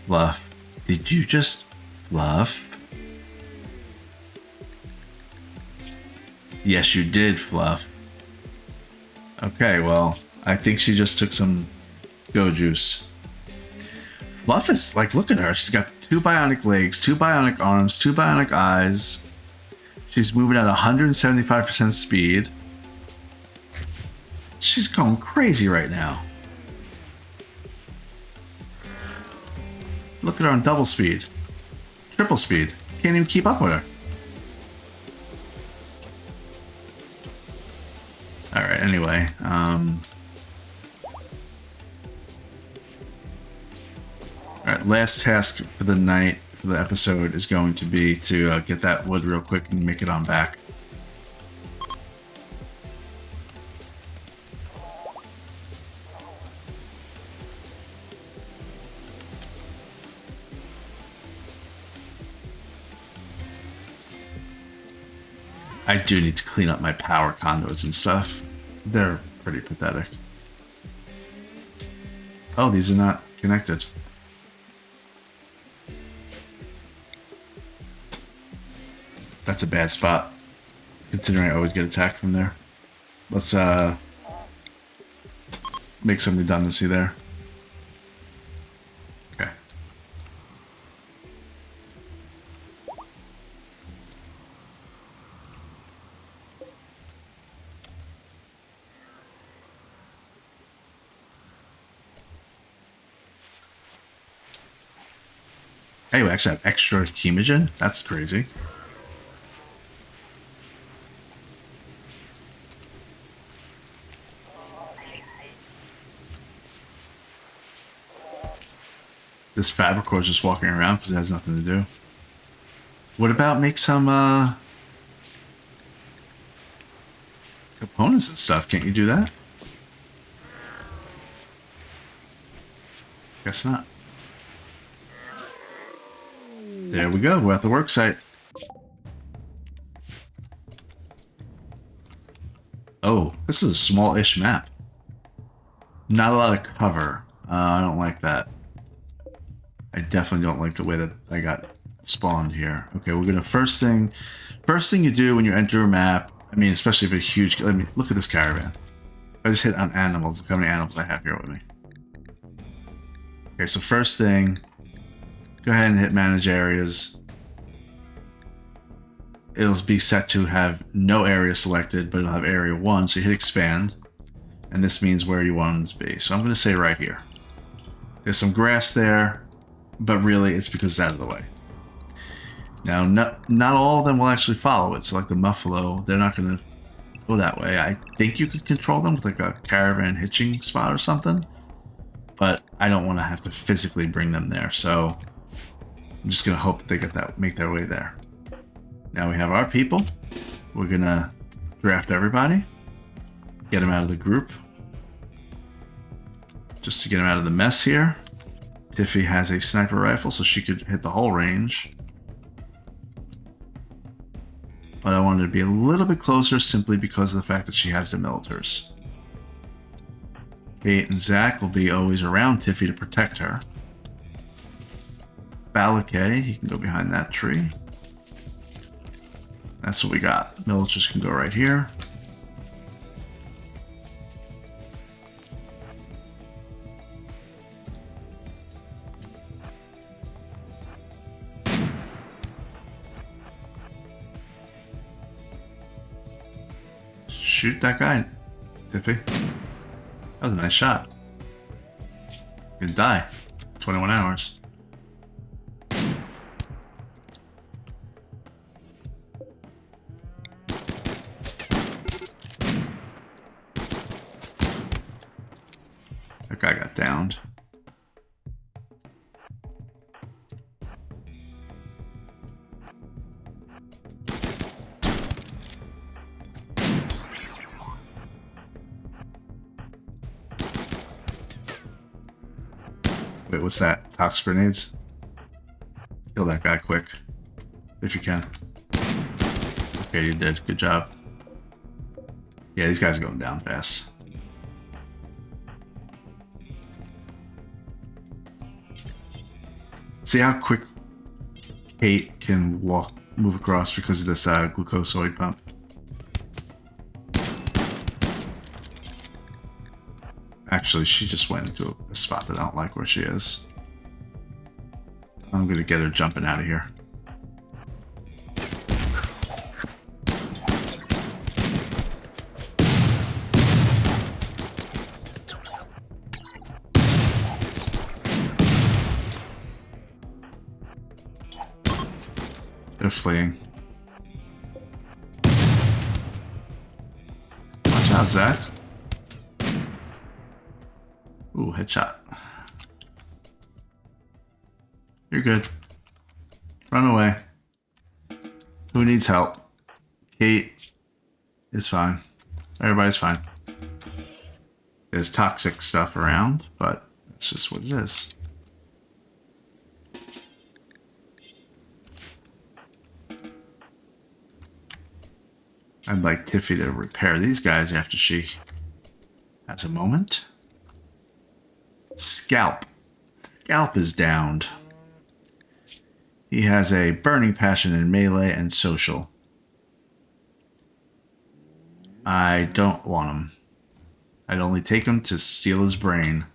Fluff. Did you just fluff? Yes, you did, Fluff. Okay, well, I think she just took some go juice. Fluff is like, look at her. She's got 2 bionic legs, 2 bionic arms, 2 bionic eyes. She's moving at 175% speed. She's going crazy right now. Look at her on double speed. Triple speed. Can't even keep up with her. Alright, anyway. Alright, last task for the night, for the episode, is going to be to get that wood real quick and make it on back. I do need to clean up my power conduits and stuff. They're pretty pathetic. Oh, these are not connected. That's a bad spot, considering I always get attacked from there. Let's make some redundancy there. Okay. Hey, we actually have extra chemogen? That's crazy. This Fabricor's just walking around because it has nothing to do. What about make some components and stuff? Can't you do that? Guess not. There we go. We're at the work site. Oh, this is a small-ish map. Not a lot of cover. I don't like that. I definitely don't like the way that I got spawned here. Okay, we're gonna first thing you do when you enter a map. I mean, especially if it's huge. Let me look at this caravan. I just hit on animals. Look how many animals I have here with me. Okay, so first thing, go ahead and hit manage areas. It'll be set to have no area selected, but it'll have area 1. So you hit expand, and this means where you want it to be. So I'm going to say right here. There's some grass there. but really it's because it's out of the way. Now, not all of them will actually follow it. So like the Muffalo, they're not going to go that way. I think you could control them with like a caravan hitching spot or something, but I don't want to have to physically bring them there. So I'm just going to hope that they make their way there. Now we have our people. We're going to draft everybody, get them out of the group, just to get them out of the mess here. Tiffy has a sniper rifle, so she could hit the whole range. But I wanted to be a little bit closer simply because of the fact that she has the militars. Kate and Zach will be always around Tiffy to protect her. Balakay, he can go behind that tree. That's what we got. Militars can go right here. Shoot that guy, Tiffy. That was a nice shot. He's gonna die. 21 hours. That guy got downed. Wait, what's that? Tox grenades? Kill that guy quick. If you can. Okay, you did. Good job. Yeah, these guys are going down fast. See how quick Kate can move across because of this glucosoid pump. Actually, she just went into a spot that I don't like where she is. I'm gonna get her jumping out of here. They're fleeing. Watch out, Zach. Ooh, headshot. You're good. Run away. Who needs help? Kate is fine. Everybody's fine. There's toxic stuff around, but that's just what it is. I'd like Tiffy to repair these guys after she has a moment. Scalp. Scalp is downed. He has a burning passion in melee and social. I don't want him. I'd only take him to steal his brain.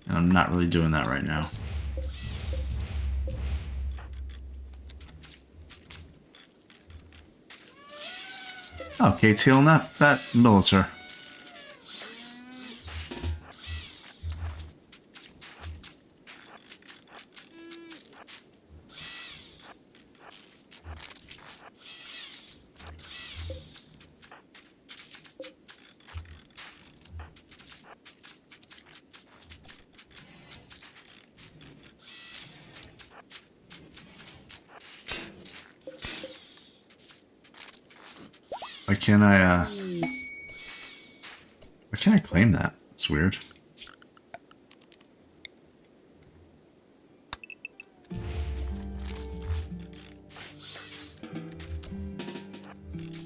And I'm not really doing that right now. Oh, Kate's healing that militar. Why can't I claim that? It's weird.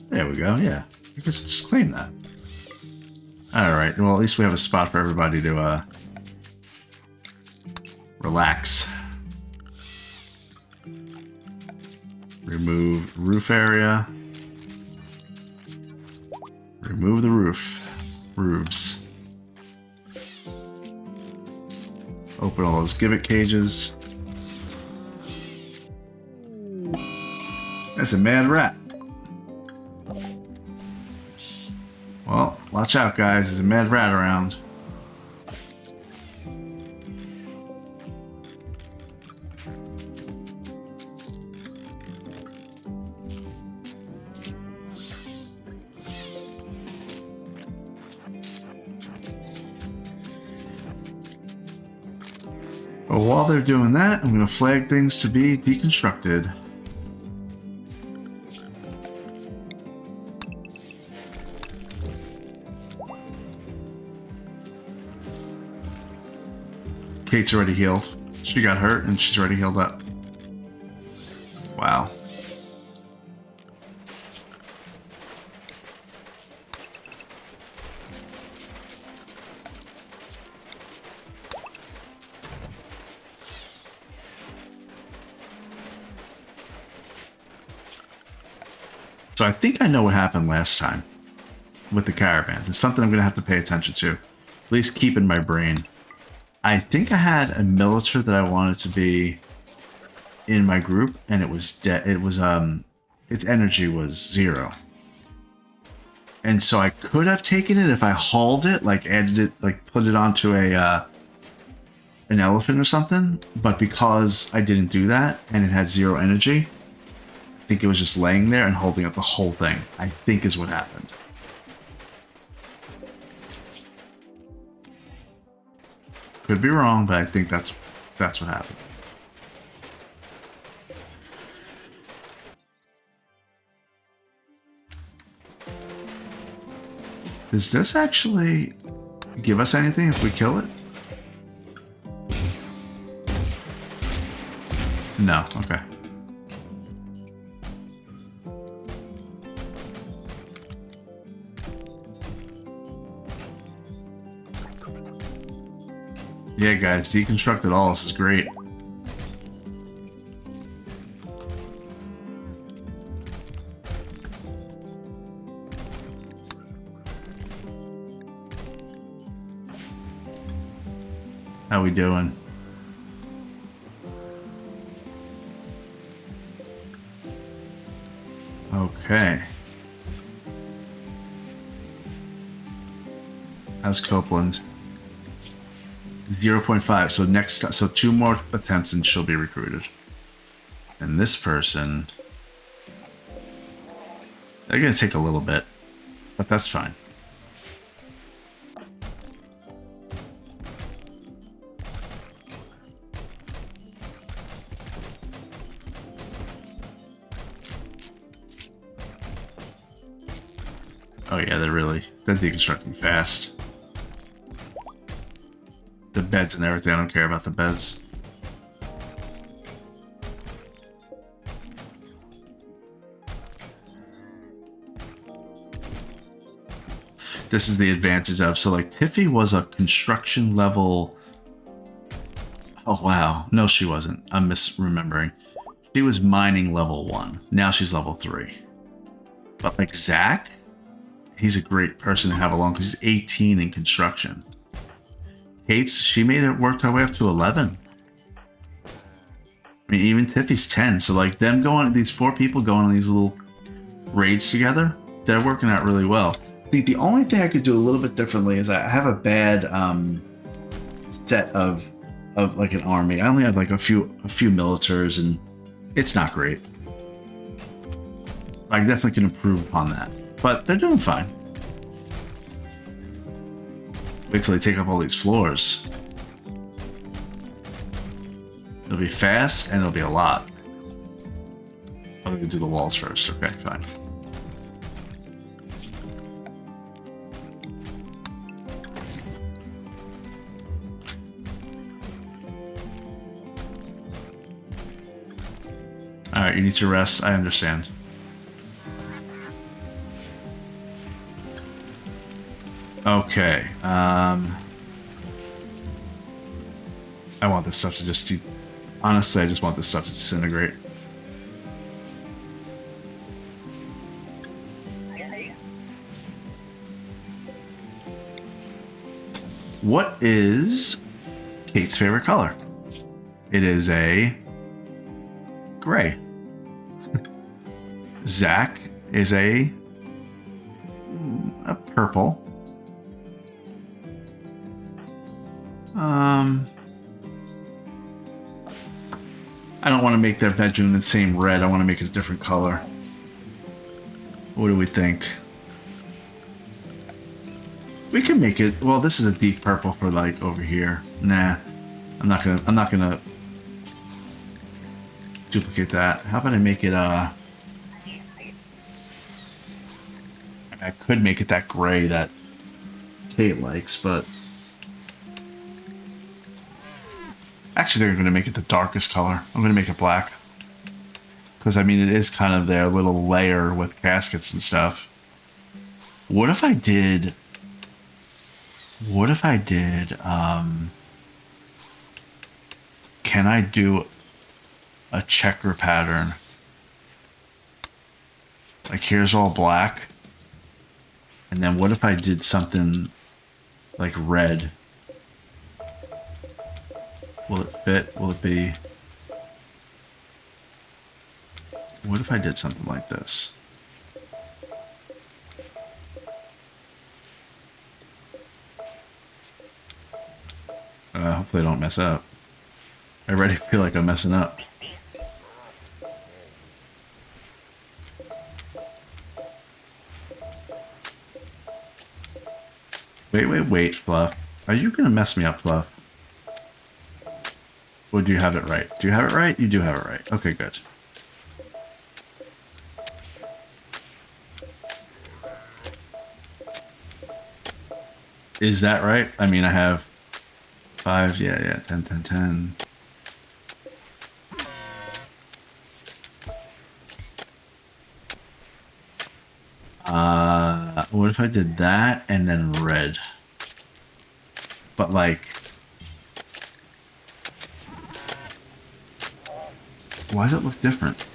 There we go, yeah. You can just claim that. Alright, well at least we have a spot for everybody to relax. Remove roof area. Remove the roofs. Open all those gibbet cages. That's a mad rat. Well, watch out guys, there's a mad rat around. But while they're doing that, I'm going to flag things to be deconstructed. Kate's already healed. She got hurt and she's already healed up. Wow. So I think I know what happened last time with the caravans. It's something I'm going to have to pay attention to. At least keep in my brain. I think I had a militaire that I wanted to be in my group, and it was dead. It was its energy was 0, and so I could have taken it if I hauled it, like added it, like put it onto a an elephant or something. But because I didn't do that, and it had 0 energy, I think it was just laying there and holding up the whole thing. I think is what happened. Could be wrong, but I think that's what happened. Does this actually give us anything if we kill it? No, okay. Yeah, guys, deconstruct it all. This is great. How we doing? Okay. How's Copeland? 0.5. So next, so 2 more attempts and she'll be recruited. And this person, they're gonna take a little bit, but that's fine. Oh yeah, they're deconstructing fast. The beds and everything, I don't care about the beds. This is the advantage of, so like Tiffy was a construction level. Oh wow, no she wasn't. I'm misremembering. She was mining level 1. Now she's level 3. But like Zach, he's a great person to have along because he's 18 in construction. Kate's, she made it work her way up to 11. I mean, even Tiffy's 10. So like them going, these 4 people going on these little raids together, they're working out really well. I think the only thing I could do a little bit differently is I have a bad set of like an army. I only have like a few militaries, and it's not great. I definitely can improve upon that, but they're doing fine. Wait till they take up all these floors. It'll be fast and it'll be a lot. I'm gonna do the walls first. Okay, fine. Alright, you need to rest. I understand. Okay. I want this stuff to just... Honestly, I just want this stuff to disintegrate. What is Kate's favorite color? It is a gray. Zach is a purple. I don't want to make their bedroom the same red. I want to make it a different color. What do we think? We can make it. Well, this is a deep purple for like over here. Nah, I'm not gonna duplicate that. How about I make it? I could make it that gray that Kate likes, but actually, they're gonna make it the darkest color. I'm gonna make it black because I mean it is kind of their little layer with caskets and stuff. What if I did? What if I did, can I do a checker pattern? Like here's all black. And then what if I did something like red? Will it fit? Will it be? What if I did something like this? Hopefully I don't mess up. I already feel like I'm messing up. Wait, Fluff. Are you gonna mess me up, Fluff? Or do you have it right? Do you have it right? You do have it right. Okay, good. Is that right? I mean, I have 5, yeah, 10, 10, 10. What if I did that and then red? But like, why does it look different?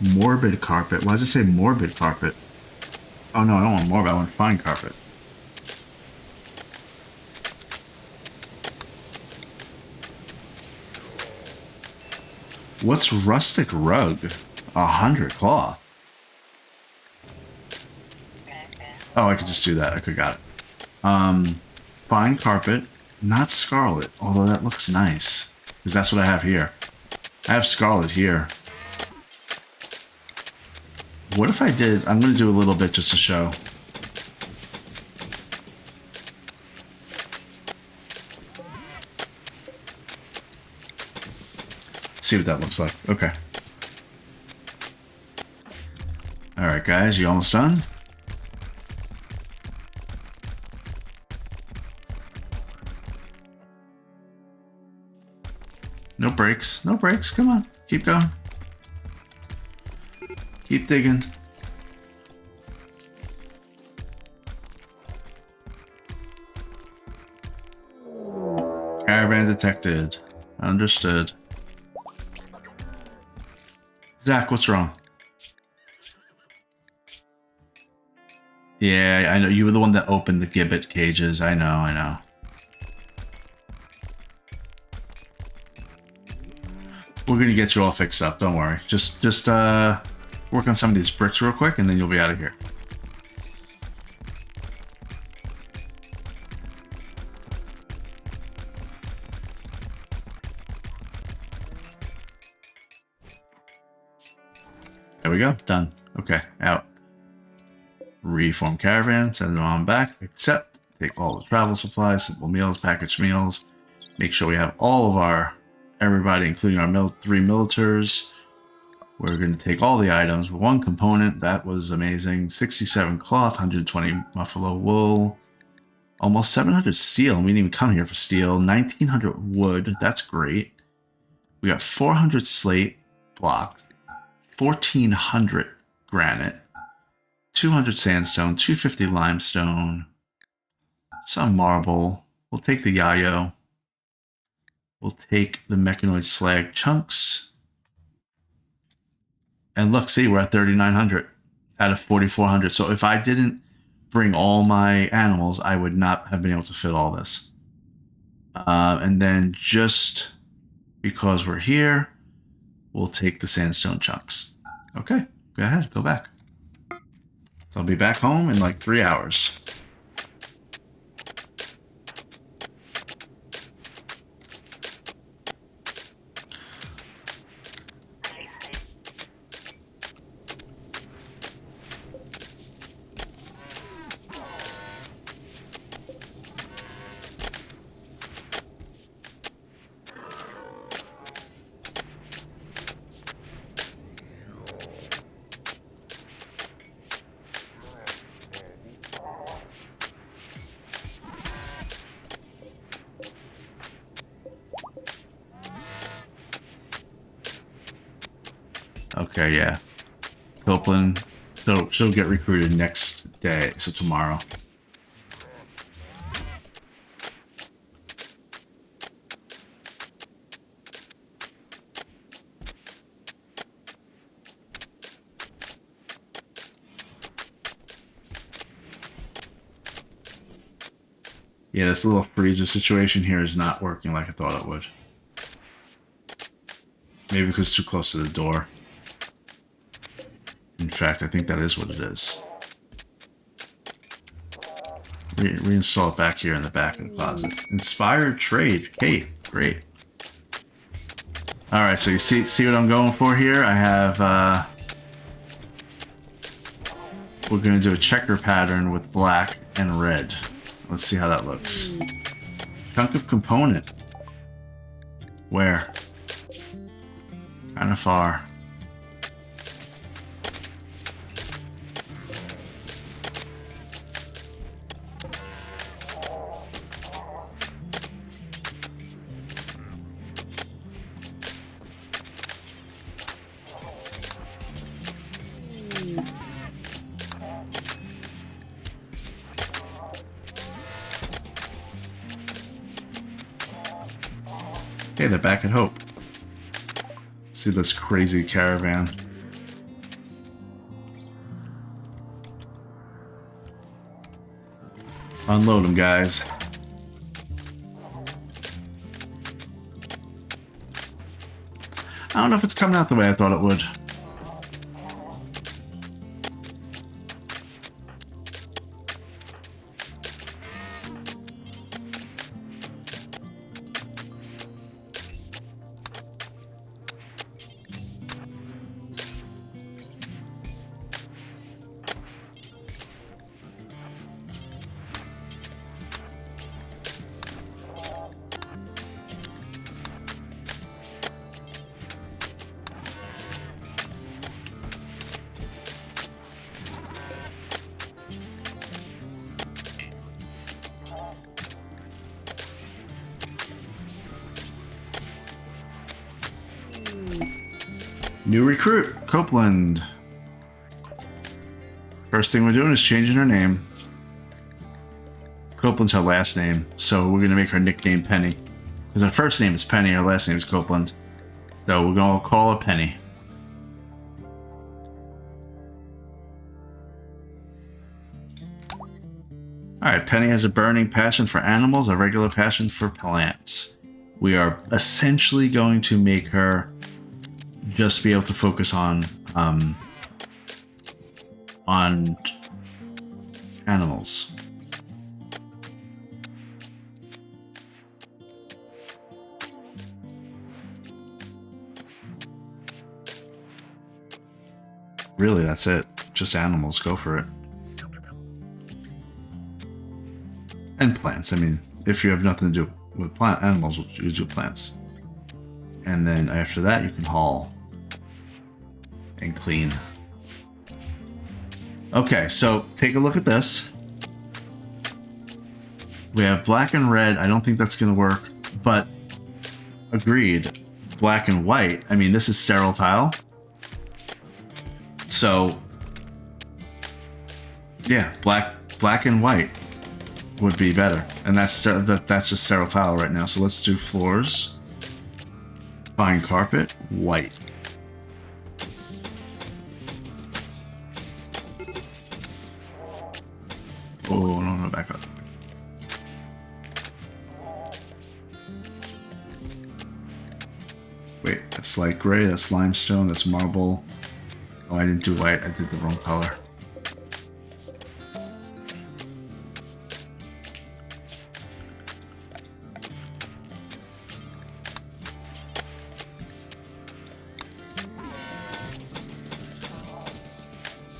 Morbid carpet. Why does it say morbid carpet? Oh no, I don't want morbid. I want fine carpet. What's rustic rug? 100 cloth. Oh, I could just do that. I could got it. Fine carpet, not scarlet, although that looks nice. Because that's what I have here. I have scarlet here. What if I did... I'm going to do a little bit just to show. See what that looks like. Okay. Alright, guys. You almost done? No breaks. No breaks. Come on. Keep going. Keep digging. Caravan detected. Understood. Zach, what's wrong? Yeah, I know. You were the one that opened the gibbet cages. I know. We're gonna get you all fixed up. Don't worry. Just work on some of these bricks real quick, and then you'll be out of here. There we go. Done. Okay, out. Reform caravan. Send them on back. Accept. Take all the travel supplies, simple meals, packaged meals. Make sure we have all of everybody, including our 3 militars. We're going to take all the items. 1 component. That was amazing. 67 cloth, 120 buffalo wool. Almost 700 steel. We didn't even come here for steel. 1900 wood. That's great. We got 400 slate blocks. 1400 granite. 200 sandstone. 250 limestone. Some marble. We'll take the yayo. We'll take the mechanoid slag chunks. And look, see, we're at 3,900 out of 4,400. So if I didn't bring all my animals, I would not have been able to fit all this. And then just because we're here, we'll take the sandstone chunks. Okay, go ahead, go back. I'll be back home in like 3 hours. Okay, yeah. Copeland. So she'll get recruited next day, so tomorrow. Yeah, this little freezer situation here is not working like I thought it would. Maybe because it's too close to the door. In fact, I think that is what it is. Reinstall it back here in the back of the closet. Inspired trade. Okay, great. Alright, so you see what I'm going for here? I have, we're going to do a checker pattern with black and red. Let's see how that looks. Chunk of component. Where? Kind of far. Okay, they're back at Hope. Let's see this crazy caravan. Unload them, guys. I don't know if it's coming out the way I thought it would. New recruit, Copeland. First thing we're doing is changing her name. Copeland's her last name, so we're gonna make her nickname Penny. Because her first name is Penny, her last name is Copeland. So we're gonna call her Penny. Alright, Penny has a burning passion for animals, a regular passion for plants. We are essentially going to make her just be able to focus on animals. Really, that's it. Just animals. Go for it. And plants. I mean, if you have nothing to do with animals, you do plants. And then after that, you can haul and clean. Okay, so take a look at this. We have black and red. I don't think that's going to work, but agreed. Black and white. I mean, this is sterile tile. So, yeah, black and white would be better. And that's a sterile tile right now. So let's do floors. Fine carpet, white. Oh, no, back up. Wait, that's light gray, that's limestone, that's marble. Oh, I didn't do white, I did the wrong color.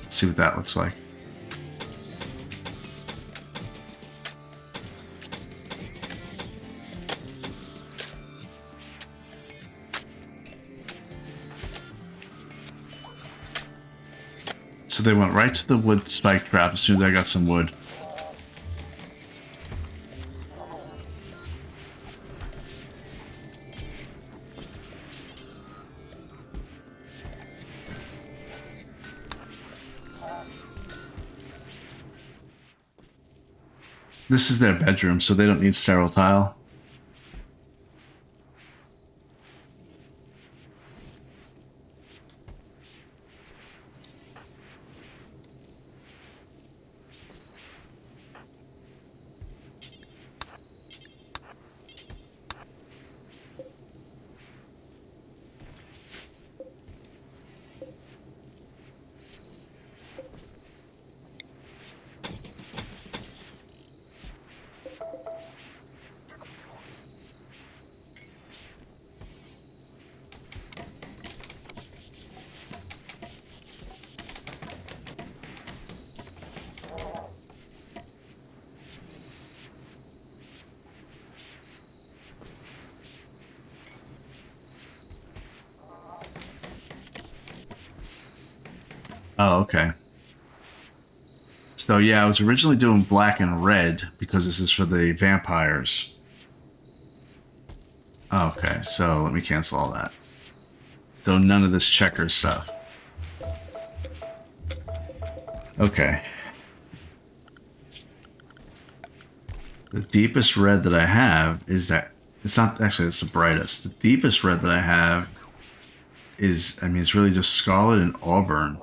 Let's see what that looks like. So they went right to the wood spike trap as soon as I got some wood. This is their bedroom, so they don't need sterile tile. Oh, okay. So yeah, I was originally doing black and red because this is for the vampires. Okay, so let me cancel all that. So none of this checker stuff. Okay. The deepest red that I have is that it's not actually, it's the brightest. The deepest red that I have is, I mean, it's really just scarlet and auburn.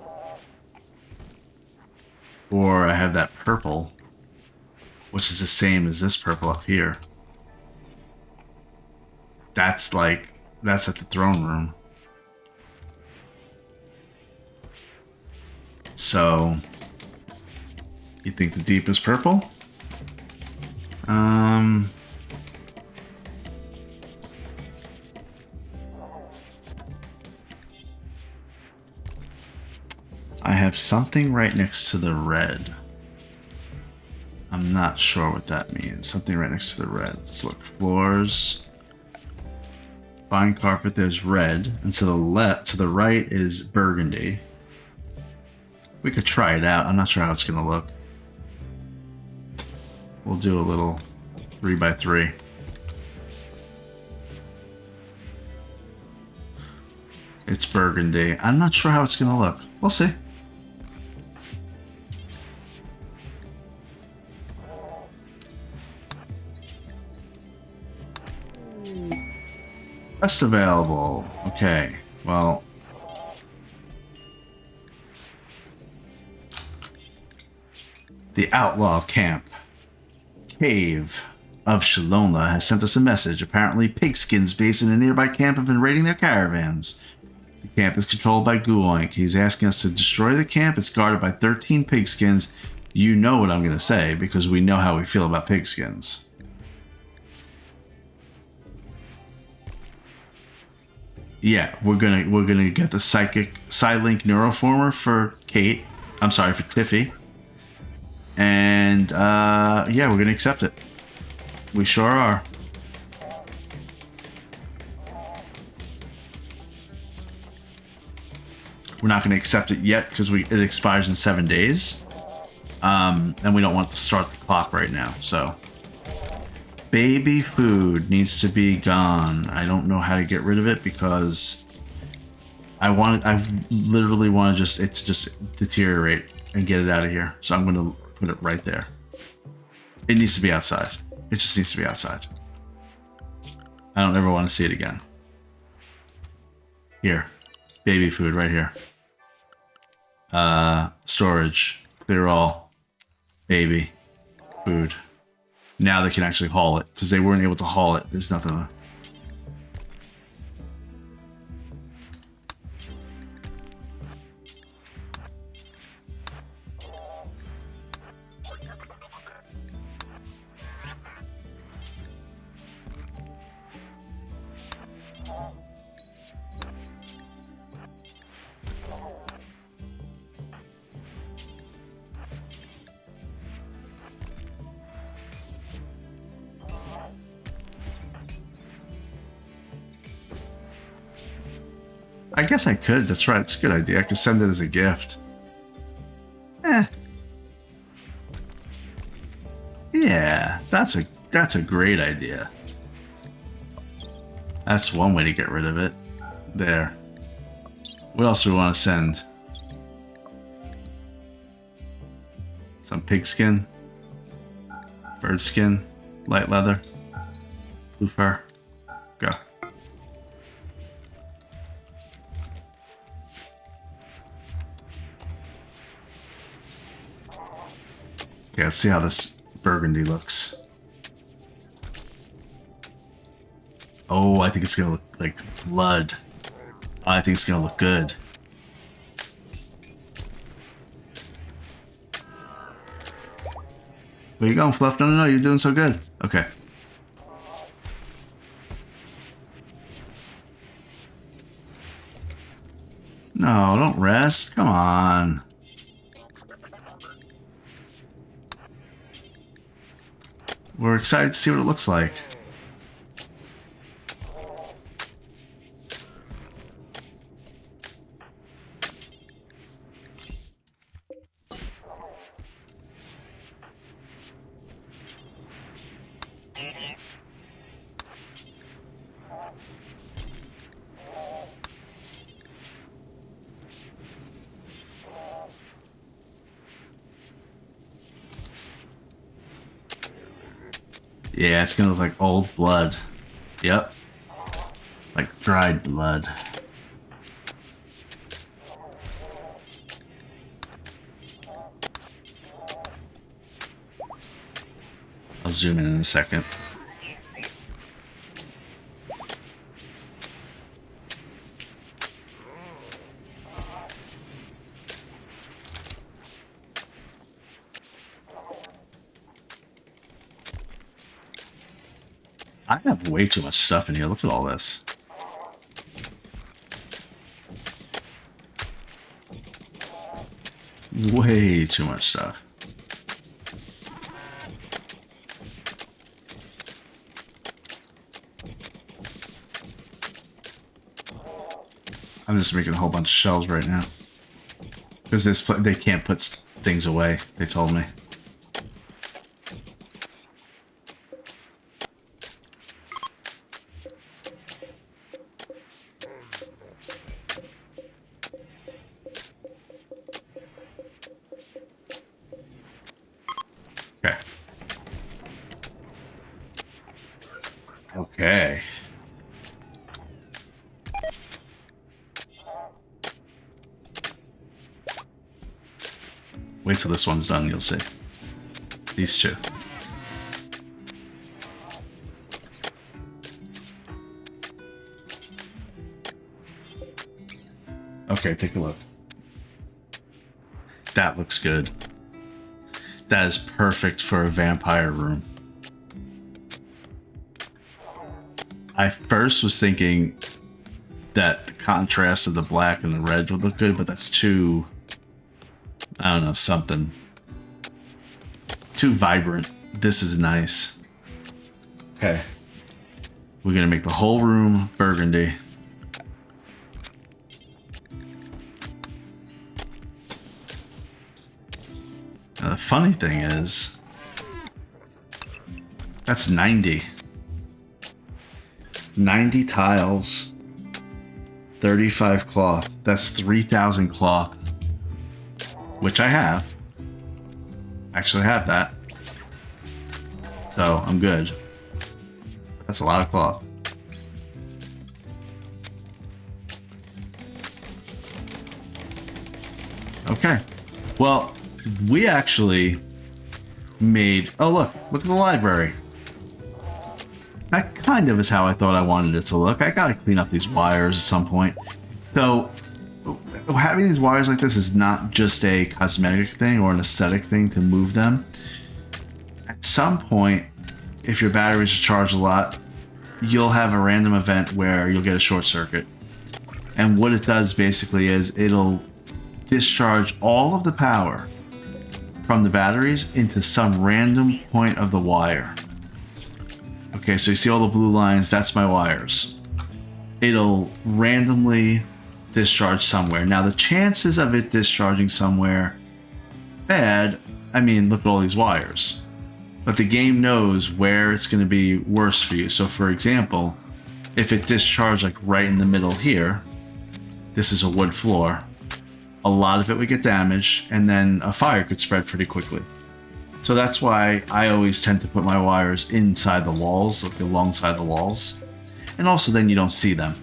Or I have that purple, which is the same as this purple up here. That's like, that's at the throne room. So, you think the deep is purple? I have something right next to the red. I'm not sure what that means. Something right next to the red. Let's look. Floors. Fine carpet, there's red. And to the left, to the right is burgundy. We could try it out. I'm not sure how it's gonna look. We'll do a little 3x3. It's burgundy. I'm not sure how it's gonna look. We'll see. Rest available. Okay, well. The Outlaw Camp. Cave of Shalona has sent us a message. Apparently, pigskins based in a nearby camp have been raiding their caravans. The camp is controlled by Guoink. He's asking us to destroy the camp. It's guarded by 13 pigskins. You know what I'm going to say, because we know how we feel about pigskins. Yeah, we're gonna get the psychic Psylink neuroformer for Kate. I'm sorry, for Tiffy. And yeah, we're gonna accept it. We sure are. We're not gonna accept it yet because it expires in 7 days. And we don't want to start the clock right now, so. Baby food needs to be gone. I don't know how to get rid of it because I literally want to just deteriorate and get it out of here. So I'm going to put it right there. It needs to be outside. It just needs to be outside. I don't ever want to see it again. Here, baby food right here. Storage, clear all, baby food. Now they can actually haul it, because they weren't able to haul it. There's nothing. I guess I could. That's right. It's a good idea. I could send it as a gift. Yeah, that's a great idea. That's one way to get rid of it. There. What else do we want to send? Some pigskin. Bird skin, light leather, blue fur. Go. Okay, let's see how this burgundy looks. Oh, I think it's gonna look like blood. I think it's gonna look good. Where you going, Fluff? No, you're doing so good. Okay. No, don't rest. Come on. We're excited to see what it looks like. Yeah, it's gonna look like old blood. Yep. Like dried blood. I'll zoom in a second. I have way too much stuff in here. Look at all this. Way too much stuff. I'm just making a whole bunch of shelves right now. Because they can't put things away, they told me. Okay. Okay. Wait till this one's done, you'll see. These two. Okay, take a look. That looks good. That is perfect for a vampire room. I first was thinking that the contrast of the black and the red would look good, but that's too, I don't know, something. Too vibrant. This is nice. Okay. We're gonna make the whole room burgundy. Now the funny thing is, that's 90. 90 tiles, 35 cloth. That's 3,000 cloth, which I have. Actually have that. So I'm good. That's a lot of cloth. Okay. Well, we actually made... Oh, look at the library. That kind of is how I thought I wanted it to look. I gotta clean up these wires at some point. So, having these wires like this is not just a cosmetic thing or an aesthetic thing to move them. At some point, if your batteries are charged a lot, you'll have a random event where you'll get a short circuit. And what it does basically is it'll discharge all of the power from the batteries into some random point of the wire. Okay, so you see all the blue lines, that's my wires. It'll randomly discharge somewhere. Now the chances of it discharging somewhere bad, I mean, look at all these wires. But the game knows where it's going to be worse for you. So for example, if it discharged like right in the middle here, this is a wood floor, a lot of it would get damaged and then a fire could spread pretty quickly. So that's why I always tend to put my wires inside the walls, like alongside the walls. And also then you don't see them,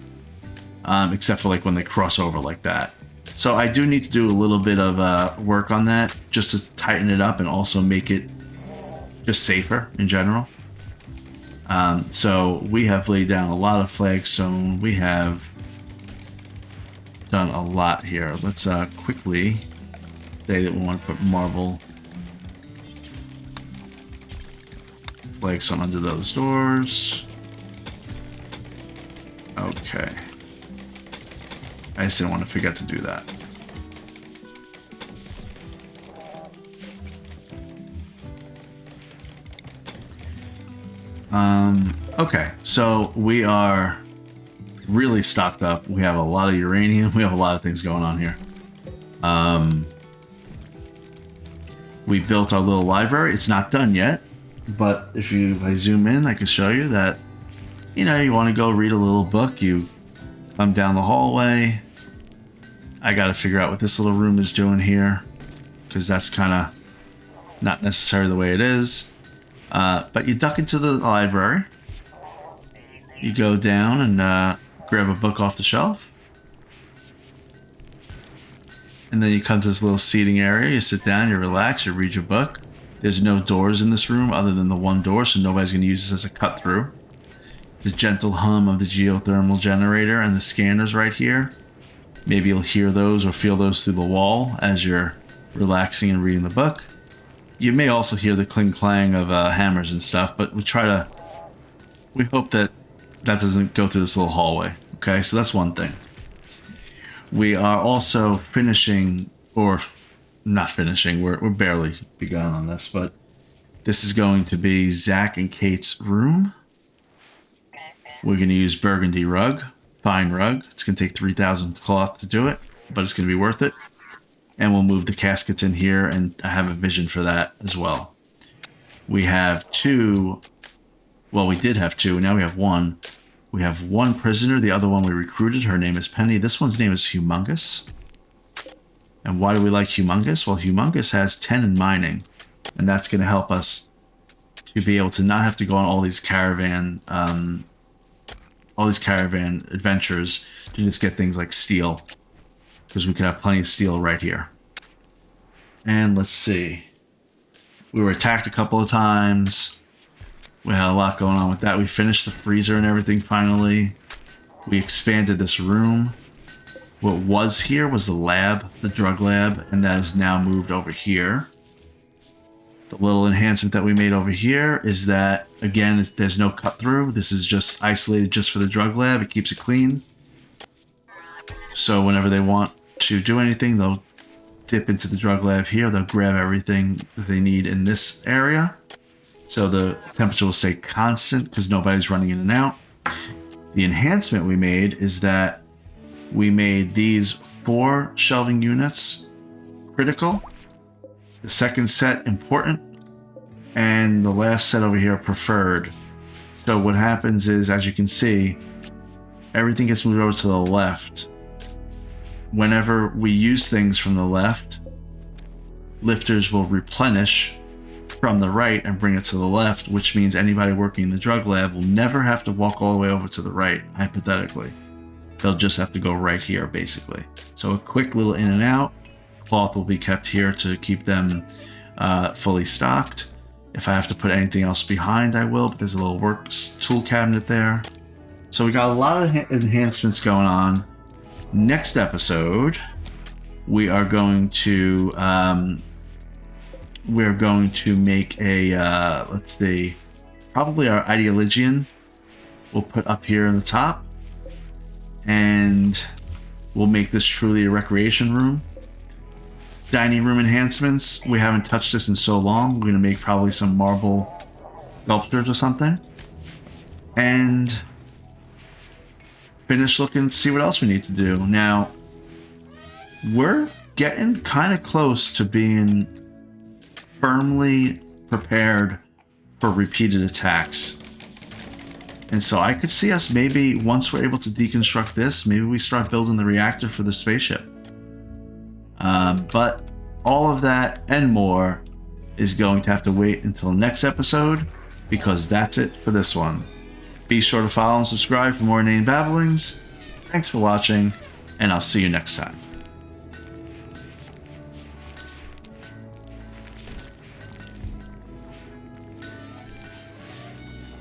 except for like when they cross over like that. So I do need to do a little bit of work on that just to tighten it up and also make it just safer in general. So we have laid down a lot of flagstone. We have done a lot here. Let's quickly say that we want to put marble flagstone under those doors. Okay. I just didn't want to forget to do that. Okay, so we are really stocked up. We have a lot of uranium. We have a lot of things going on here. We built our little library. It's not done yet, but if I zoom in, I can show you that, you know, you want to go read a little book, you come down the hallway. I got to figure out what this little room is doing here, because that's kind of not necessarily the way it is. But you duck into the library. You go down and grab a book off the shelf. And then you come to this little seating area. You sit down, you relax, you read your book. There's no doors in this room other than the one door, so nobody's going to use this as a cut through. The gentle hum of the geothermal generator and the scanners right here. Maybe you'll hear those or feel those through the wall as you're relaxing and reading the book. You may also hear the cling clang of hammers and stuff, but we hope that doesn't go through this little hallway. Okay, so that's one thing. We are also finishing, or not finishing, we're barely begun on this, but this is going to be Zach and Kate's room. We're going to use burgundy rug, fine rug. It's going to take 3,000 cloth to do it, but it's going to be worth it. And we'll move the caskets in here, and I have a vision for that as well. We have two, well, we did have two, now we have one. We have one prisoner, the other one we recruited. Her name is Penny. This one's name is Humongous. And why do we like Humongous? Well, Humongous has 10 in mining, and that's going to help us to be able to not have to go on all these caravan adventures to just get things like steel, because we could have plenty of steel right here. And let's see. We were attacked a couple of times. We had a lot going on with that. We finished the freezer and everything finally. We expanded this room. What was here was the lab, the drug lab, and that is now moved over here. The little enhancement that we made over here is that, again, there's no cut through. This is just isolated just for the drug lab. It keeps it clean. So whenever they want to do anything, they'll dip into the drug lab here. They'll grab everything that they need in this area. So the temperature will stay constant because nobody's running in and out. The enhancement we made is that we made these 4 shelving units critical, the second set important, and the last set over here preferred. So what happens is, as you can see, everything gets moved over to the left. Whenever we use things from the left, lifters will replenish from the right and bring it to the left, which means anybody working in the drug lab will never have to walk all the way over to the right, hypothetically. They'll just have to go right here, basically. So a quick little in and out. Cloth will be kept here to keep them fully stocked. If I have to put anything else behind, I will, but there's a little works tool cabinet there. So we got a lot of enhancements going on. Next episode, we are going to make a let's see, probably our Ideologian we'll put up here in the top, and we'll make this truly a recreation room. Dining room enhancements, we haven't touched this in so long. We're going to make probably some marble sculptures or something, and finish looking, see what else we need to do. Now, we're getting kind of close to being firmly prepared for repeated attacks. And so I could see us maybe, once we're able to deconstruct this, maybe we start building the reactor for the spaceship. But all of that and more is going to have to wait until next episode, because that's it for this one. Be sure to follow and subscribe for more inane babblings. Thanks for watching, and I'll see you next time.